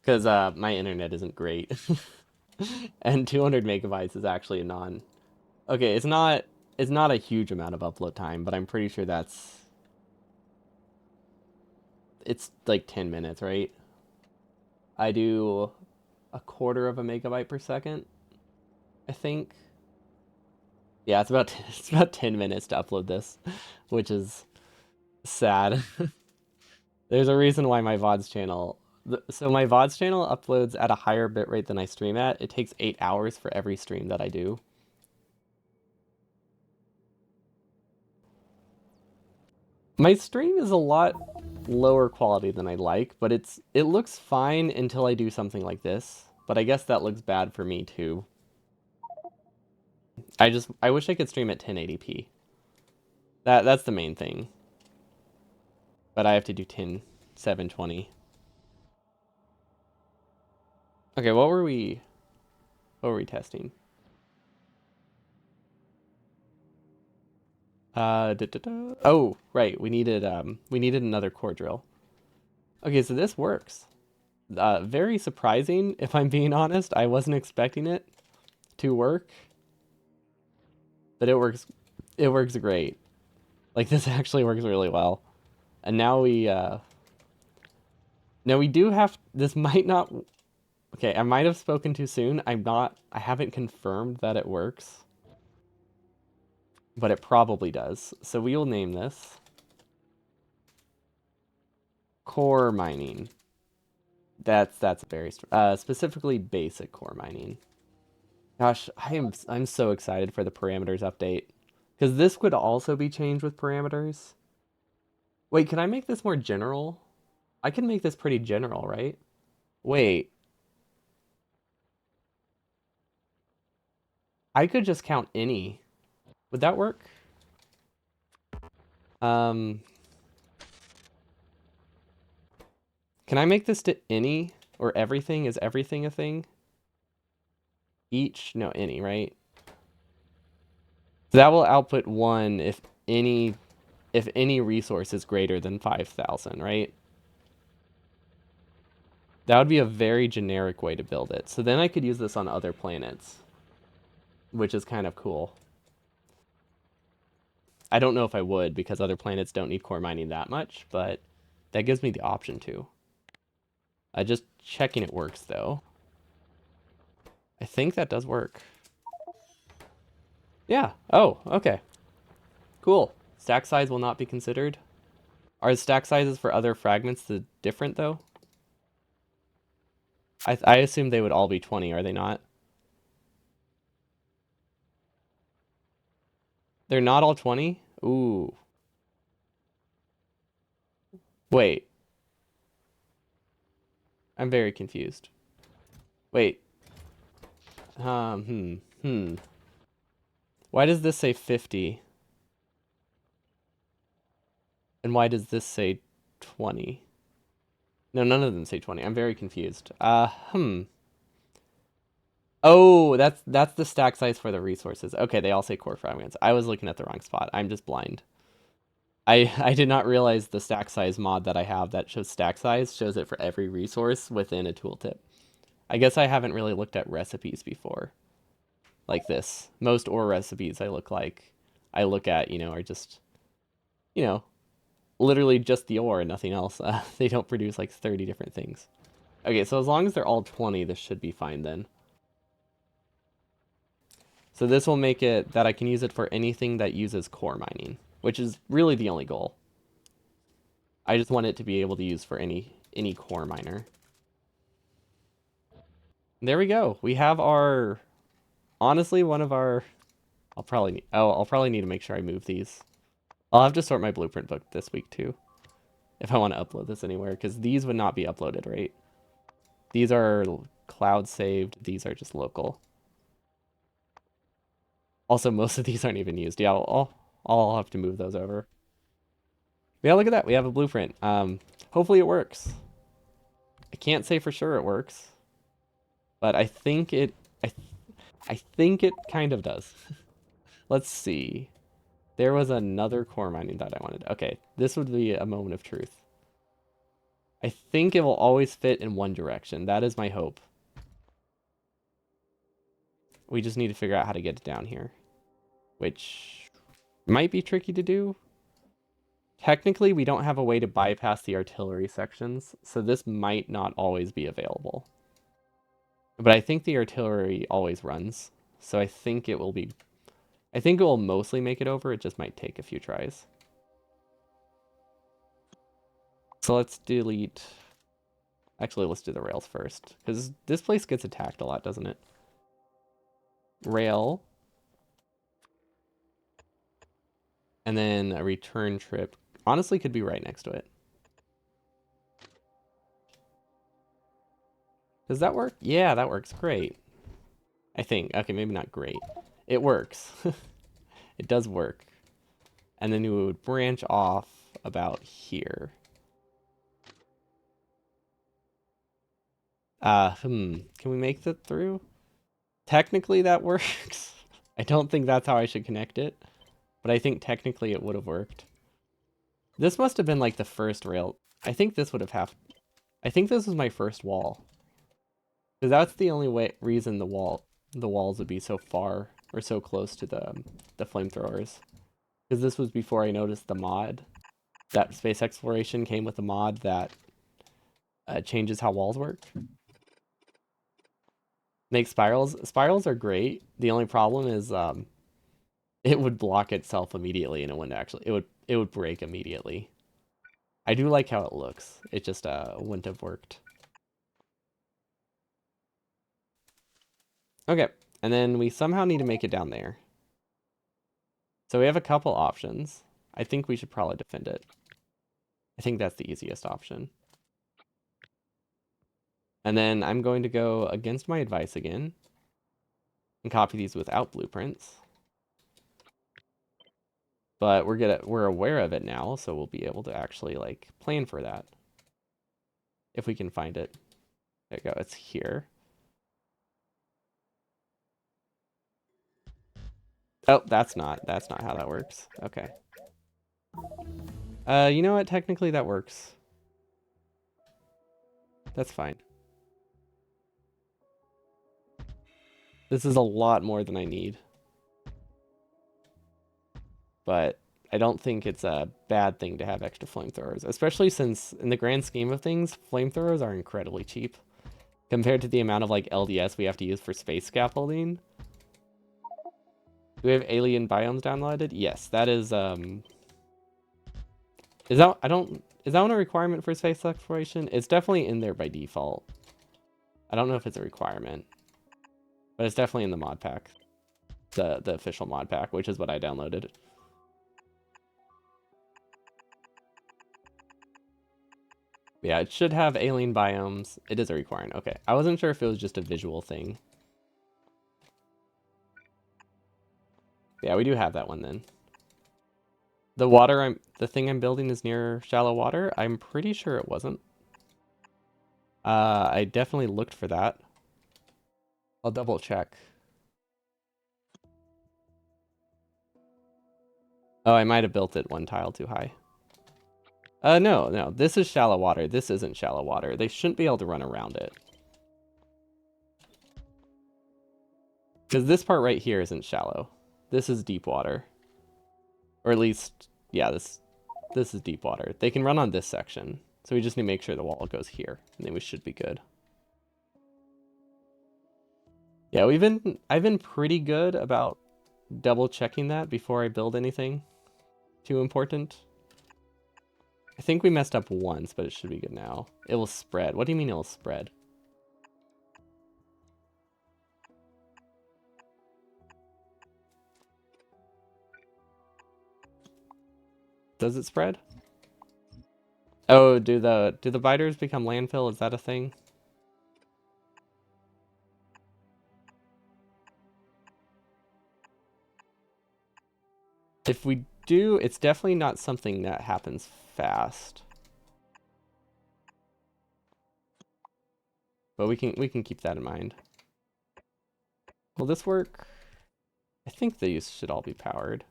Because my internet isn't great, and 200 megabytes is actually a non. Okay, it's not a huge amount of upload time, but I'm pretty sure it's like 10 minutes, right? I do a quarter of a megabyte per second, I think. Yeah, it's about 10 minutes to upload this, which is sad. There's a reason why my VODs channel. So my VODs channel uploads at a higher bitrate than I stream at. It takes 8 hours for every stream that I do. My stream is a lot lower quality than I like, but it looks fine until I do something like this. But I guess that looks bad for me too. I wish I could stream at 1080p. That's the main thing. But I have to do 10 720. Okay, what were we testing? Oh, right. We needed another core drill. Okay, so this works. Very surprising, if I'm being honest. I wasn't expecting it to work, but it works. It works great. Like this actually works really well. And now we do have this might not. Okay, I might have spoken too soon. I haven't confirmed that it works, but it probably does. So we will name this core mining. That's very specifically basic core mining. Gosh, I'm so excited for the parameters update because this could also be changed with parameters. Wait, can I make this more general? I can make this pretty general, right? Wait, I could just count any. Would that work? Um, can I make this to any or everything? Is everything a thing? Each? No, any, right? So that will output one if any resource is greater than 5,000, right? That would be a very generic way to build it. So then I could use this on other planets, which is kind of cool. I don't know if I would because other planets don't need core mining that much, but That gives me the option to. Just checking it works, though. I think that does work. Yeah. Oh, okay. Cool. Stack size will not be considered. Are the stack sizes for other fragments different, though? I assume they would all be 20, are they not? They're not all 20? Ooh. Wait. I'm very confused. Wait. Why does this say 50? And why does this say 20? No, none of them say 20. I'm very confused. Oh, that's the stack size for the resources. Okay, they all say core fragments. I was looking at the wrong spot. I'm just blind. I did not realize the stack size mod that I have that shows stack size shows it for every resource within a tooltip. I guess I haven't really looked at recipes before. Like this. Most ore recipes I look at, are just, you know, literally just the ore and nothing else. They don't produce like 30 different things. Okay, so as long as they're all 20, this should be fine then. So this will make it that I can use it for anything that uses core mining, which is really the only goal. I just want it to be able to use for any core miner. There we go. We have our, honestly, one of our, I'll probably need to make sure I move these. I'll have to sort my blueprint book this week too, if I want to upload this anywhere, because these would not be uploaded, right? These are cloud saved. These are just local. Also, most of these aren't even used. Yeah, I'll have to move those over. Yeah, look at that. We have a blueprint. Hopefully it works. I can't say for sure it works, but I think I think it kind of does. Let's see. There was another core mining that I wanted. Okay, this would be a moment of truth. I think it will always fit in one direction. That is my hope. We just need to figure out how to get it down here, which might be tricky to do. Technically, we don't have a way to bypass the artillery sections, so this might not always be available. But I think the artillery always runs, so I think it will mostly make it over. It just might take a few tries. So let's delete... Actually, let's do the rails first, because this place gets attacked a lot, doesn't it? Rail. And then a return trip. Honestly, could be right next to it. Does that work? Yeah, that works great. I think. Okay, maybe not great. It works. It does work. And then we would branch off about here. Can we make that through? Technically that works. I don't think that's how I should connect it, but I think technically it would have worked. This must have been like the first rail. I think this would have I think this was my first wall. Because that's the only reason the walls would be so far or so close to the flamethrowers. Because this was before I noticed the mod. That space exploration came with a mod that changes how walls work. Make spirals. Spirals are great. The only problem is it would block itself immediately, and it wouldn't actually. It would break immediately. I do like how it looks. It just wouldn't have worked. Okay, and then we somehow need to make it down there. So we have a couple options. I think we should probably defend it. I think that's the easiest option. And then I'm going to go against my advice again and copy these without blueprints. But we're aware of it now, so we'll be able to actually like plan for that. If we can find it. There you go, it's here. Oh, that's not how that works. Okay. You know what? Technically that works. That's fine. This is a lot more than I need. But I don't think it's a bad thing to have extra flamethrowers, especially since in the grand scheme of things, flamethrowers are incredibly cheap compared to the amount of like LDS we have to use for space scaffolding. Do we have alien biomes downloaded? Yes, that is that I don't is that one a requirement for space exploration? It's definitely in there by default. I don't know if it's a requirement, but it's definitely in the mod pack. The official mod pack, which is what I downloaded. Yeah, it should have alien biomes. It is a requirement. Okay, I wasn't sure if it was just a visual thing. Yeah, we do have that one then. The thing I'm building is near shallow water. I'm pretty sure it wasn't. I definitely looked for that. I'll double check. Oh, I might have built it one tile too high. No. This is shallow water. This isn't shallow water. They shouldn't be able to run around it. Because this part right here isn't shallow. This is deep water. Or at least, yeah, this is deep water. They can run on this section. So we just need to make sure the wall goes here. And then we should be good. Yeah, I've been pretty good about double checking that before I build anything too important. I think we messed up once, but it should be good now. It will spread. What do you mean it will spread? Does it spread? Oh, do the biters become landfill? Is that a thing? If we do, it's definitely not something that happens fast. But we can keep that in mind. Will this work? I think these should all be powered.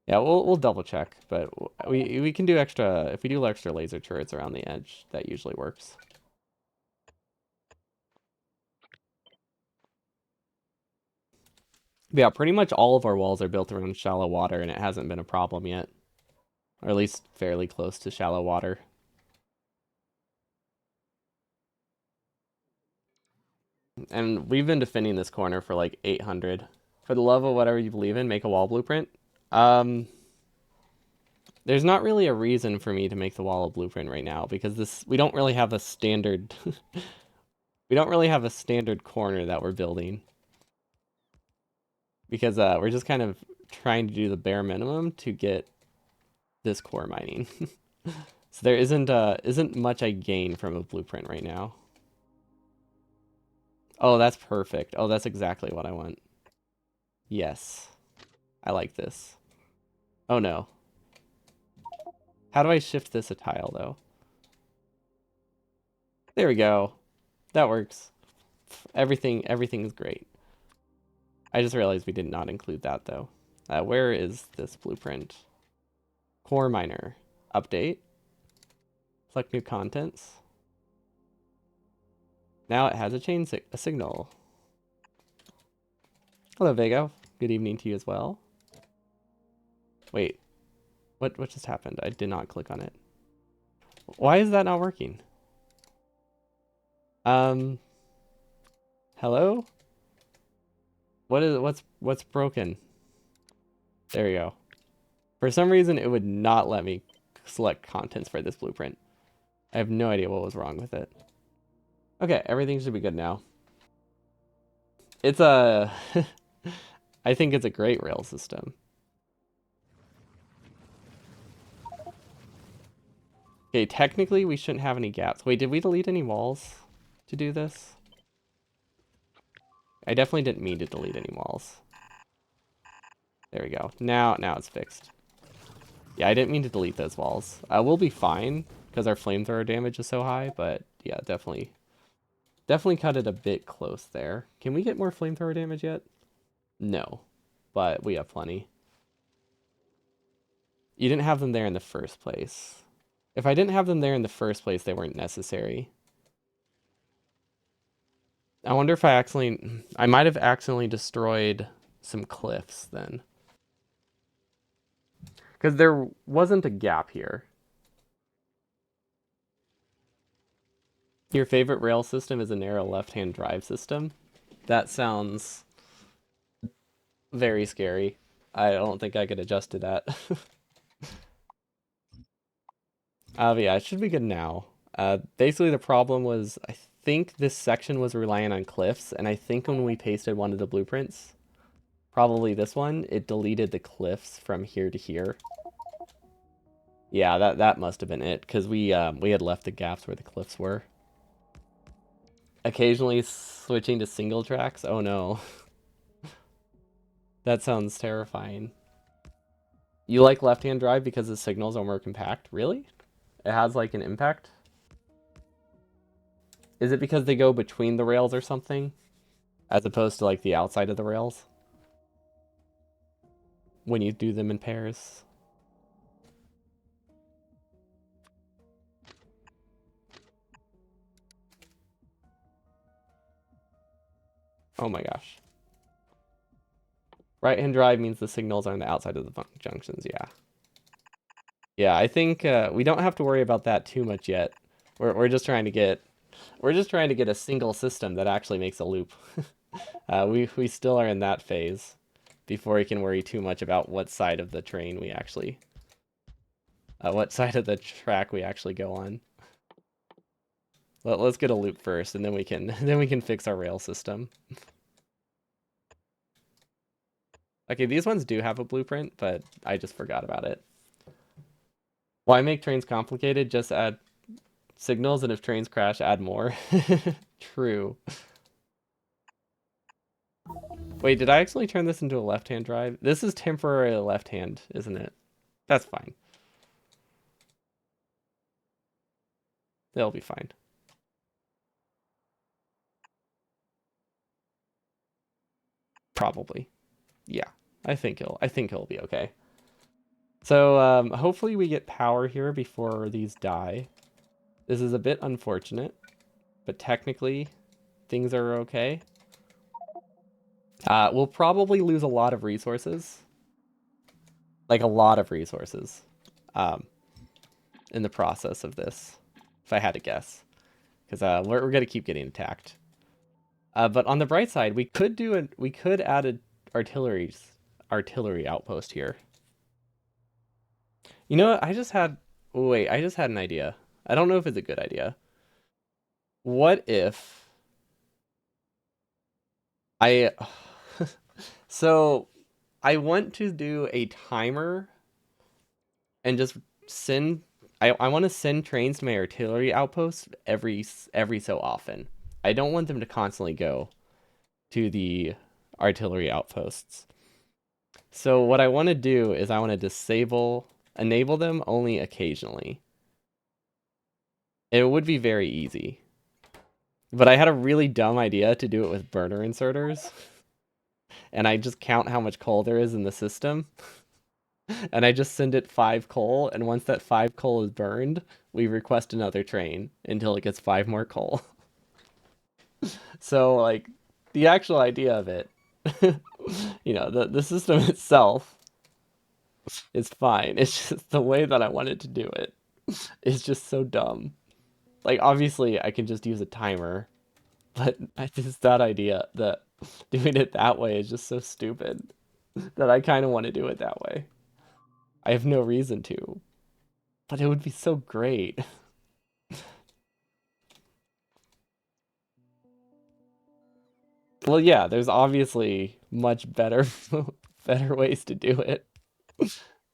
Yeah, we'll double check, but we can do extra if we do extra laser turrets around the edge. That usually works. But yeah, pretty much all of our walls are built around shallow water, and it hasn't been a problem yet, or at least fairly close to shallow water. And we've been defending this corner for like 800. For the love of whatever you believe in, make a wall blueprint. There's not really a reason for me to make the wall a blueprint right now because we don't really have a standard we don't really have a standard corner that we're building. Because we're just kind of trying to do the bare minimum to get this core mining. So there isn't much I gain from a blueprint right now. Oh, that's perfect. Oh, that's exactly what I want. Yes. I like this. Oh no. How do I shift this a tile though? There we go. That works. Everything is great. I just realized we did not include that though. Where is this blueprint? Core miner. Update. Select new contents. Now it has a signal. Hello, Vego. Good evening to you as well. Wait, what just happened? I did not click on it. Why is that not working? Hello? What's broken? There we go. For some reason, it would not let me select contents for this blueprint. I have no idea what was wrong with it. Okay, everything should be good now. It's a... I think it's a great rail system. Okay, technically we shouldn't have any gaps. Wait, did we delete any walls to do this? I definitely didn't mean to delete any walls. There we go. Now it's fixed. Yeah, I didn't mean to delete those walls. We'll be fine because our flamethrower damage is so high, but yeah, definitely cut it a bit close there. Can we get more flamethrower damage yet? No, but we have plenty. You didn't have them there in the first place. If I didn't have them there in the first place, they weren't necessary. I wonder if I might have accidentally destroyed some cliffs then. Because there wasn't a gap here. Your favorite rail system is a narrow left-hand drive system? That sounds very scary. I don't think I could adjust to that. Yeah, it should be good now. Basically, the problem was I think this section was relying on cliffs, and I think when we pasted one of the blueprints, probably this one, it deleted the cliffs from here to here. Yeah, that must have been it, because we had left the gaps where the cliffs were. Occasionally switching to single tracks. Oh no. That sounds terrifying. You like left-hand drive because the signals are more compact? Really? It has like an impact? Is it because they go between the rails or something? As opposed to like the outside of the rails? When you do them in pairs? Oh my gosh. Right-hand drive means the signals are on the outside of the junctions, yeah. Yeah, I think we don't have to worry about that too much yet. We're just trying to get a single system that actually makes a loop. We still are in that phase before we can worry too much about what side of the train we actually what side of the track we actually go on. Let's get a loop first, and then we can fix our rail system. Okay, these ones do have a blueprint, but I just forgot about it. Why make trains complicated? Just add signals, and if trains crash, add more. True. Wait, did I actually turn this into a left-hand drive? This is temporarily left-hand, isn't it? That's fine. They'll be fine. Probably. Yeah. I think it'll be okay. So hopefully we get power here before these die. This is a bit unfortunate, but technically things are okay. We'll probably lose a lot of resources. Like a lot of resources. In the process of this, if I had to guess. Because we're going to keep getting attacked. But on the bright side, we could add an artillery outpost here. You know what? I just had an idea. I don't know if it's a good idea. What if I so I want to do a timer and just send I want to send trains to my artillery outpost every so often. I don't want them to constantly go to the artillery outposts. So what I want to do is I want to enable them only occasionally. It would be very easy. But I had a really dumb idea to do it with burner inserters. And I just count how much coal there is in the system. And I just send it 5 coal, and once that 5 coal is burned, we request another train until it gets 5 more coal. So, like, the actual idea of it, the system itself is fine. It's just the way that I wanted to do it is just so dumb. Like, obviously, I can just use a timer, but just that idea that doing it that way is just so stupid that I kind of want to do it that way. I have no reason to, but it would be so great. Well, yeah, there's obviously much better better ways to do it.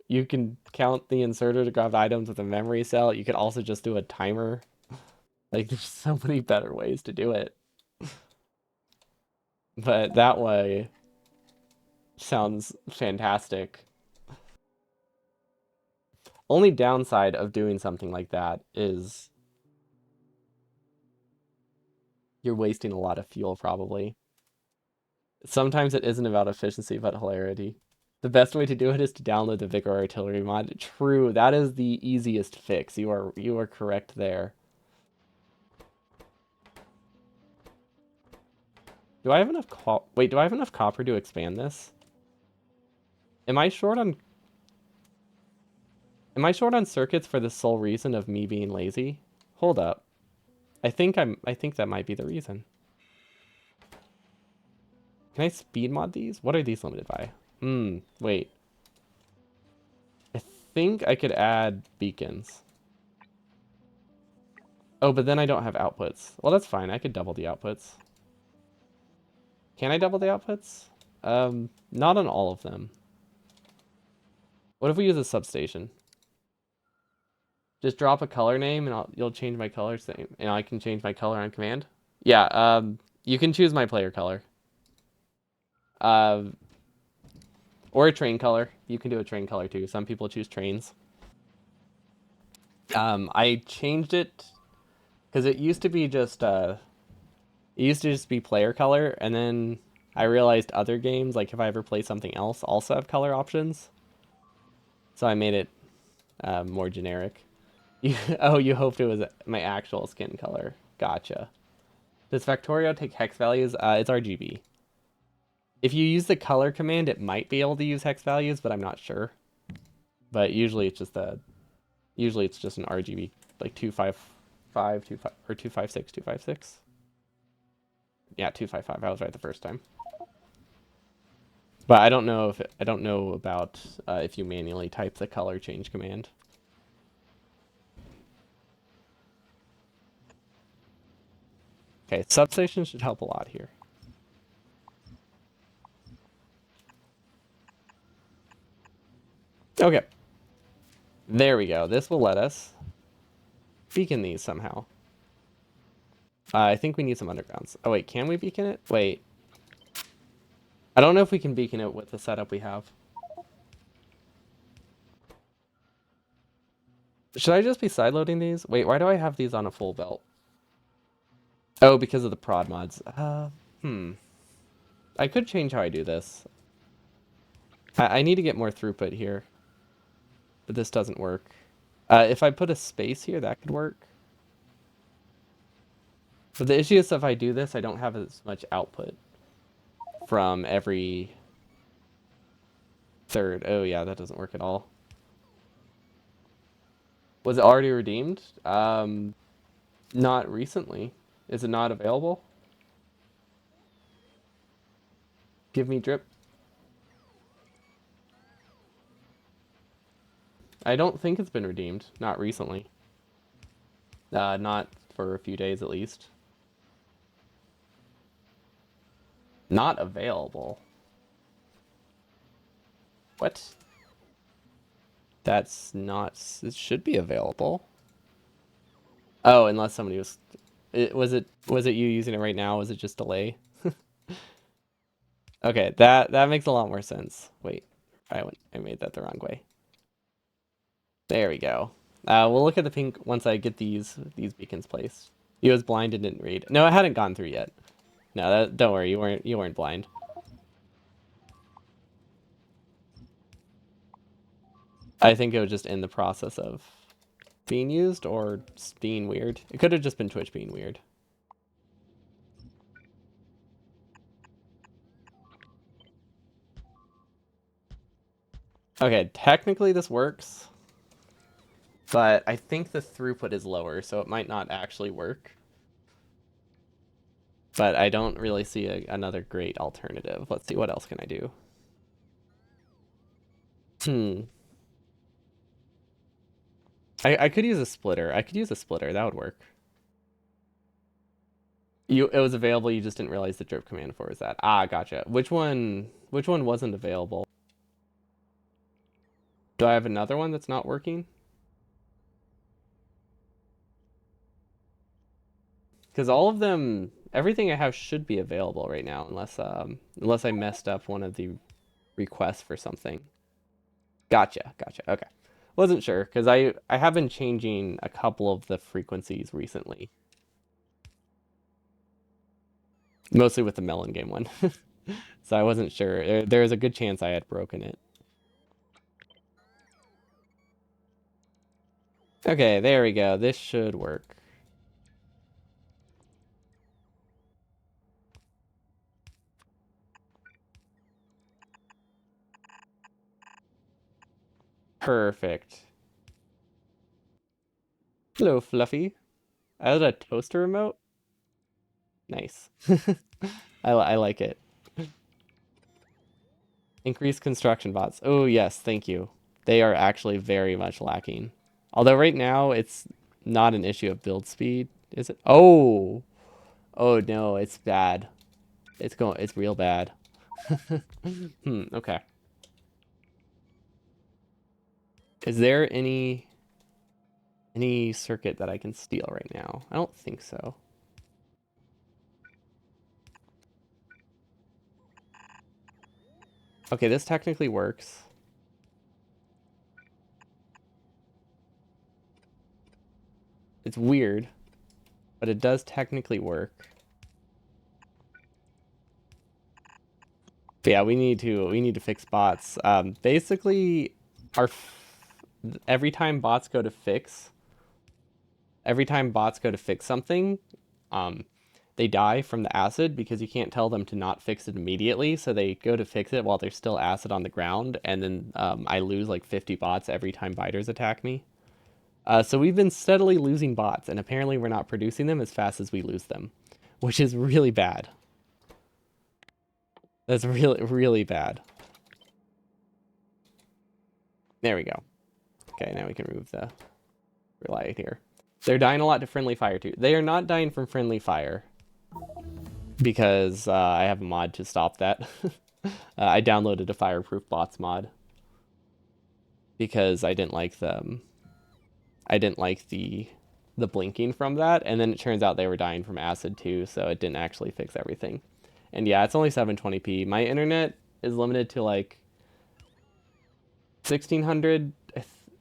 You can count the inserter to grab items with a memory cell. You could also just do a timer. Like, there's so many better ways to do it. But that way sounds fantastic. Only downside of doing something like that is you're wasting a lot of fuel, probably. Sometimes it isn't about efficiency, but hilarity. The best way to do it is to download the Vigor Artillery mod. True, that is the easiest fix. You are correct there. Do I have enough wait, do I have enough copper to expand this? Am I short on Am I short on circuits for the sole reason of me being lazy? Hold up. I think that might be the reason. Can I speed mod these? What are these limited by? Wait. I think I could add beacons. Oh, but then I don't have outputs. Well, that's fine. I could double the outputs. Can I double the outputs? Not on all of them. What if we use a substation? Just drop a color name and you'll change my color name, and I can change my color on command. Yeah, you can choose my player color. Uh, or a train color. You can do a train color too. Some people choose trains. I changed it because it used to be just it used to just be player color, and then I realized other games, like if I ever play something else, also have color options. So I made it more generic. Oh, you hoped it was my actual skin color. Gotcha. Does Factorio take hex values? It's RGB. If you use the color command, it might be able to use hex values, but I'm not sure. But usually it's just an RGB, like 255, 25, or 256, 256. Yeah, 255. I was right the first time. But I don't know about if you manually type the color change command. Okay, substation should help a lot here. Okay, there we go. This will let us beacon these somehow. I think we need some undergrounds. Oh wait, can we beacon it? Wait. I don't know if we can beacon it with the setup we have. Should I just be sideloading these? Wait, why do I have these on a full belt? Oh, because of the prod mods. I could change how I do this. I need to get more throughput here, but this doesn't work. If I put a space here, that could work. But the issue is if I do this, I don't have as much output from every third. Oh yeah, that doesn't work at all. Was it already redeemed? Not recently. Is it not available? Give me drip. I don't think it's been redeemed. Not recently. Not for a few days at least. Not available. What? That's not. It should be available. Oh, unless somebody was. Was it you using it right now? Was it just delay? Okay, that makes a lot more sense. Wait, I made that the wrong way. There we go. We'll look at the pink once I get these beacons placed. He was blind and didn't read. No, it hadn't gone through yet. No, don't worry, you weren't blind. I think it was just in the process of being used or being weird. It could have just been Twitch being weird. Okay, technically this works, but I think the throughput is lower, so it might not actually work. But I don't really see another great alternative. Let's see, what else can I do? I could use a splitter. I could use a splitter. That would work. It was available, you just didn't realize the drip command for is that. Ah, gotcha. Which one wasn't available? Do I have another one that's not working? Because all of them, everything I have should be available right now, unless I messed up one of the requests for something. Gotcha, gotcha. Okay. Wasn't sure because I have been changing a couple of the frequencies recently. Mostly with the melon game one. So I wasn't sure. There was a good chance I had broken it. Okay, there we go. This should work. Perfect. Hello, Fluffy. I had a toaster remote. Nice. I like it. Increase construction bots. Oh, yes, thank you. They are actually very much lacking. Although right now it's not an issue of build speed, is it? Oh, oh no, it's bad. It's real bad. Okay. Is there any circuit that I can steal right now? I don't think so. Okay, this technically works. It's weird, but it does technically work. But yeah, we need to fix bots. Basically, our every time bots go to fix, every time bots go to fix something, um, they die from the acid because you can't tell them to not fix it immediately. So they go to fix it while there's still acid on the ground, and then I lose like 50 bots every time biters attack me. So we've been steadily losing bots, and apparently we're not producing them as fast as we lose them, which is really bad. That's really, really bad. There we go. Okay, now we can remove the relight here. They're dying a lot to friendly fire too. They are not dying from friendly fire because I have a mod to stop that. I downloaded a fireproof bots mod because I didn't like the blinking from that, and then it turns out they were dying from acid too, so it didn't actually fix everything. And yeah, it's only 720p. My internet is limited to like 1600,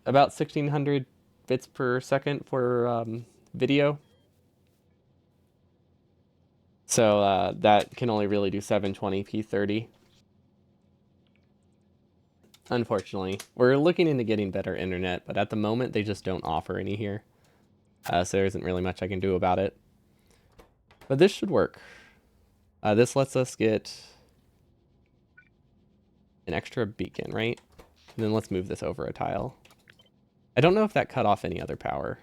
about 1600 bits per second for video. So that can only really do 720p 30. Unfortunately, we're looking into getting better internet, but at the moment they just don't offer any here. So there isn't really much I can do about it. But this should work. This lets us get an extra beacon, right? And then let's move this over a tile. I don't know if that cut off any other power.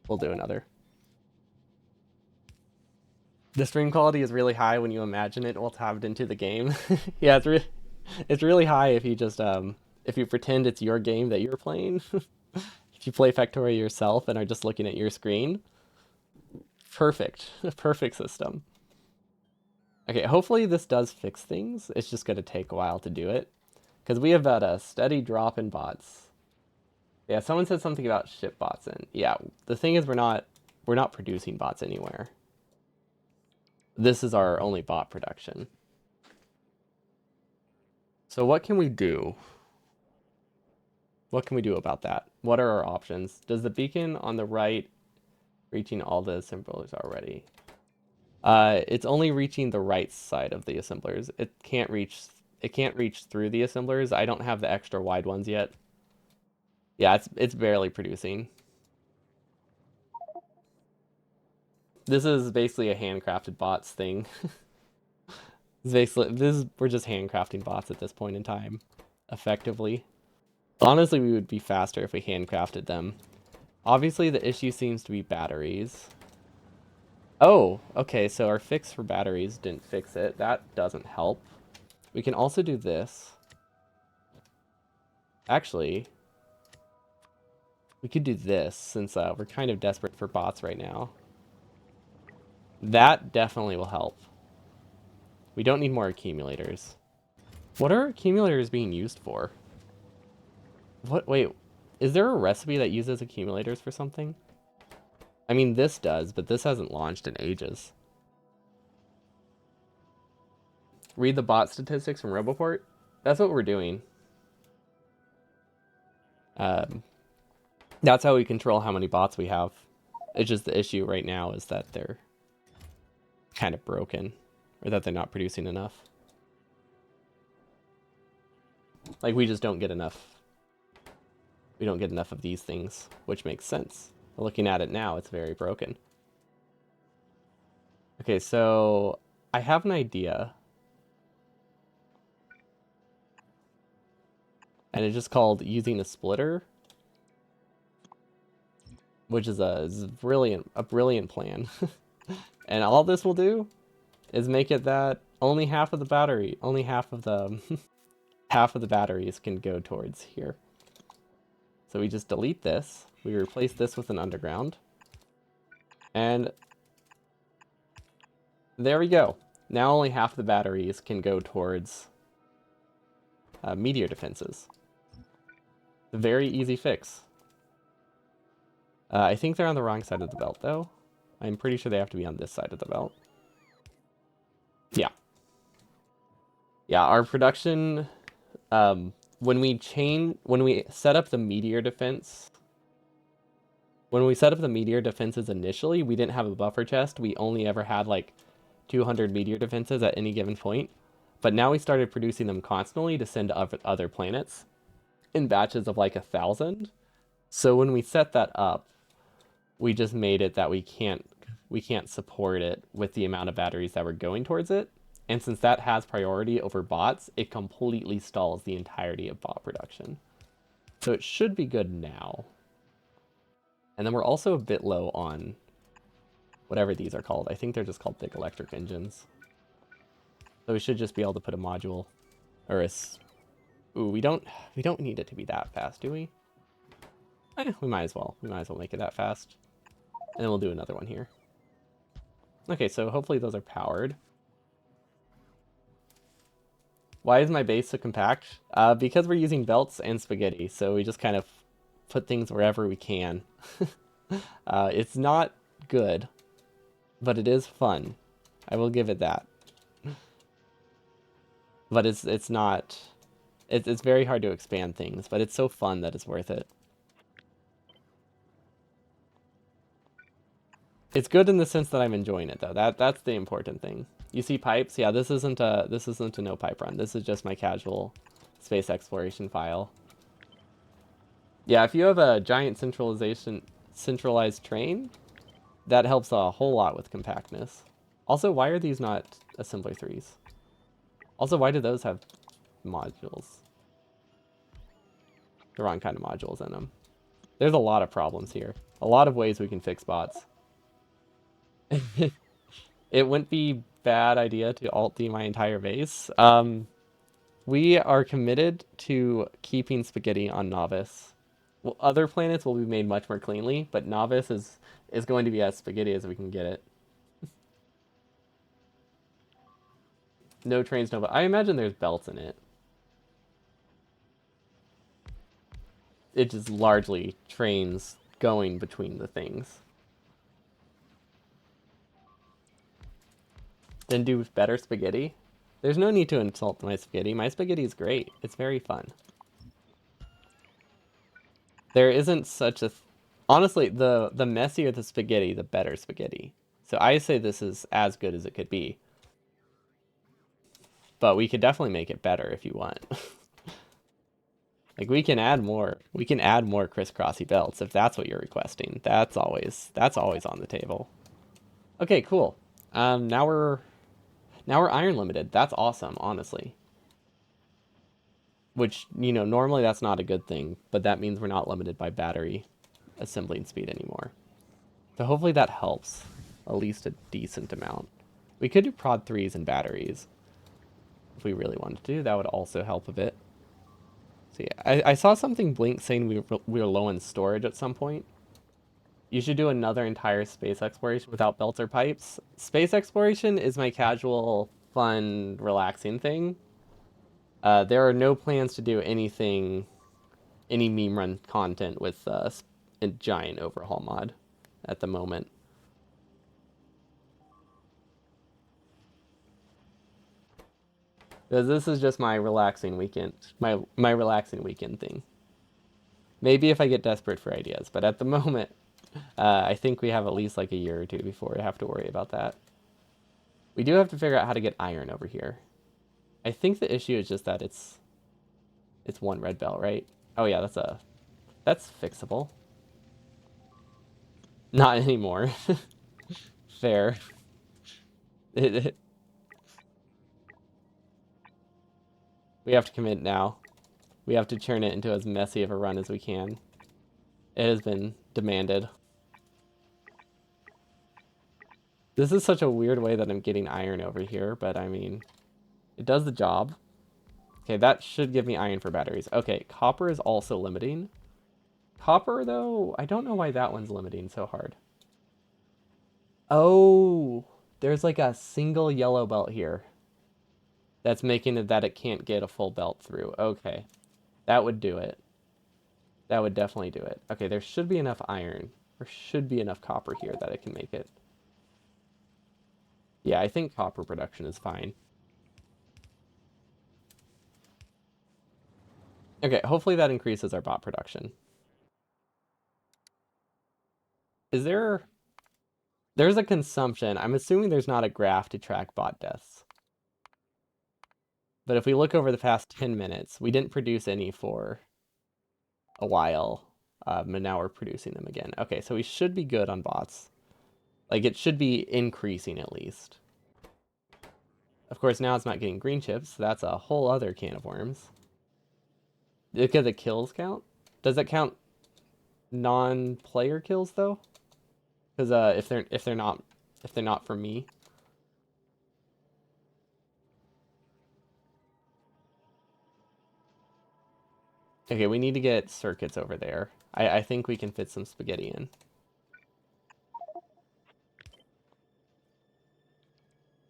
We'll do another. The stream quality is really high when you imagine it while tabbed into the game. Yeah, it's really high if you just if you pretend it's your game that you're playing. If you play Factorio yourself and are just looking at your screen, perfect. Perfect system. Okay, hopefully this does fix things. It's just going to take a while to do it because we have had a steady drop in bots. Yeah, someone said something about ship bots in. Yeah, the thing is we're not producing bots anywhere. This is our only bot production. So what can we do? What can we do about that? What are our options? Does the beacon on the right reaching all the assemblers already? It's only reaching the right side of the assemblers. It can't reach through the assemblers. I don't have the extra wide ones yet. Yeah, it's barely producing. This is basically a handcrafted bots thing. We're just handcrafting bots at this point in time, effectively. Honestly, we would be faster if we handcrafted them. Obviously, the issue seems to be batteries. Oh, okay, so our fix for batteries didn't fix it. That doesn't help. We can also do this. Actually, we could do this since we're kind of desperate for bots right now. That definitely will help. We don't need more accumulators. What are accumulators being used for? What? Wait, is there a recipe that uses accumulators for something? I mean, this does, but this hasn't launched in ages. Read the bot statistics from Roboport? That's what we're doing. Um, that's how we control how many bots we have. It's just the issue right now is that they're kind of broken, or that they're not producing enough. Like, we just don't get enough. We don't get enough of these things, which makes sense. Looking at it now, it's very broken. Okay, so I have an idea. And it's just called using a splitter. which is a brilliant plan. And all this will do is make it that only half of the battery, only half of the half of the batteries can go towards here. So we just delete this. We replace this with an underground. And there we go. Now only half the batteries can go towards meteor defenses. A very easy fix. I think they're on the wrong side of the belt, though. I'm pretty sure they have to be on this side of the belt. Yeah. Yeah, our production, when we set up the meteor defense, when we set up the meteor defenses initially, we didn't have a buffer chest. We only ever had like 200 meteor defenses at any given point. But now we started producing them constantly to send to other planets in batches of like 1,000. So when we set that up, we just made it that we can't support it with the amount of batteries that were going towards it. And since that has priority over bots, it completely stalls the entirety of bot production. So it should be good now. And then we're also a bit low on whatever these are called. I think they're just called big electric engines. So we should just be able to put a module or a... Ooh, we don't need it to be that fast, do we? We might as well. We might as well make it that fast. And then we'll do another one here. Okay, so hopefully those are powered. Why is my base so compact? Because we're using belts and spaghetti, so we just kind of put things wherever we can. It's not good, but it is fun. I will give it that. But it's not... It's very hard to expand things, but it's so fun that it's worth it. It's good in the sense that I'm enjoying it, though. That's the important thing. You see pipes? Yeah, this isn't a no pipe run. This is just my casual space exploration file. Yeah, if you have a giant centralized train, that helps a whole lot with compactness. Also, why are these not assembler 3s? Also, why do those have modules? The wrong kind of modules in them. There's a lot of problems here. A lot of ways we can fix bots. It wouldn't be bad idea to alt-D my entire base. We are committed to keeping spaghetti on Novice. Well, other planets will be made much more cleanly, but Novice is going to be as spaghetti as we can get it. No trains, no... I imagine there's belts in it. It just largely trains going between the things. Then do better spaghetti? There's no need to insult my spaghetti. My spaghetti is great. It's very fun. There isn't such a... Honestly, the messier the spaghetti, the better spaghetti. So I say this is as good as it could be. But we could definitely make it better if you want. Like we can add more crisscrossy belts if that's what you're requesting. That's always on the table. Okay, cool. Now we're iron limited. That's awesome, honestly. Which, you know, normally that's not a good thing, but that means we're not limited by battery assembling speed anymore. So hopefully that helps at least a decent amount. We could do prod 3s and batteries if we really wanted to. That would also help a bit. So yeah, I saw something blink saying we were low in storage at some point. You should do another entire space exploration without belts or pipes. Space exploration is my casual, fun, relaxing thing. There are no plans to do any meme run content with a giant overhaul mod at the moment. Because this is just my relaxing weekend, my relaxing weekend thing. Maybe if I get desperate for ideas, but at the moment, I think we have at least like a year or two before we have to worry about that. We do have to figure out how to get iron over here. I think the issue is just that it's one red belt, right? Oh yeah, that's fixable. Not anymore. Fair. We have to commit now. We have to turn it into as messy of a run as we can. It has been demanded. This is such a weird way that I'm getting iron over here, but I mean, it does the job. Okay, that should give me iron for batteries. Okay, copper is also limiting. Copper, though, I don't know why that one's limiting so hard. Oh, there's like a single yellow belt here that's making it that it can't get a full belt through. Okay, that would do it. That would definitely do it. Okay, there should be enough iron. There should be enough copper here that it can make it. Yeah, I think copper production is fine. Okay, hopefully that increases our bot production. Is there... There's a consumption. I'm assuming there's not a graph to track bot deaths. But if we look over the past 10 minutes, we didn't produce any for a while. And now we're producing them again. Okay, so we should be good on bots. Like, it should be increasing at least. Of course, now it's not getting green chips. So that's a whole other can of worms. Because the kills count? Does that count non-player kills though? Because if they're not for me. Okay, we need to get circuits over there. I think we can fit some spaghetti in.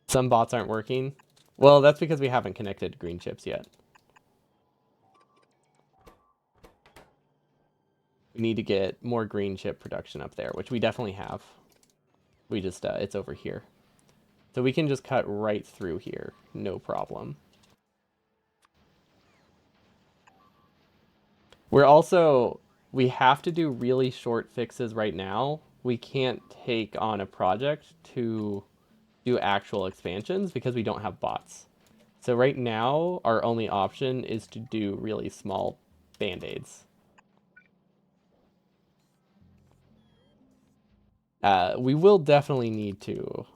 Some bots aren't working. Well, that's because we haven't connected green chips yet. We need to get more green chip production up there, which we definitely have. We just, it's over here. So we can just cut right through here. No problem. We're also, we have to do really short fixes right now. We can't take on a project to do actual expansions because we don't have bots. So right now, our only option is to do really small band-aids. We will definitely need to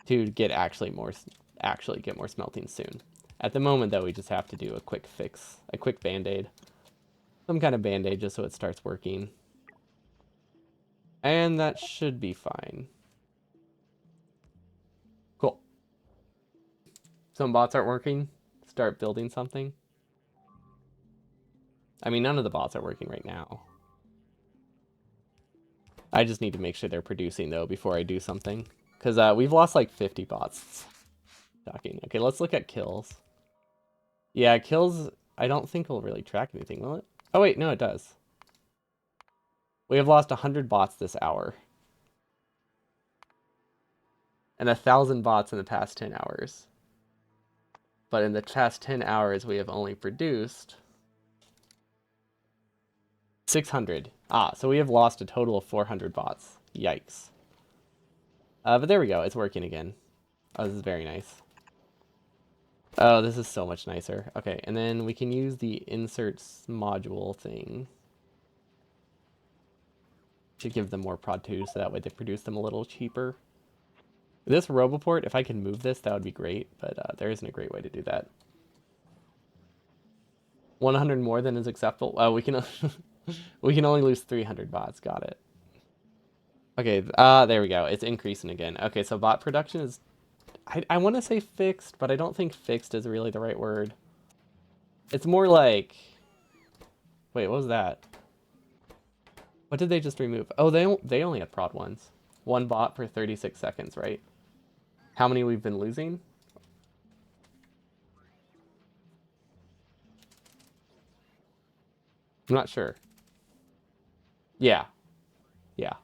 get actually get more smelting soon. At the moment, though, we just have to do a quick fix, a quick band-aid, some kind of band-aid just so it starts working, and that should be fine. Cool. Some bots aren't working. Start building something. I mean, none of the bots are working right now. I just need to make sure they're producing though before I do something, because we've lost like 50 bots. Shocking. Okay, let's look at kills. Yeah, kills, I don't think will really track anything, will it? Oh wait, no, it does. We have lost 100 bots this hour. And 1,000 bots in the past 10 hours. But in the past 10 hours, we have only produced 600. Ah, so we have lost a total of 400 bots. Yikes. But there we go, it's working again. Oh, this is very nice. Oh, this is so much nicer. Okay, and then we can use the inserts module thing to give them more prod 2, so that way they produce them a little cheaper. This Roboport, if I can move this, that would be great, but there isn't a great way to do that. 100 more than is acceptable. We can we can only lose 300 bots. Got it. Okay, there we go. It's increasing again. Okay, so bot production is, I want to say fixed, but I don't think fixed is really the right word. It's more like, wait, what was that? What did they just remove? Oh, they only had prod ones. One bot per 36 seconds, right? How many we've been losing? I'm not sure. Yeah, yeah.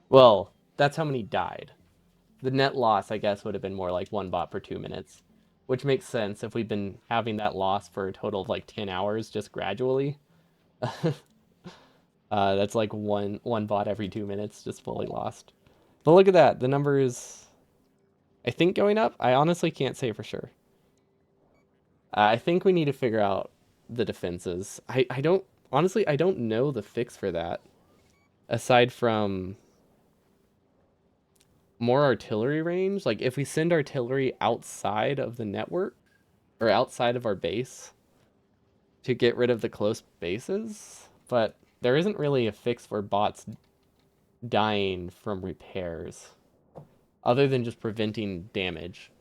Well, that's how many died. The net loss, I guess, would have been more like one bot per 2 minutes, which makes sense if we've been having that loss for a total of like 10 hours just gradually. That's like one bot every 2 minutes just fully lost. But look at that. The number is, I think, going up. I honestly can't say for sure. I think we need to figure out the defenses. I don't, honestly, I don't know the fix for that. Aside from more artillery range, like if we send artillery outside of the network or outside of our base to get rid of the close bases, but there isn't really a fix for bots dying from repairs. other than just preventing damage.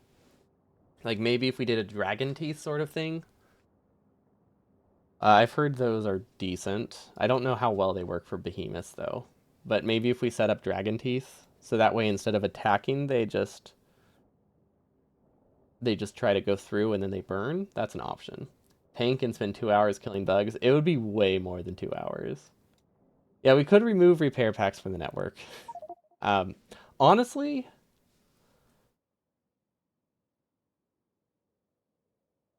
Like maybe if we did a dragon teeth sort of thing. I've heard those are decent. I don't know how well they work for behemoths though. But maybe if we set up dragon teeth, so that way instead of attacking, they just try to go through and then they burn. That's an option. Tank and spend 2 hours killing bugs. It would be way more than 2 hours. Yeah, we could remove repair packs from the network. Um, honestly,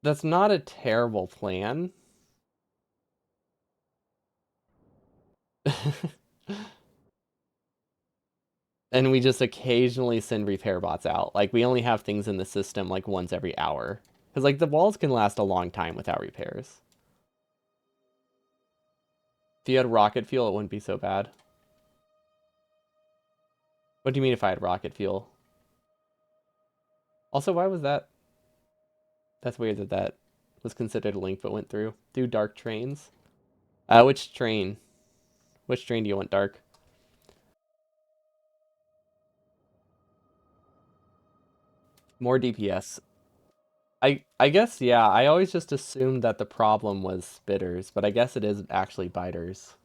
that's not a terrible plan. And we just occasionally send repair bots out. Like we only have things in the system like once every hour. Because like the walls can last a long time without repairs. If you had rocket fuel, it wouldn't be so bad. What do you mean if I had rocket fuel? Also, why was that? That's weird that that was considered a link but went through. Do dark trains. Which train? Which train do you want dark? More DPS. I guess, yeah, I always just assumed that the problem was spitters, but I guess it is actually biters.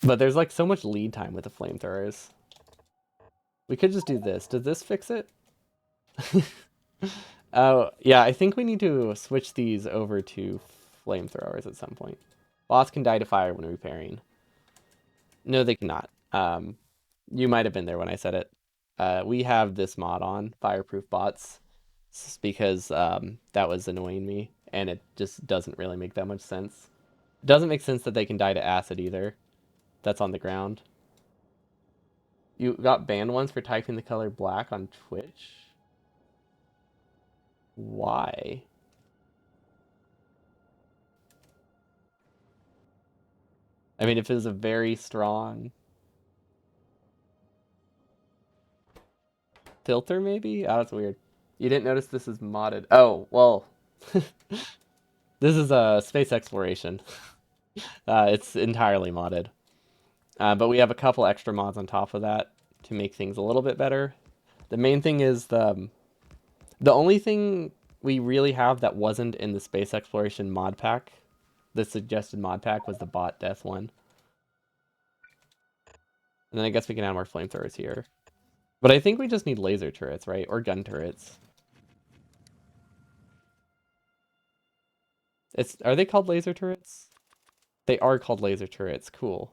But there's like so much lead time with the flamethrowers. We could just do this. Does this fix it? Oh, yeah, I think we need to switch these over to flamethrowers at some point. Bots can die to fire when repairing. No, they cannot. You might have been there when I said it. We have this mod on, Fireproof Bots, because that was annoying me, and it just doesn't really make that much sense. It doesn't make sense that they can die to acid either. That's on the ground. You got banned once for typing the color black on Twitch? Why? I mean, if it was a very strong filter, maybe? Oh, that's weird. You didn't notice this is modded. Oh, well, this is a space exploration. It's entirely modded. But we have a couple extra mods on top of that to make things a little bit better. The main thing is the only thing we really have that wasn't in the space exploration mod pack, the suggested mod pack, was the bot death one. And then I guess we can add more flamethrowers here. But I think we just need laser turrets, right? Or gun turrets. Are they called laser turrets? They are called laser turrets. Cool.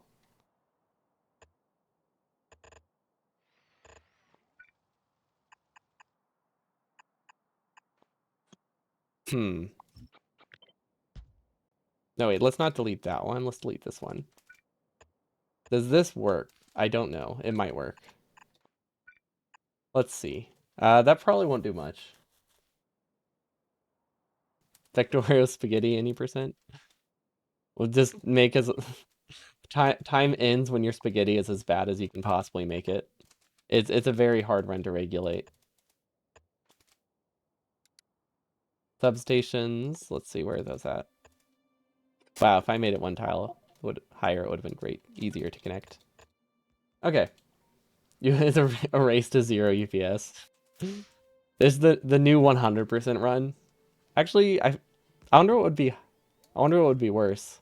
Hmm. No, wait, let's not delete that one. Let's delete this one. Does this work? I don't know. It might work. Let's see. That probably won't do much. Factorio spaghetti any percent? We'll just make as time ends when your spaghetti is as bad as you can possibly make it. It's a very hard run to regulate. Substations. Let's see where are those at. Wow, if I made it one tile would higher, it would have been great, easier to connect. Okay, it's a race to 0 UPS. This is the new 100% run. Actually, I wonder what would be I wonder what would be worse.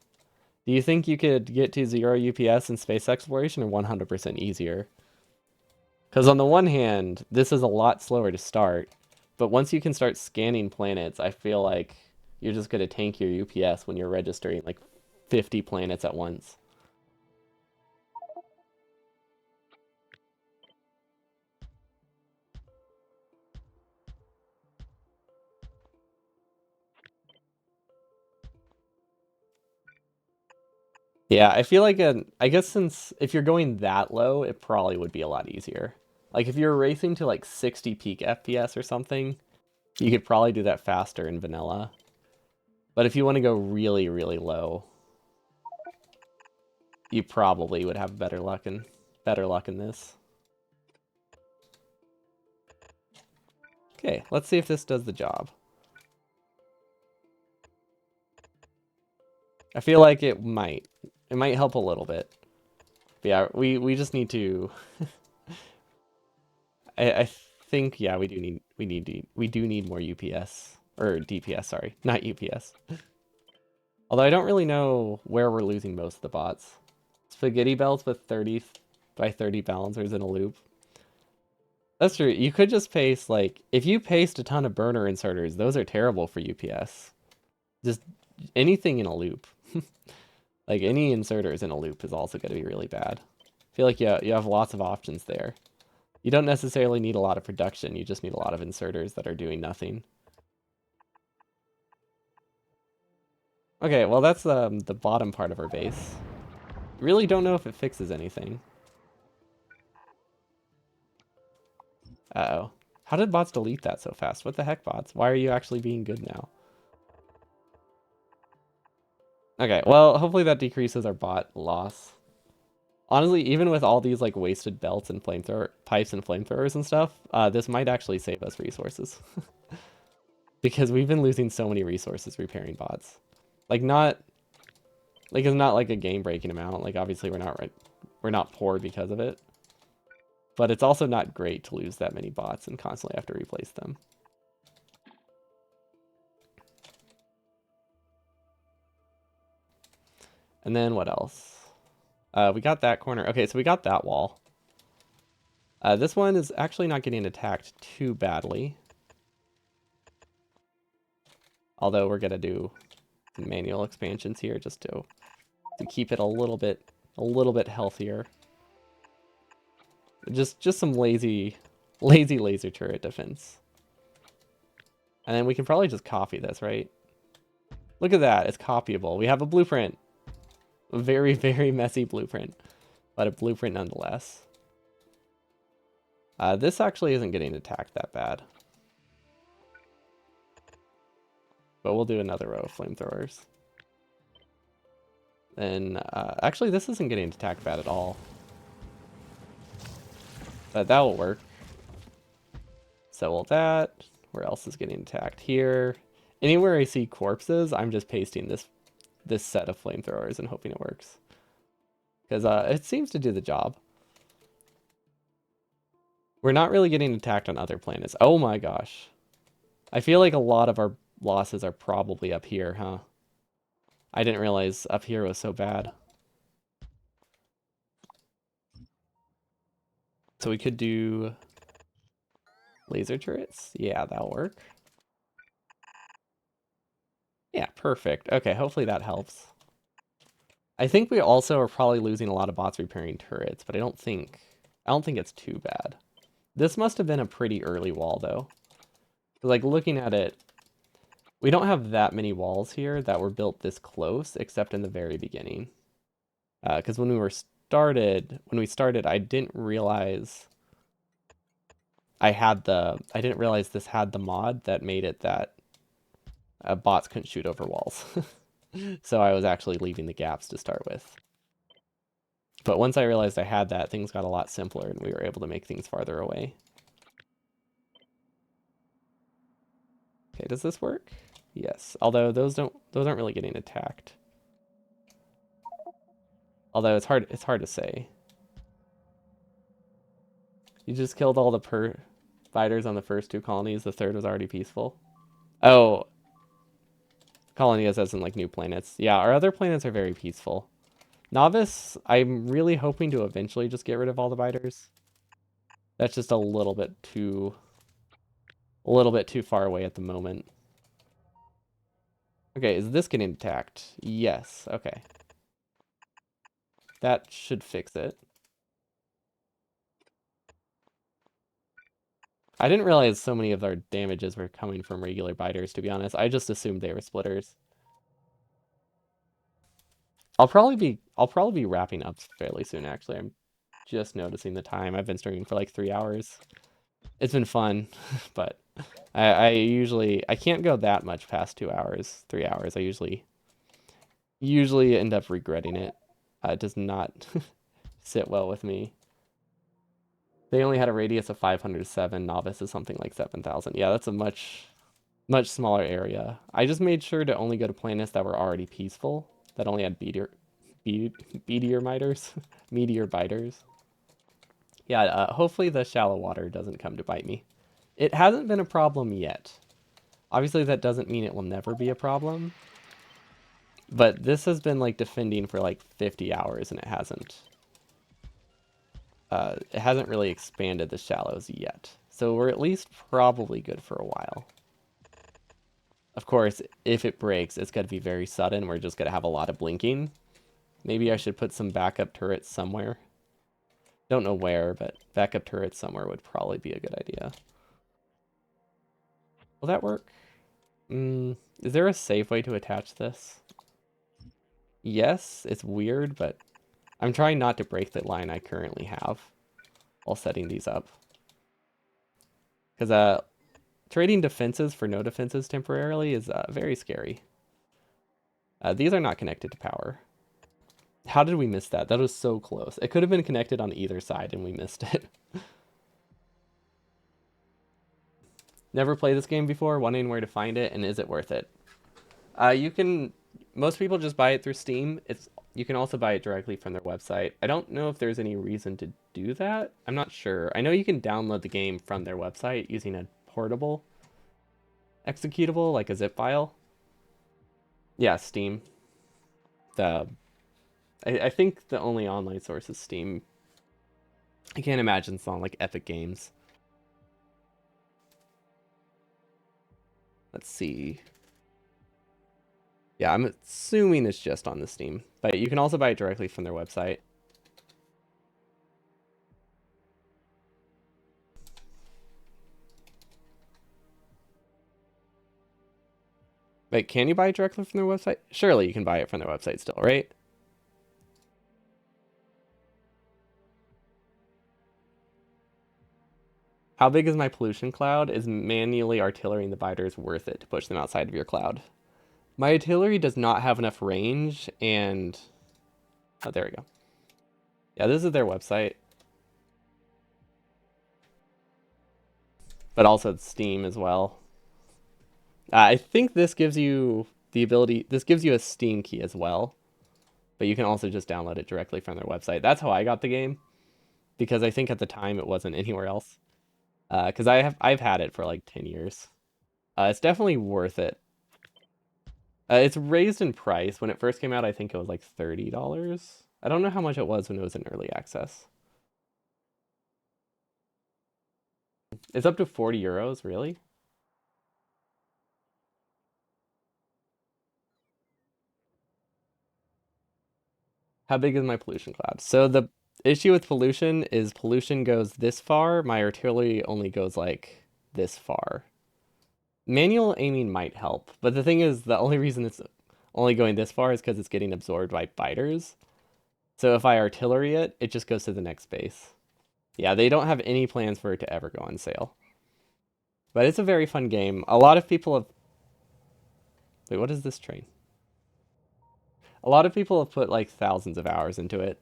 Do you think you could get to 0 UPS in space exploration or 100% easier? Because on the one hand, this is a lot slower to start, but once you can start scanning planets, I feel like you're just going to tank your UPS when you're registering like 50 planets at once. Yeah, I feel like I guess since if you're going that low, it probably would be a lot easier. Like if you're racing to like 60 peak FPS or something, you could probably do that faster in vanilla. But if you want to go really, really low, you probably would have better luck in this. Okay, let's see if this does the job. I feel like it might. It might help a little bit. But yeah, we just need to. I think yeah, we do need more UPS or DPS. Sorry, not UPS. Although I don't really know where we're losing most of the bots. Spaghetti belts with 30 by 30 balancers in a loop. That's true. You could just paste, like, if you paste a ton of burner inserters, those are terrible for UPS. Just anything in a loop. Like, any inserters in a loop is also going to be really bad. I feel like you have lots of options there. You don't necessarily need a lot of production, you just need a lot of inserters that are doing nothing. Okay, well that's the bottom part of our base. Really don't know if it fixes anything. Uh-oh. How did bots delete that so fast? What the heck, bots? Why are you actually being good now? Okay, well, hopefully that decreases our bot loss. Honestly, even with all these like wasted belts and flamethrower pipes and flamethrowers and stuff, this might actually save us resources. Because we've been losing so many resources repairing bots. Like not like it's not like a game breaking amount. Like obviously we're not poor because of it. But it's also not great to lose that many bots and constantly have to replace them. And then what else? We got that corner. Okay, so we got that wall. This one is actually not getting attacked too badly. Although we're gonna do some manual expansions here just to keep it a little bit healthier. Just some lazy laser turret defense. And then we can probably just copy this, right? Look at that, it's copyable. We have a blueprint. A very, very messy blueprint, but a blueprint nonetheless. This actually isn't getting attacked that bad. But we'll do another row of flamethrowers. Then, actually this isn't getting attacked bad at all. But that will work. So will that. Where else is getting attacked? Here. Anywhere I see corpses, I'm just pasting this set of flamethrowers and hoping it works. Because it seems to do the job. We're not really getting attacked on other planets. Oh my gosh. I feel like a lot of our losses are probably up here, huh? I didn't realize up here was so bad. So we could do laser turrets. Yeah, that'll work. Yeah, perfect. Okay, hopefully that helps. I think we also are probably losing a lot of bots repairing turrets, but I don't think it's too bad. This must have been a pretty early wall though. Like looking at it, we don't have that many walls here that were built this close, except in the very beginning. Because when we started, I didn't realize I didn't realize this had the mod that made it that bots couldn't shoot over walls. So I was actually leaving the gaps to start with. But once I realized I had that, things got a lot simpler and we were able to make things farther away. Okay, does this work? Yes. Although those aren't really getting attacked. Although it's hard to say. You just killed all the fighters on the first two colonies, the third was already peaceful. Oh, colonies as in like new planets. Yeah, our other planets are very peaceful. Novice, I'm really hoping to eventually just get rid of all the biters. That's just a little bit too far away at the moment. Okay, is this getting attacked? Yes, okay. That should fix it. I didn't realize so many of our damages were coming from regular biters, to be honest. I just assumed they were splitters. I'll probably be wrapping up fairly soon, actually. I'm just noticing the time. I've been streaming for like 3 hours. It's been fun, but I can't go that much past 2 hours, 3 hours. I usually end up regretting it. It does not sit well with me. They only had a radius of 507. Novice is something like 7,000. Yeah, that's a much smaller area. I just made sure to only go to planets that were already peaceful, that only had Be meteor miters, meteor biters. Yeah, hopefully the shallow water doesn't come to bite me. It hasn't been a problem yet. Obviously, that doesn't mean it will never be a problem. But this has been like defending for like 50 hours and it hasn't really expanded the shallows yet. So we're at least probably good for a while. Of course, if it breaks, it's going to be very sudden. We're just going to have a lot of blinking. Maybe I should put some backup turrets somewhere. Don't know where, but backup turrets somewhere would probably be a good idea. Will that work? Is there a safe way to attach this? Yes, it's weird, but I'm trying not to break the line I currently have while setting these up. Because trading defenses for no defenses temporarily is very scary. These are not connected to power. How did we miss that? That was so close. It could have been connected on either side and we missed it. Never played this game before, wondering where to find it, and is it worth it? Most people just buy it through Steam. You can also buy it directly from their website. I don't know if there's any reason to do that. I'm not sure. I know you can download the game from their website using a portable executable, like a zip file. Yeah, Steam. I think the only online source is Steam. I can't imagine it's on like Epic Games. Let's see. Yeah, I'm assuming it's just on the Steam, but you can also buy it directly from their website. Wait, can you buy it directly from their website? Surely you can buy it from their website still, right? How big is my pollution cloud? Is manually artillerying the biters worth it to push them outside of your cloud? My artillery does not have enough range, and... Oh, there we go. Yeah, this is their website. But also it's Steam as well. I think this gives you the ability... This gives you a Steam key as well. But you can also just download it directly from their website. That's how I got the game. Because I think at the time it wasn't anywhere else. Because I've had it for like 10 years. It's definitely worth it. It's raised in price. When it first came out, I think it was like $30. I don't know how much it was when it was in early access. It's up to 40 euros, really? How big is my pollution cloud? So the issue with pollution goes this far. My artillery only goes like this far. Manual aiming might help, but the thing is, the only reason it's only going this far is because it's getting absorbed by biters. So if I artillery it, it just goes to the next base. Yeah, they don't have any plans for it to ever go on sale. But it's a very fun game. A lot of people have... Wait, what is this train? A lot of people have put like thousands of hours into it.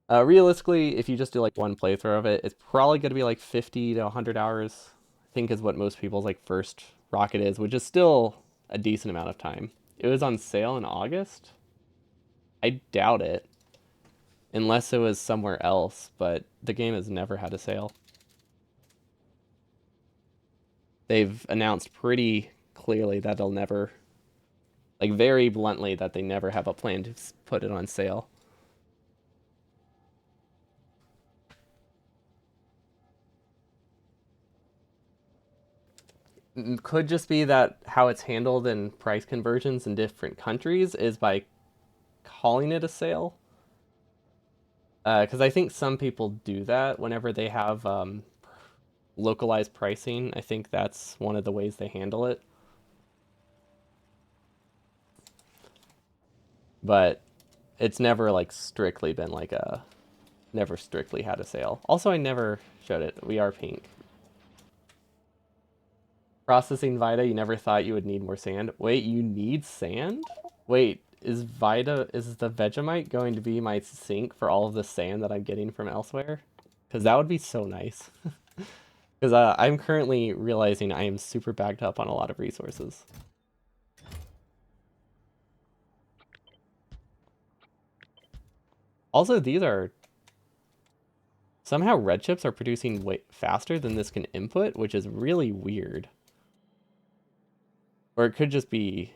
Realistically, if you just do like one playthrough of it, it's probably going to be like 50 to 100 hours, I think is what most people's like first rocket is, which is still a decent amount of time. It was on sale in August. I doubt it, unless it was somewhere else, but the game has never had a sale. They've announced pretty clearly that they'll never, like very bluntly, that they never have a plan to put it on sale. Could just be that how it's handled in price conversions in different countries is by calling it a sale. Because I think some people do that whenever they have localized pricing. I think that's one of the ways they handle it. But it's never like strictly been like never strictly had a sale. Also, I never showed it. We are pink. Processing Vita, you never thought you would need more sand. Wait, you need sand? Wait, is the Vegemite going to be my sink for all of the sand that I'm getting from elsewhere? Because that would be so nice. Because I'm currently realizing I am super backed up on a lot of resources. Also, these are... Somehow red chips are producing way faster than this can input, which is really weird. Or it could just be...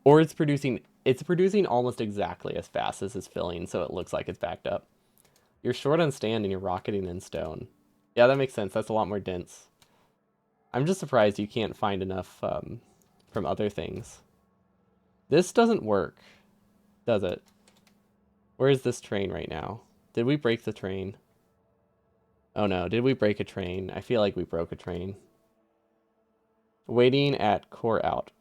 Or it's producing almost exactly as fast as it's filling, so it looks like it's backed up. You're short on stand and you're rocketing in stone. Yeah, that makes sense. That's a lot more dense. I'm just surprised you can't find enough from other things. This doesn't work, does it? Where is this train right now? Did we break the train? Oh no, did we break a train? I feel like we broke a train. Waiting at core out.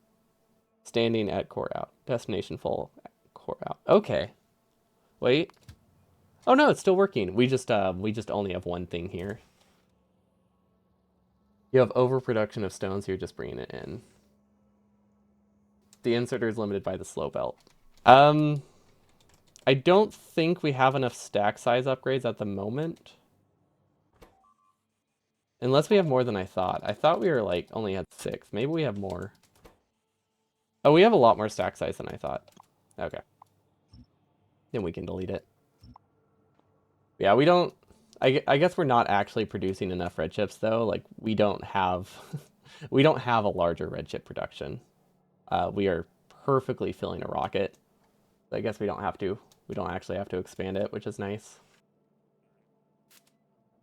Standing at core out. Destination full. Core out. Okay. Wait. Oh no, it's still working. We just only have one thing here. You have overproduction of stone, so you're just bringing it in. The inserter is limited by the slow belt. I don't think we have enough stack size upgrades at the moment. Unless we have more than I thought. I thought we were like only had 6. Maybe we have more. Oh, we have a lot more stack size than I thought. Okay. Then we can delete it. Yeah, we don't... I guess we're not actually producing enough red chips though. Like we don't have we don't have a larger red chip production. We are perfectly filling a rocket. I guess we don't have to. We don't actually have to expand it, which is nice.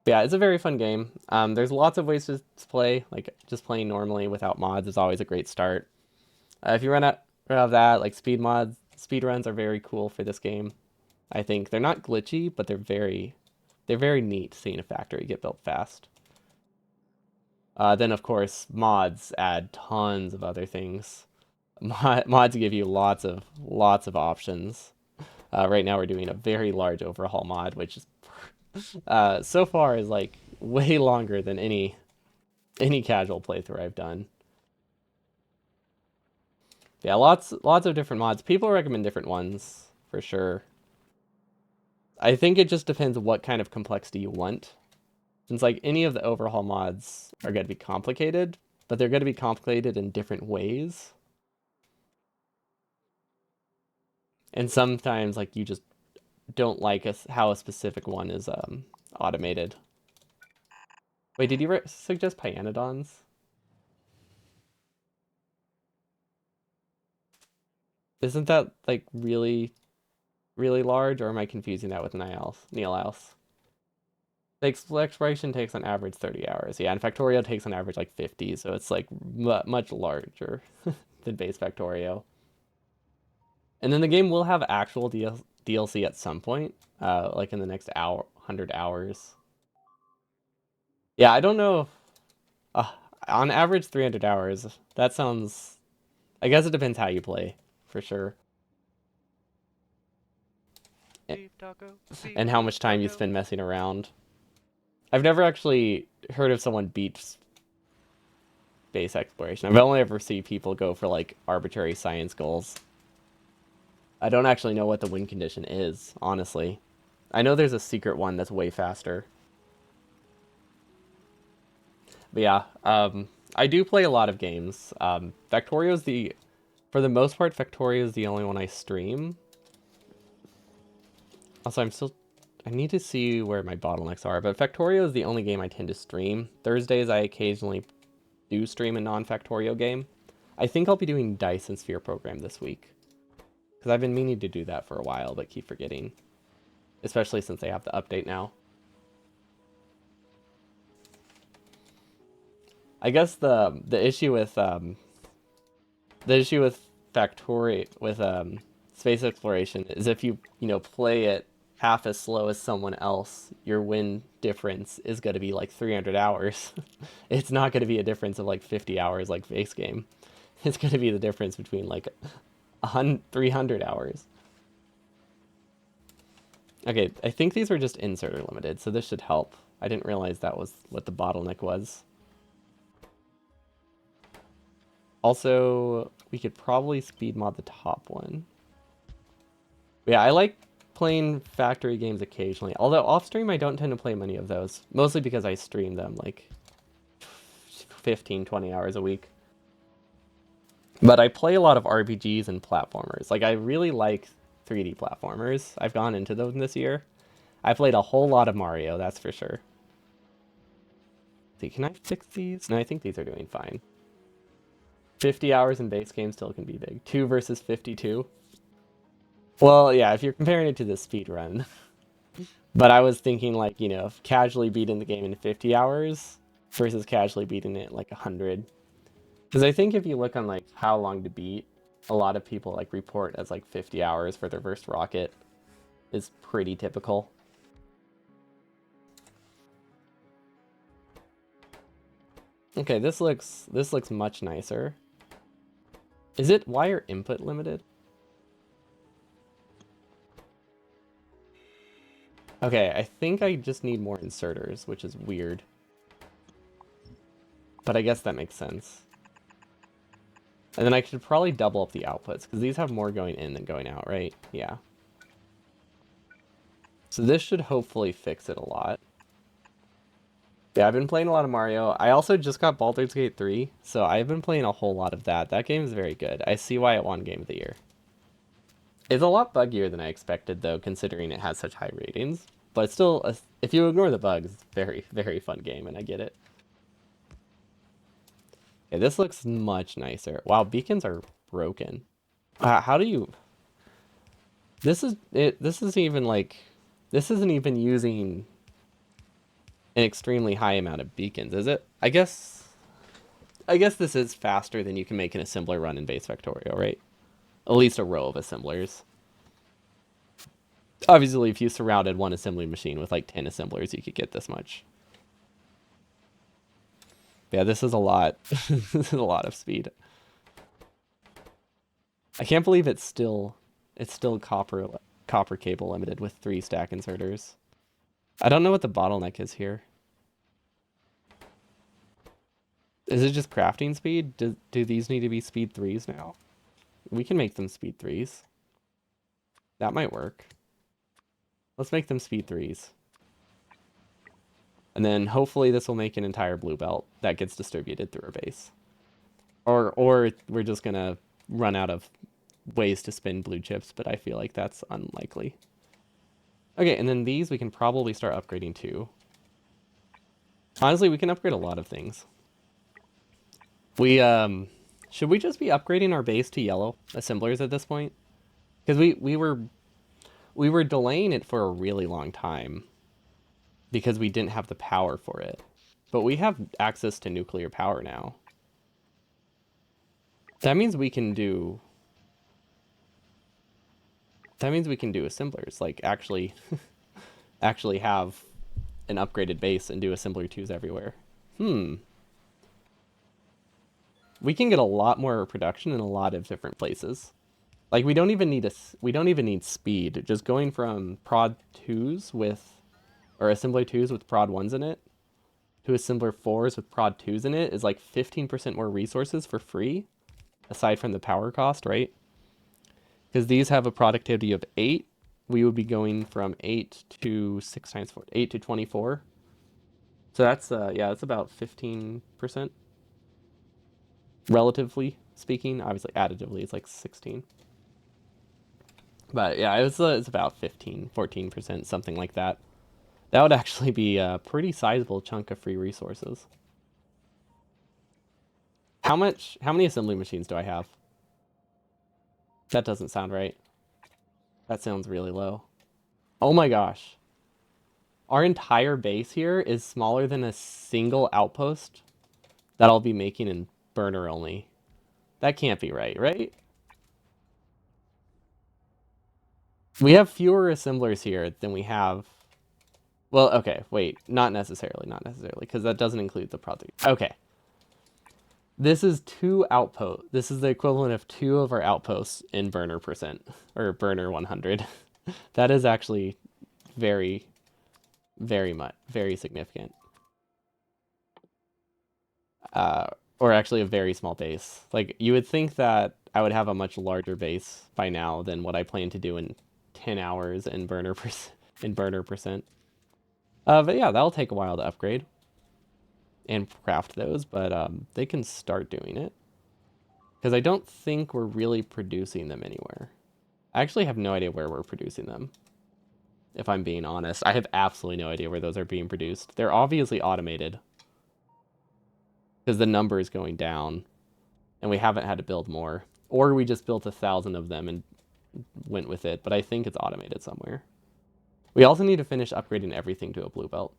But yeah, it's a very fun game. There's lots of ways to play. Like just playing normally without mods is always a great start. If you run out of that, like speed mods, speed runs are very cool for this game. I think they're not glitchy, but they're very neat seeing a factory get built fast. Then of course mods add tons of other things. Mods give you lots of options. Right now we're doing a very large overhaul mod, which is so far is like way longer than any casual playthrough I've done. Yeah, lots of different mods. People recommend different ones for sure. I think it just depends what kind of complexity you want. Since like any of the overhaul mods are going to be complicated, but they're going to be complicated in different ways. And sometimes like you just don't like how a specific one is automated. Wait, did you suggest Pyanodons? Isn't that like really large, or am I confusing that with Niles? The exploration takes on average 30 hours. Yeah, and Factorio takes on average like 50, so it's like much larger than base Factorio. And then the game will have actual DLC at some point, like in the next 100 hours. Yeah, I don't know. Uh, on average 300 hours. That sounds... I guess it depends how you play, for sure. And how much time you spend messing around. I've never actually heard of someone beat space exploration. I've only ever seen people go for like arbitrary science goals. I don't actually know what the win condition is, honestly. I know there's a secret one that's way faster. But yeah, I do play a lot of games. Factorio's for the most part, Factorio is the only one I stream. Also, I need to see where my bottlenecks are, but Factorio is the only game I tend to stream. Thursdays, I occasionally do stream a non-Factorio game. I think I'll be doing Dice and Sphere Program this week. Because I've been meaning to do that for a while, but keep forgetting. Especially since they have the update now. I guess the issue with Factorio with space exploration is if you play it half as slow as someone else, your win difference is going to be like 300 hours. It's not going to be a difference of like 50 hours like base game. It's going to be the difference between like 300 hours. Okay, I think these were just inserter limited, so this should help. I didn't realize that was what the bottleneck was. Also, we could probably speed mod the top one. Yeah, I like playing factory games occasionally. Although off stream, I don't tend to play many of those. Mostly because I stream them like 15, 20 hours a week. But I play a lot of RPGs and platformers. Like, I really like 3D platformers. I've gone into them this year. I played a whole lot of Mario, that's for sure. See, can I fix these? No, I think these are doing fine. 50 hours in base game still can be big. 2 versus 52. Well, yeah, if you're comparing it to the speed run. But I was thinking like, casually beating the game in 50 hours versus casually beating it like 100. Because I think if you look on like how long to beat, a lot of people like report as like 50 hours for their first rocket is pretty typical. Okay, this looks much nicer. Is it wire input limited? Okay, I think I just need more inserters, which is weird. But I guess that makes sense. And then I should probably double up the outputs, because these have more going in than going out, right? Yeah. So this should hopefully fix it a lot. Yeah, I've been playing a lot of Mario. I also just got Baldur's Gate 3, so I've been playing a whole lot of that. That game is very good. I see why it won Game of the Year. It's a lot buggier than I expected, though, considering it has such high ratings. But still, if you ignore the bugs, it's a very, very fun game, and I get it. Okay, this looks much nicer. Wow, beacons are broken. How do you... This is it. This isn't even like... This isn't even using an extremely high amount of beacons, is it? I guess this is faster than you can make an assembler run in base Factorio, right? At least a row of assemblers. Obviously, if you surrounded one assembly machine with like 10 assemblers, you could get this much. Yeah, this is a lot. This is a lot of speed. I can't believe it's still copper cable limited with 3 stack inserters. I don't know what the bottleneck is here. Is it just crafting speed? Do these need to be speed 3s now? We can make them speed 3s. That might work. Let's make them speed 3s. And then hopefully this will make an entire blue belt that gets distributed through our base. Or we're just gonna run out of ways to spin blue chips, but I feel like that's unlikely. Okay, and then these we can probably start upgrading too. Honestly, we can upgrade a lot of things. We should we just be upgrading our base to yellow assemblers at this point? Because we were delaying it for a really long time because we didn't have the power for it. But we have access to nuclear power now. That means we can do assemblers, like actually actually have an upgraded base and do assembler 2s everywhere. We can get a lot more production in a lot of different places. Like we don't even need speed. Just going from prod 2s with or assembler 2s with prod 1s in it to assembler 4s with prod 2s in it is like 15% more resources for free aside from the power cost, right? Because these have a productivity of 8, we would be going from 8 to 6 times 4, 8 to 24. So that's yeah, that's about 15%. Relatively speaking, obviously additively it's like 16. But yeah, it's about 14%, something like that. That would actually be a pretty sizable chunk of free resources. How many assembly machines do I have? That doesn't sound right. That sounds really low. Oh my gosh. Our entire base here is smaller than a single outpost that I'll be making in burner only. That can't be right, right? We have fewer assemblers here than we have... Well, okay, wait. Not necessarily, because that doesn't include the project. Okay. This is 2 outposts. This is the equivalent of 2 of our outposts in burner percent, or burner 100. That is actually very, very significant. Or actually a very small base. Like, you would think that I would have a much larger base by now than what I plan to do in 10 hours in burner percent. But yeah, that'll take a while to upgrade and craft those, but they can start doing it. Because I don't think we're really producing them anywhere. I actually have no idea where we're producing them. If I'm being honest, I have absolutely no idea where those are being produced. They're obviously automated because the number is going down and we haven't had to build more. Or we just built 1,000 of them and went with it, but I think it's automated somewhere. We also need to finish upgrading everything to a blue belt.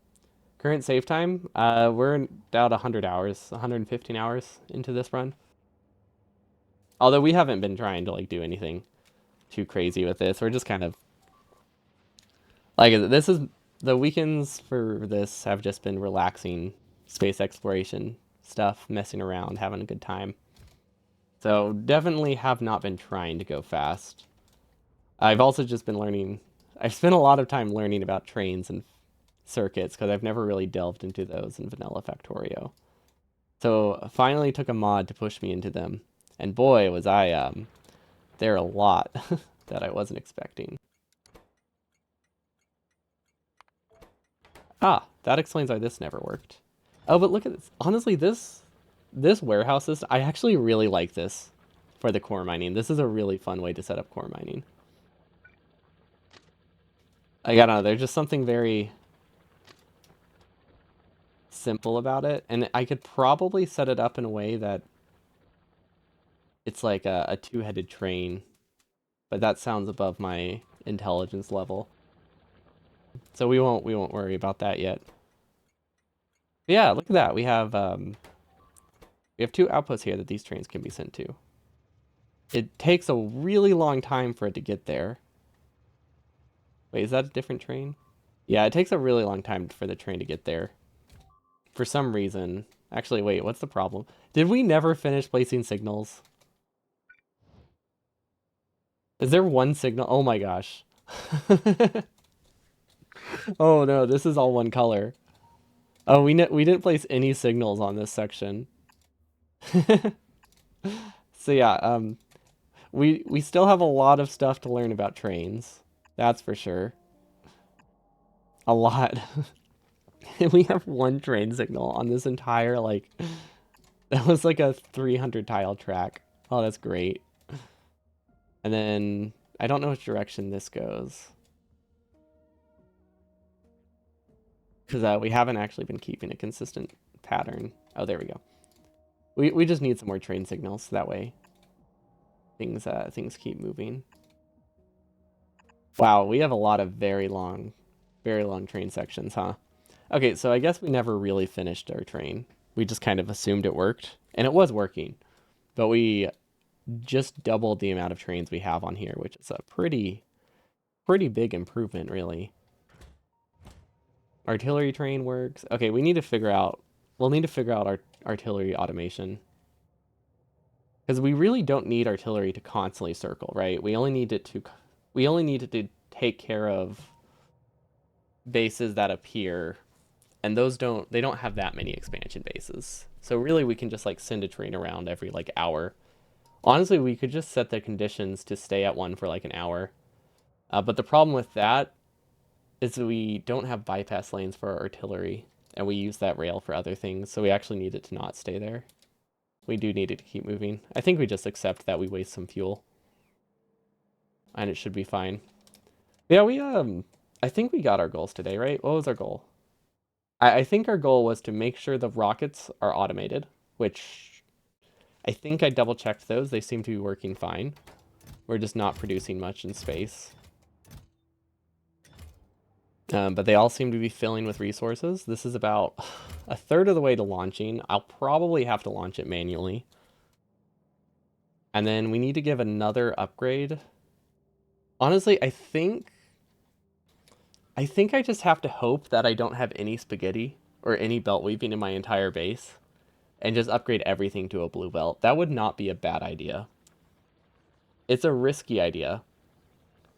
Current save time, we're about 100 hours, 115 hours into this run. Although we haven't been trying to like do anything too crazy with this. We're just kind of like this is the weekends for this have just been relaxing space exploration stuff, messing around, having a good time. So definitely have not been trying to go fast. I've also just been learning. I've spent a lot of time learning about trains and circuits because I've never really delved into those in vanilla Factorio. So finally took a mod to push me into them, and boy was I there are a lot that I wasn't expecting. Ah, that explains why this never worked. Oh, but look at this. Honestly, this warehouse system, I actually really like this for the core mining. This is a really fun way to set up core mining. I don't know, there's just something very simple about it, and I could probably set it up in a way that it's like a two-headed train, but that sounds above my intelligence level. So we won't worry about that yet. But yeah, look at that. We have two outposts here that these trains can be sent to. It takes a really long time for it to get there. Wait, is that a different train? Yeah, it takes a really long time for the train to get there. For some reason. Actually, wait, what's the problem? Did we never finish placing signals? Is there one signal? Oh my gosh. Oh no, this is all one color. Oh, we didn't place any signals on this section. So yeah, we still have a lot of stuff to learn about trains. That's for sure. A lot. We have one train signal on this entire like that was like a 300 tile track. Oh, that's great. And then I don't know which direction this goes. Because we haven't actually been keeping a consistent pattern. Oh, there we go. We just need some more train signals so that way things keep moving. Wow, we have a lot of very long train sections, huh? Okay, so I guess we never really finished our train. We just kind of assumed it worked, and it was working. But we just doubled the amount of trains we have on here, which is a pretty big improvement, really. Artillery train works. Okay, we'll need to figure out our artillery automation. Because we really don't need artillery to constantly circle, right? We only need it to take care of bases that appear, and they don't have that many expansion bases. So really we can just like send a train around every like hour. Honestly, we could just set the conditions to stay at one for like an hour. But the problem with that is that we don't have bypass lanes for our artillery, and we use that rail for other things, so we actually need it to not stay there. We do need it to keep moving. I think we just accept that we waste some fuel, and it should be fine. Yeah, I think we got our goals today, right? What was our goal? I think our goal was to make sure the rockets are automated, which I think I double checked those. They seem to be working fine. We're just not producing much in space. But they all seem to be filling with resources. This is about a third of the way to launching. I'll probably have to launch it manually. And then we need to give another upgrade. Honestly, I think I just have to hope that I don't have any spaghetti or any belt weaving in my entire base and just upgrade everything to a blue belt. That would not be a bad idea. It's a risky idea.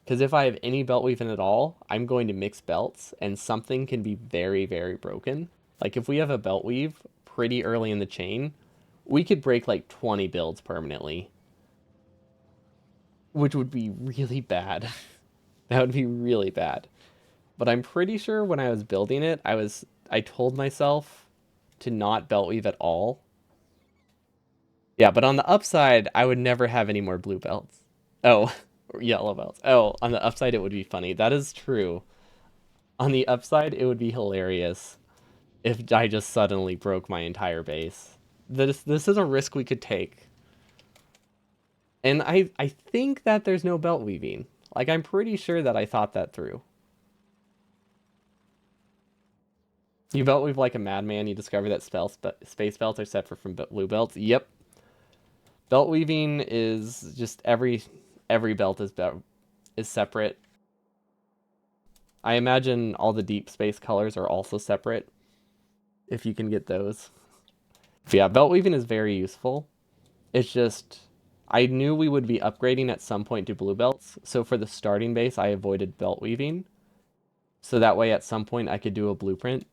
Because if I have any belt weaving at all, I'm going to mix belts, and something can be very, very broken. Like, if we have a belt weave pretty early in the chain, we could break like 20 builds permanently. Which would be really bad. That would be really bad. But I'm pretty sure when I was building it, I told myself to not belt weave at all. Yeah, but on the upside, I would never have any more blue belts. Oh, Yellow belts. Oh, on the upside, it would be funny. That is true. On the upside, it would be hilarious if I just suddenly broke my entire base. This is a risk we could take. And I think that there's no belt weaving. Like, I'm pretty sure that I thought that through. You belt weave like a madman, you discover that space belts are separate from blue belts. Yep. Belt weaving is just every belt is separate. I imagine all the deep space colors are also separate, if you can get those. But yeah, belt weaving is very useful. It's just I knew we would be upgrading at some point to blue belts, so for the starting base I avoided belt weaving. So that way at some point I could do a blueprint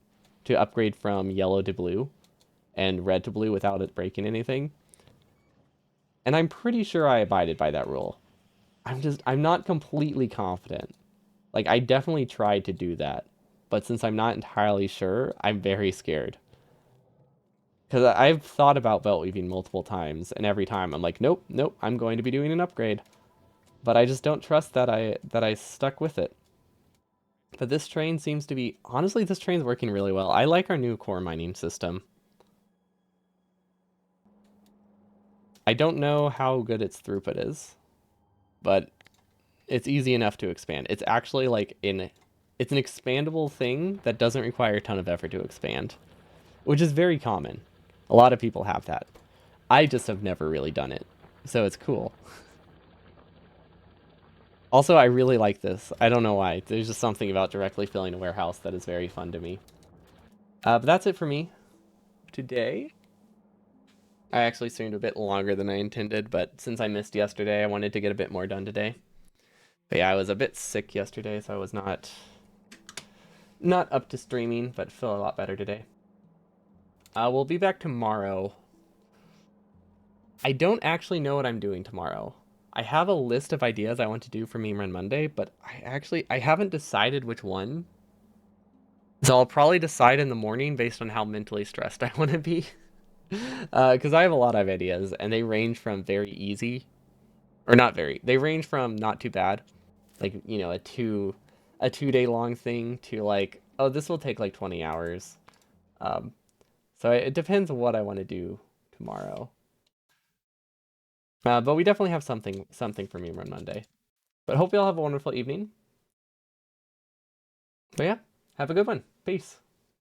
to upgrade from yellow to blue and red to blue without it breaking anything. And I'm pretty sure I abided by that rule. I'm not completely confident. Like I definitely tried to do that, but since I'm not entirely sure, I'm very scared. Because I've thought about belt weaving multiple times, and every time I'm like, nope, nope, I'm going to be doing an upgrade. But I just don't trust that I stuck with it. But this train seems to be honestly, this train's working really well. I like our new core mining system. I don't know how good its throughput is, but it's easy enough to expand. It's actually like it's an expandable thing that doesn't require a ton of effort to expand, which is very common. A lot of people have that. I just have never really done it, so it's cool. Also, I really like this. I don't know why. There's just something about directly filling a warehouse that is very fun to me. But that's it for me today. I actually streamed a bit longer than I intended, but since I missed yesterday, I wanted to get a bit more done today. But yeah, I was a bit sick yesterday, so I was not up to streaming, but feel a lot better today. We'll be back tomorrow. I don't actually know what I'm doing tomorrow. I have a list of ideas I want to do for Meme Run Monday, but I haven't decided which one. So I'll probably decide in the morning based on how mentally stressed I want to be. Because I have a lot of ideas, and they range from very easy, or not very. They range from not too bad, like a 2 day long thing to like, oh, this will take like 20 hours. Um, so it depends on what I want to do tomorrow. But we definitely have something for Meme Run Monday. But hope you all have a wonderful evening. But yeah, have a good one. Peace.